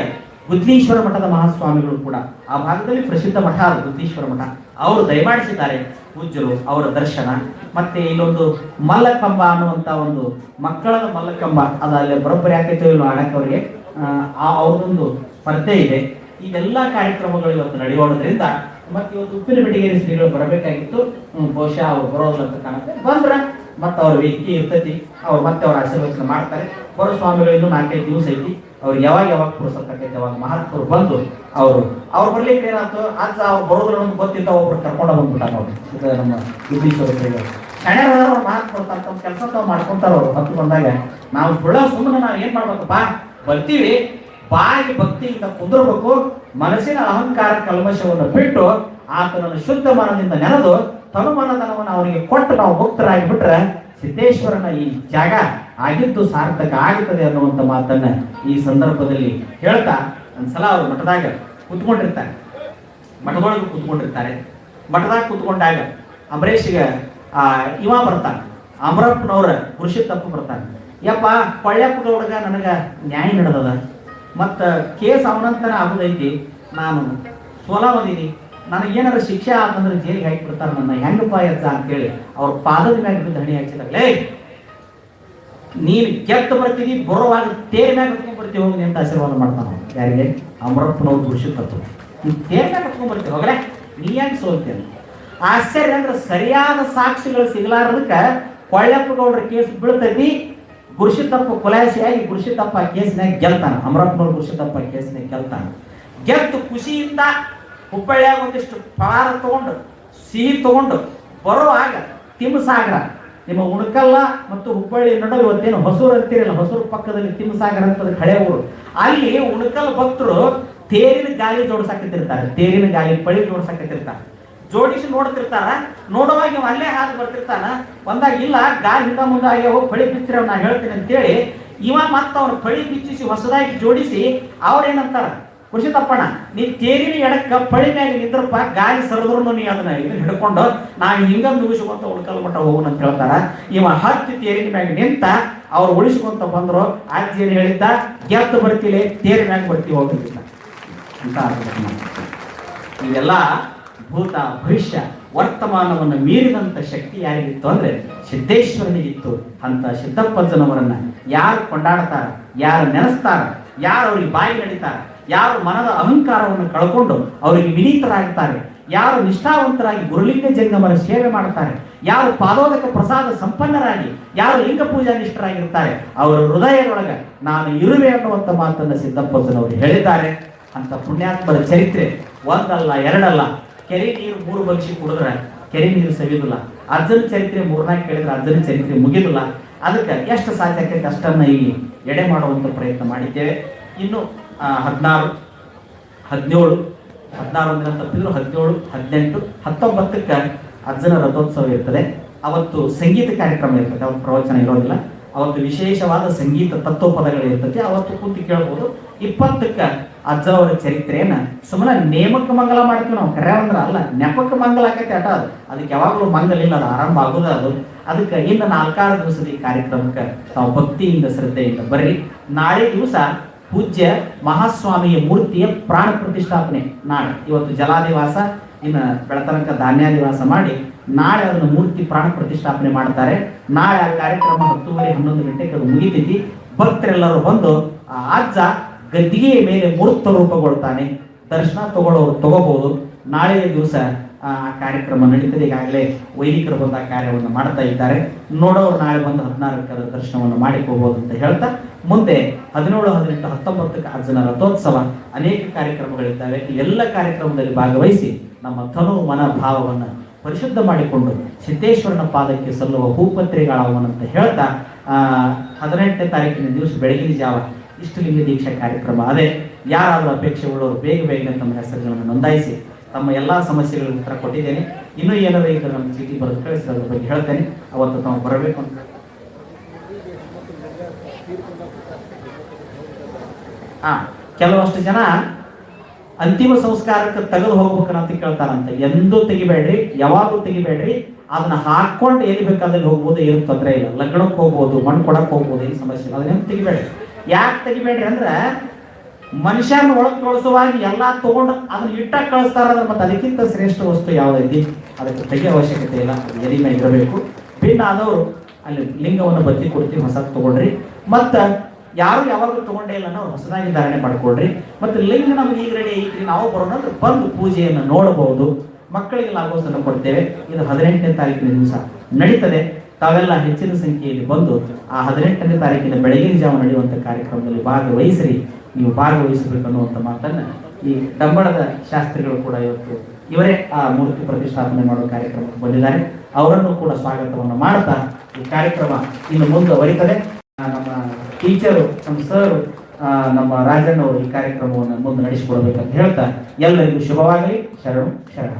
S1: ಗುದ್ಲೀಶ್ವರ ಮಠದ ಮಹಾಸ್ವಾಮಿಗಳು ಕೂಡ ಆ ಭಾಗದಲ್ಲಿ ಪ್ರಸಿದ್ಧ ಮಠ ಅದು ಗುದ್ಲೀಶ್ವರ ಮಠ. ಅವರು ದಯಮಾಡಿಸಿದ್ದಾರೆ ಪೂಜ್ಯರು, ಅವರ ದರ್ಶನ. ಮತ್ತೆ ಇಲ್ಲೊಂದು ಮಲ್ಲಕಂಬ ಅನ್ನುವಂತ ಒಂದು ಮಕ್ಕಳ ಮಲ್ಲಕಂಬ, ಅದು ಅಲ್ಲಿ ಬರೋಬ್ಬರಿ ಯಾಕೈತೆ ಇಲ್ಲ ಆಡಕ್ಕೆ ಅವರಿಗೆ ಅವ್ರದೊಂದು ಸ್ಪರ್ಧೆ ಇದೆ. ಇವೆಲ್ಲ ಕಾರ್ಯಕ್ರಮಗಳು ಇವತ್ತು ನಡೆಯೋದ್ರಿಂದ ಮತ್ತೆ ಇವತ್ತು ಉಪ್ಪಿನ ಬೆಟಗೇರಿ ಶ್ರೀಗಳು ಬರಬೇಕಾಗಿತ್ತು. ಬಹುಶಃ ಅವ್ರು ಬರೋದಿಲ್ಲ ಅಂತ ಕಾಣುತ್ತೆ. ಬಂದ್ರ ಮತ್ತೆ ಅವ್ರ ವೇದಿಕೆ ಇರ್ತೈತಿ, ಅವ್ರು ಮತ್ತೆ ಅವ್ರ ಆಶೀರ್ವಚನ ಮಾಡ್ತಾರೆ. ಬರೋ ಸ್ವಾಮಿಗಳು ಇನ್ನೂ 4-5 ದಿವಸ ಐತಿ. ಅವ್ರು ಯಾವಾಗ ಪುರಸಕ್ಕಾಗೈತೆ ಅವಾಗ ಮಹಾತ್ಮರು ಬಂದು ಅವ್ರು ಬರ್ಲಿಕ್ಕೆ ಏನಾಯ್ತು, ಅಜ್ಜ ಅವ್ರು ಬರೋದ್ರ ಒಂದು ಗೊತ್ತಿದ್ದ ಒಬ್ರು ಕರ್ಕೊಂಡು ಬಂದ್ಬಿಟ್ಟ ನೋಡಿ. ಇದು ನಮ್ಮ ಗುದ್ಲೀಶ್ವರ ಶ್ರೀಗಳು ಶಣ್ಯರವ್ರು ಮಹಾತ್ಮರು ತಮ್ಮ ಕೆಲಸ ತಾವು ಮಾಡ್ಕೊಂತಾರ. ಅವ್ರು ಹತ್ತು ಬಂದಾಗ ನಾವು ಸುಮ್ಮನೆ ನಾವು ಏನ್ ಮಾಡ್ಬೇಕಪ್ಪ, ಬರ್ತೀವಿ, ಬಾಯಿಗೆ ಭಕ್ತಿಯಿಂದ ಕುಂದಿರ್ಬೇಕು, ಮನಸ್ಸಿನ ಅಹಂಕಾರ ಕಲ್ಮಶವನ್ನು ಬಿಟ್ಟು ಆತನನ್ನು ಶುದ್ಧ ಮನದಿಂದ ನೆನೆದು ತನುಮನದನವನ್ನು ಅವನಿಗೆ ಕೊಟ್ಟು ನಾವು ಭಕ್ತರಾಗಿ ಬಿಟ್ರೆ ಸಿದ್ದೇಶ್ವರನ ಈ ಜಾಗ ಆಗಿದ್ದು ಸಾರ್ಥಕ ಆಗುತ್ತದೆ ಅನ್ನುವಂಥ ಮಾತನ್ನ ಈ ಸಂದರ್ಭದಲ್ಲಿ ಹೇಳ್ತಾ, ಒಂದ್ಸಲ ಅವ್ರು ಮಠದಾಗ ಕೂತ್ಕೊಂಡಿರ್ತಾರೆ, ಮಠದೊಳಗೆ ಕೂತ್ಕೊಂಡಿರ್ತಾರೆ. ಮಠದಾಗ ಕೂತ್ಕೊಂಡಾಗ ಅಂಬರೀಷಿಗೆ ಇವ ಬರ್ತಾನೆ, ಅಮರಪ್ಪನವ್ರ ಪುರುಷೋತ್ತಪ್ಪ ಬರ್ತಾನೆ. ಯಪ್ಪ ಕೊಳ್ಳಪ್ಪ ಗೌಡಗ ನನಗ ನ್ಯಾಯ ನಡೆದದ, ಮತ್ತು ಕೇಸ್ ಅವನಂತನ ಆಗುದೈತಿ, ನಾನು ಸೋಲಾವದೀನಿ, ನನಗೇನಾರ ಶಿಕ್ಷೆ ಆತಂದ್ರೆ ಜೈಲಿಗೆ ಹಾಕಿಬಿಡ್ತಾರೆ, ನನ್ನ ಹೆಂಗಪ್ಪ ಎದ್ದ ಅಂತೇಳಿ ಅವ್ರ ಪಾದದ ಮ್ಯಾಗ ಬಿದ್ದು ಹಣಿ ಹಾಕಿದಾಗಲೇ, ನೀನು ಗೆದ್ದು ಬರ್ತೀವಿ, ಬರುವಾಗ ತೇರ್ ಮ್ಯಾಗ ಕಟ್ಕೊಂಡ್ ಬರ್ತೀವಿ ಹೋಗಿ ಅಂತ ಆಶೀರ್ವಾದ ಮಾಡ್ತಾನ. ಯಾರಿಗೆ? ಅಮರಪ್ಪನವ್ರು ಪುರುಷೋತ್ತಪ್ಪ. ನೀವು ತೇರ್ ಮ್ಯಾಗ ಕಟ್ಕೊಂಡ್ ಬರ್ತೀವಿ ಹೋಗ್ರೆ, ನೀ ಹೆಂಗೆ ಸೋಲ್ತೇನೆ. ಆಶ್ಚರ್ಯ ಅಂದ್ರೆ ಸರಿಯಾದ ಸಾಕ್ಷಿಗಳು ಸಿಗಲಾರದಕ್ಕೆ ಕೊಳ್ಳಪ್ಪ ಗೌಡ್ರ ಕೇಸ್ ಬೀಳ್ತೈತಿ. ಗುರುಶಿದ್ದಪ್ಪ ಕುಲಾಯಿಸಿಯಾಗಿ ಗುರುಶಿದ್ದಪ್ಪ ಕೇಸಿನಾಗ ಗೆಲ್ತಾನ. ಅಮರಪ್ಪನವ್ರ ಗುರುಶಿದ್ದಪ್ಪ ಕೇಸಿನಾಗ ಗೆಲ್ತಾನ. ಗೆದ್ದು ಖುಷಿಯಿಂದ ಹುಬ್ಬಳ್ಳಿಯಾಗ ಒಂದಿಷ್ಟು ಫಲಾರ ತಗೊಂಡು ಸಿಹಿ ತಗೊಂಡು ಬರುವಾಗ ತಿಮ್ಮಸಾಗರ, ನಿಮ್ಮ ಉಣಕಲ್ಲ ಮತ್ತು ಹುಬ್ಬಳ್ಳಿ ನಡುವೆ ಇವತ್ತೇನು ಹೊಸೂರು ಅಂತೀರಲ್ಲ, ಹೊಸೂರು ಪಕ್ಕದಲ್ಲಿ ತಿಮ್ಮಸಾಗರ ಅಂತದ ಹಳೆ ಊರು. ಅಲ್ಲಿ ಉಣಕಲ್ ಭಕ್ತರು ತೇರಿನ ಗಾಲಿ ಜೋಡಿಸಾಕತ್ತಿರ್ತಾರೆ, ತೇರಿನ ಗಾಲಿ ಪಳಿ ಜೋಡಿಸಾಕತ್ತಿರ್ತಾರೆ. ಜೋಡಿಸಿ ನೋಡ್ತಿರ್ತಾರ. ನೋಡುವಾಗ ಇವ ಅಲ್ಲೇ ಹಾದು ಬರ್ತಿರ್ತಾನ. ಒಂದಾಗ ಇಲ್ಲ ಗಾಳಿ ಹಿಂದ ಮುಂದೆ ಆಗಿ ಹೋಗಿ ಪಳಿ ಬಿಚ್ಚಿರ ನಾ ಹೇಳ್ತೀನಿ ಅಂತೇಳಿ ಇವ ಮತ್ತ ಅವ್ರ ಪಳಿ ಬಿಚ್ಚಿಸಿ ಹೊಸದಾಗಿ ಜೋಡಿಸಿ ಅವ್ರೇನಂತಾರ, ಕುಶಿತಪ್ಪಣ್ಣ ನೀ ತೇರಿನ ಎಡಕ್ಕ ಪಳಿ ಮ್ಯಾಗ ನಿಂದ್ರಪ್ಪ, ಗಾಳಿ ಸರಿದ್ರು ನೀ ಅದನ್ನ ಇದನ್ನ ಹಿಡ್ಕೊಂಡು ನಾವು ಹಿಂಗ ಮುಗಿಸ್ಕೊಂತ ಉಳ್ಕಲ್ ಮಟ್ಟ ಹೋಗೋಣ ಅಂತ ಹೇಳ್ತಾರ. ಇವ ಹತ್ತಿ ತೇರಿನ ಮ್ಯಾಗ ನಿಂತ ಅವ್ರು ಉಳಿಸ್ಕೊಂತ ಬಂದ್ರು. ಅಜ್ಜಿ ಏನ್ ಹೇಳಿದ್ದ, ಗೆದ್ದು ಬರ್ತೀವಿ ತೇರಿ ಮ್ಯಾಗ ಬರ್ತೀವಿ ಹೋಗಿಲ್ಲ ಅಂತ. ಇವೆಲ್ಲ ಭೂತ ಭವಿಷ್ಯ ವರ್ತಮಾನವನ್ನು ಮೀರಿದಂತ ಶಕ್ತಿ ಯಾರಿಗಿತ್ತು ಅಂದ್ರೆ ಸಿದ್ದೇಶ್ವರನಿಗಿತ್ತು. ಅಂತ ಸಿದ್ದಪ್ಪಜ್ಜನವರನ್ನ ಯಾರು ಕೊಂಡಾಡ್ತಾರ, ಯಾರು ನೆನೆಸ್ತಾರ, ಯಾರು ಅವ್ರಿಗೆ ಬಾಯಿ ನಡೀತಾರ, ಯಾರು ಮನದ ಅಹಂಕಾರವನ್ನು ಕಳ್ಕೊಂಡು ಅವರಿಗೆ ವಿನೀತರಾಗ್ತಾರೆ, ಯಾರು ನಿಷ್ಠಾವಂತರಾಗಿ ಗುರುಲಿಂಗ ಜಂಗಮರ ಸೇವೆ ಮಾಡ್ತಾರೆ, ಯಾರು ಪಾದೋದಕ ಪ್ರಸಾದ ಸಂಪನ್ನರಾಗಿ ಯಾರು ಲಿಂಗ ಪೂಜಾ ನಿಷ್ಠರಾಗಿರ್ತಾರೆ, ಅವರ ಹೃದಯದೊಳಗೆ ನಾನು ಇರುವೆ ಅನ್ನುವಂಥ ಮಾತನ್ನು ಸಿದ್ದಪ್ಪಜ್ಜನವರು ಹೇಳಿದ್ದಾರೆ. ಅಂತ ಪುಣ್ಯಾತ್ಮರ ಚರಿತ್ರೆ ಒಂದಲ್ಲ ಎರಡಲ್ಲ. ಕೆರೆ ನೀರು 3 ಬಗ್ಸಿ ಕುಡಿದ್ರೆ ಕೆರೆ ನೀರು ಸವಿಯೋದಿಲ್ಲ. ಅಜ್ಜನ ಚರಿತ್ರೆ 3-4 ಕೇಳಿದ್ರೆ ಅಜ್ಜನ ಚರಿತ್ರೆ ಮುಗಿದಿಲ್ಲ. ಅದಕ್ಕೆ ಎಷ್ಟು ಸಾಧ್ಯ ಆಕೈತೆ ಅಷ್ಟನ್ನ ಇಲ್ಲಿ ಎಡೆ ಮಾಡುವಂಥ ಪ್ರಯತ್ನ ಮಾಡಿದ್ದೇವೆ. ಇನ್ನು 16, 17, 16 ಒಂದಿನ ತಪ್ಪಿದ್ರು 17, 18, 19ಕ್ಕೆ ಅಜ್ಜನ ರಥೋತ್ಸವ ಇರ್ತದೆ. ಅವತ್ತು ಸಂಗೀತ ಕಾರ್ಯಕ್ರಮ ಇರ್ತದೆ, ಅವತ್ತು ಪ್ರವಚನ ಇರೋದಿಲ್ಲ. ಅವತ್ತು ವಿಶೇಷವಾದ ಸಂಗೀತ ತತ್ವಪದಗಳು ಇರ್ತದೆ, ಅವತ್ತು ಕೂತು ಕೇಳ್ಬೋದು. 20ಕ್ಕೆ ಅಜ್ಜ ಅವರ ಚರಿತ್ರೆಯನ್ನ ಸುಮ್ಮನೆ ನೇಮಕ್ಕೆ ಮಂಗಲ ಮಾಡ್ತೀವಿ ನಾವು, ಕರೆ ಅಂದ್ರ ಅಲ್ಲ, ನೆಪಕ್ಕೆ ಮಂಗಲ ಆಕೈತೆ ಆಟ ಅದು. ಅದಕ್ಕೆ ಯಾವಾಗಲೂ ಮಂಗಲ ಇಲ್ಲ, ಅದು ಆರಂಭ ಆಗೋದ ಅದು. ಅದಕ್ಕೆ ಇನ್ನು 4-6 ದಿವಸದ ಈ ಕಾರ್ಯಕ್ರಮಕ್ಕೆ ತಾವು ಭಕ್ತಿಯಿಂದ ಶ್ರದ್ಧೆಯಿಂದ ಬರ್ರಿ. ನಾಳೆ ದಿವಸ ಪೂಜ್ಯ ಮಹಾಸ್ವಾಮಿಯ ಮೂರ್ತಿಯ ಪ್ರಾಣ ಪ್ರತಿಷ್ಠಾಪನೆ ನಾಳೆ. ಇವತ್ತು ಜಲಾದಿವಾಸ, ಇನ್ನು ಬೆಳತನಕ ಧಾನ್ಯಾದಿವಾಸ ಮಾಡಿ ನಾಳೆ ಅದನ್ನು ಮೂರ್ತಿ ಪ್ರಾಣ ಪ್ರತಿಷ್ಠಾಪನೆ ಮಾಡ್ತಾರೆ. ನಾಳೆ ಆ ಕಾರ್ಯಕ್ರಮ 10:30-11 ಗಂಟೆಗೆ ಅದು ಮುಗಿತೈತಿ. ಭಕ್ತರೆಲ್ಲರೂ ಬಂದು ಆ ಅಜ್ಜ ಗದ್ದಿಗೆಯ ಮೇಲೆ ಮೂರ್ತ ರೂಪಗೊಳ್ತಾನೆ. ದರ್ಶನ ತಗೋಬಹುದು. ನಾಳೆಯ ದಿವಸ ಆ ಕಾರ್ಯಕ್ರಮ ನಡೀತದೆ. ಈಗಾಗಲೇ ವೈದಿಕರು ಬಂದ ಕಾರ್ಯವನ್ನು ಮಾಡ್ತಾ ಇದ್ದಾರೆ. ನೋಡೋರು ನಾಳೆ ಬಂದು 16ಕ್ಕೆ ದರ್ಶನವನ್ನು ಮಾಡಿಕೋಬಹುದು ಅಂತ ಹೇಳ್ತಾ, ಮುಂದೆ 17, 18, 19ಕ್ಕೆ ಅಜ್ಜನ ರಥೋತ್ಸವ ಅನೇಕ ಕಾರ್ಯಕ್ರಮಗಳಿದ್ದಾವೆ. ಇವೆಲ್ಲ ಕಾರ್ಯಕ್ರಮದಲ್ಲಿ ಭಾಗವಹಿಸಿ ನಮ್ಮ ತನು ಮನ ಭಾವವನ್ನು ಪರಿಶುದ್ಧ ಮಾಡಿಕೊಂಡು ಸಿದ್ದೇಶ್ವರನ ಪಾದಕ್ಕೆ ಸಲ್ಲುವ ಹೂಪತ್ರಿಗಳವನಂತ ಹೇಳ್ತಾ 18ನೇ ತಾರೀಕಿನ ದಿವಸ ಬೆಳಗಿನ ಜಾವ ಇಷ್ಟಲಿಂಗ ದೀಕ್ಷಾ ಕಾರ್ಯಕ್ರಮ ಅದೇ. ಯಾರಾದರೂ ಅಪೇಕ್ಷೆ ಉಳ್ಳವರು ಬೇಗ ಬೇಗ ತಮ್ಮ ಹೆಸರುಗಳನ್ನು ನೋಂದಾಯಿಸಿ. ತಮ್ಮ ಎಲ್ಲ ಸಮಸ್ಯೆಗಳಿಗೆ ಉತ್ತರ ಕೊಟ್ಟಿದ್ದೇನೆ. ಇನ್ನೂ ಏನಾದರೂ ಇದ್ದರೆ ನಮ್ಮ ಚೀಟಿ ಬರೆದು ಕಳಿಸಿ ಅದ್ರ ಬಗ್ಗೆ ಹೇಳ್ತೇನೆ. ಅವತ್ತು ತಾವು ಬರಬೇಕು ಅಂತ. ಕೆಲವಷ್ಟು ಜನ ಅಂತಿಮ ಸಂಸ್ಕಾರಕ್ಕೆ ತೆಗೆದು ಹೋಗ್ಬೇಕಂತ ಕೇಳ್ತಾರಂತೆ. ಎಂದೂ ತೆಗಿಬೇಡ್ರಿ, ಯಾವಾಗೂ ತೆಗಿಬೇಡ್ರಿ. ಅದನ್ನ ಹಾಕೊಂಡು ಎಲ್ಲಿ ಬೇಕಾದಲ್ಲಿ ಹೋಗ್ಬೋದು, ಏನು ತೊಂದರೆ ಇಲ್ಲ. ಲಗ್ನಕ್ಕೆ ಹೋಗ್ಬೋದು, ಮಣ್ಣು ಕೊಡಕ್ಕೆ ಹೋಗ್ಬೋದು, ಏನು ಸಮಸ್ಯೆ ಇಲ್ಲ. ಅದನ್ನೇನು ತೆಗಿಬೇಡ್ರಿ. ಯಾಕೆ ತೆಗಿಬೇಡ್ರಿ ಅಂದ್ರೆ ಮನುಷ್ಯನ ಒಳಗೆ ಕಳಿಸುವಾಗ ಎಲ್ಲ ತಗೊಂಡು ಅದನ್ನ ಇಟ್ಟಾಗ ಕಳಿಸ್ತಾರ. ಮತ್ತೆ ಅದಕ್ಕಿಂತ ಶ್ರೇಷ್ಠ ವಸ್ತು ಯಾವುದೈತಿ ಅದಕ್ಕೆ ತೆಗಿಯೋ ಅವಶ್ಯಕತೆ ಇಲ್ಲ. ಅದು ಎಲಿಮೆ ಇರಬೇಕು. ಭಿನ್ನ ಆದವರು ಅಲ್ಲಿ ಲಿಂಗವನ್ನು ಬತ್ತಿ ಕೊಡ್ತೀವಿ, ಹೊಸ ತಗೊಂಡ್ರಿ. ಮತ್ತು ಯಾರು ಯಾವಾಗ ತಗೊಂಡೇ ಇಲ್ಲ ನಾವು ಹೊಸದಾಗಿ ಧಾರಣೆ ಮಾಡ್ಕೊಳ್ರಿ. ಮತ್ತು ಲಿಂಗ ನಮ್ಗೆ ಈಗ ರೆಡಿ ಐತಿ, ನಾವು ಬರೋಣ ಅಂದ್ರೆ ಬಂದು ಪೂಜೆಯನ್ನು ನೋಡಬಹುದು. ಮಕ್ಕಳಿಗೆ ಲಾಭೋತ್ಸವ ಕೊಡ್ತೇವೆ. ಇದು 18ನೇ ತಾರೀಕಿನ ದಿವಸ ನಡೀತದೆ. ತಾವೆಲ್ಲ ಹೆಚ್ಚಿನ ಸಂಖ್ಯೆಯಲ್ಲಿ ಬಂದು ಆ 18ನೇ ತಾರೀಕಿನ ಬೆಳಗಿನ ಜಾವ ನಡೆಯುವಂಥ ಕಾರ್ಯಕ್ರಮದಲ್ಲಿ ಭಾಗವಹಿಸ್ರಿ. ನೀವು ಭಾಗವಹಿಸಬೇಕು ಅನ್ನುವಂಥ ಮಾತನ್ನ ಈ ಡಂಬಳದ ಶಾಸ್ತ್ರಿಗಳು ಕೂಡ ಇವತ್ತು ಇವರೇ ಆ ಮೂರ್ತಿ ಪ್ರತಿಷ್ಠಾಪನೆ ಮಾಡುವ ಕಾರ್ಯಕ್ರಮಕ್ಕೆ ಬಂದಿದ್ದಾರೆ. ಅವರನ್ನು ಕೂಡ ಸ್ವಾಗತವನ್ನು ಮಾಡುತ್ತಾ ಈ ಕಾರ್ಯಕ್ರಮ ಇನ್ನು ಮುಂದುವರಿತದೆ. ನಮ್ಮ ಟೀಚರು, ನಮ್ಮ ಸರ್, ನಮ್ಮ ರಾಜಣ್ಣ ಅವರು ಈ ಕಾರ್ಯಕ್ರಮವನ್ನು ಮುಂದೆ ನಡೆಸಿಕೊಡ್ಬೇಕಂತ ಹೇಳ್ತಾ ಎಲ್ಲರಿಗೂ ಶುಭವಾಗಲಿ. ಶರಣು ಶರಣ.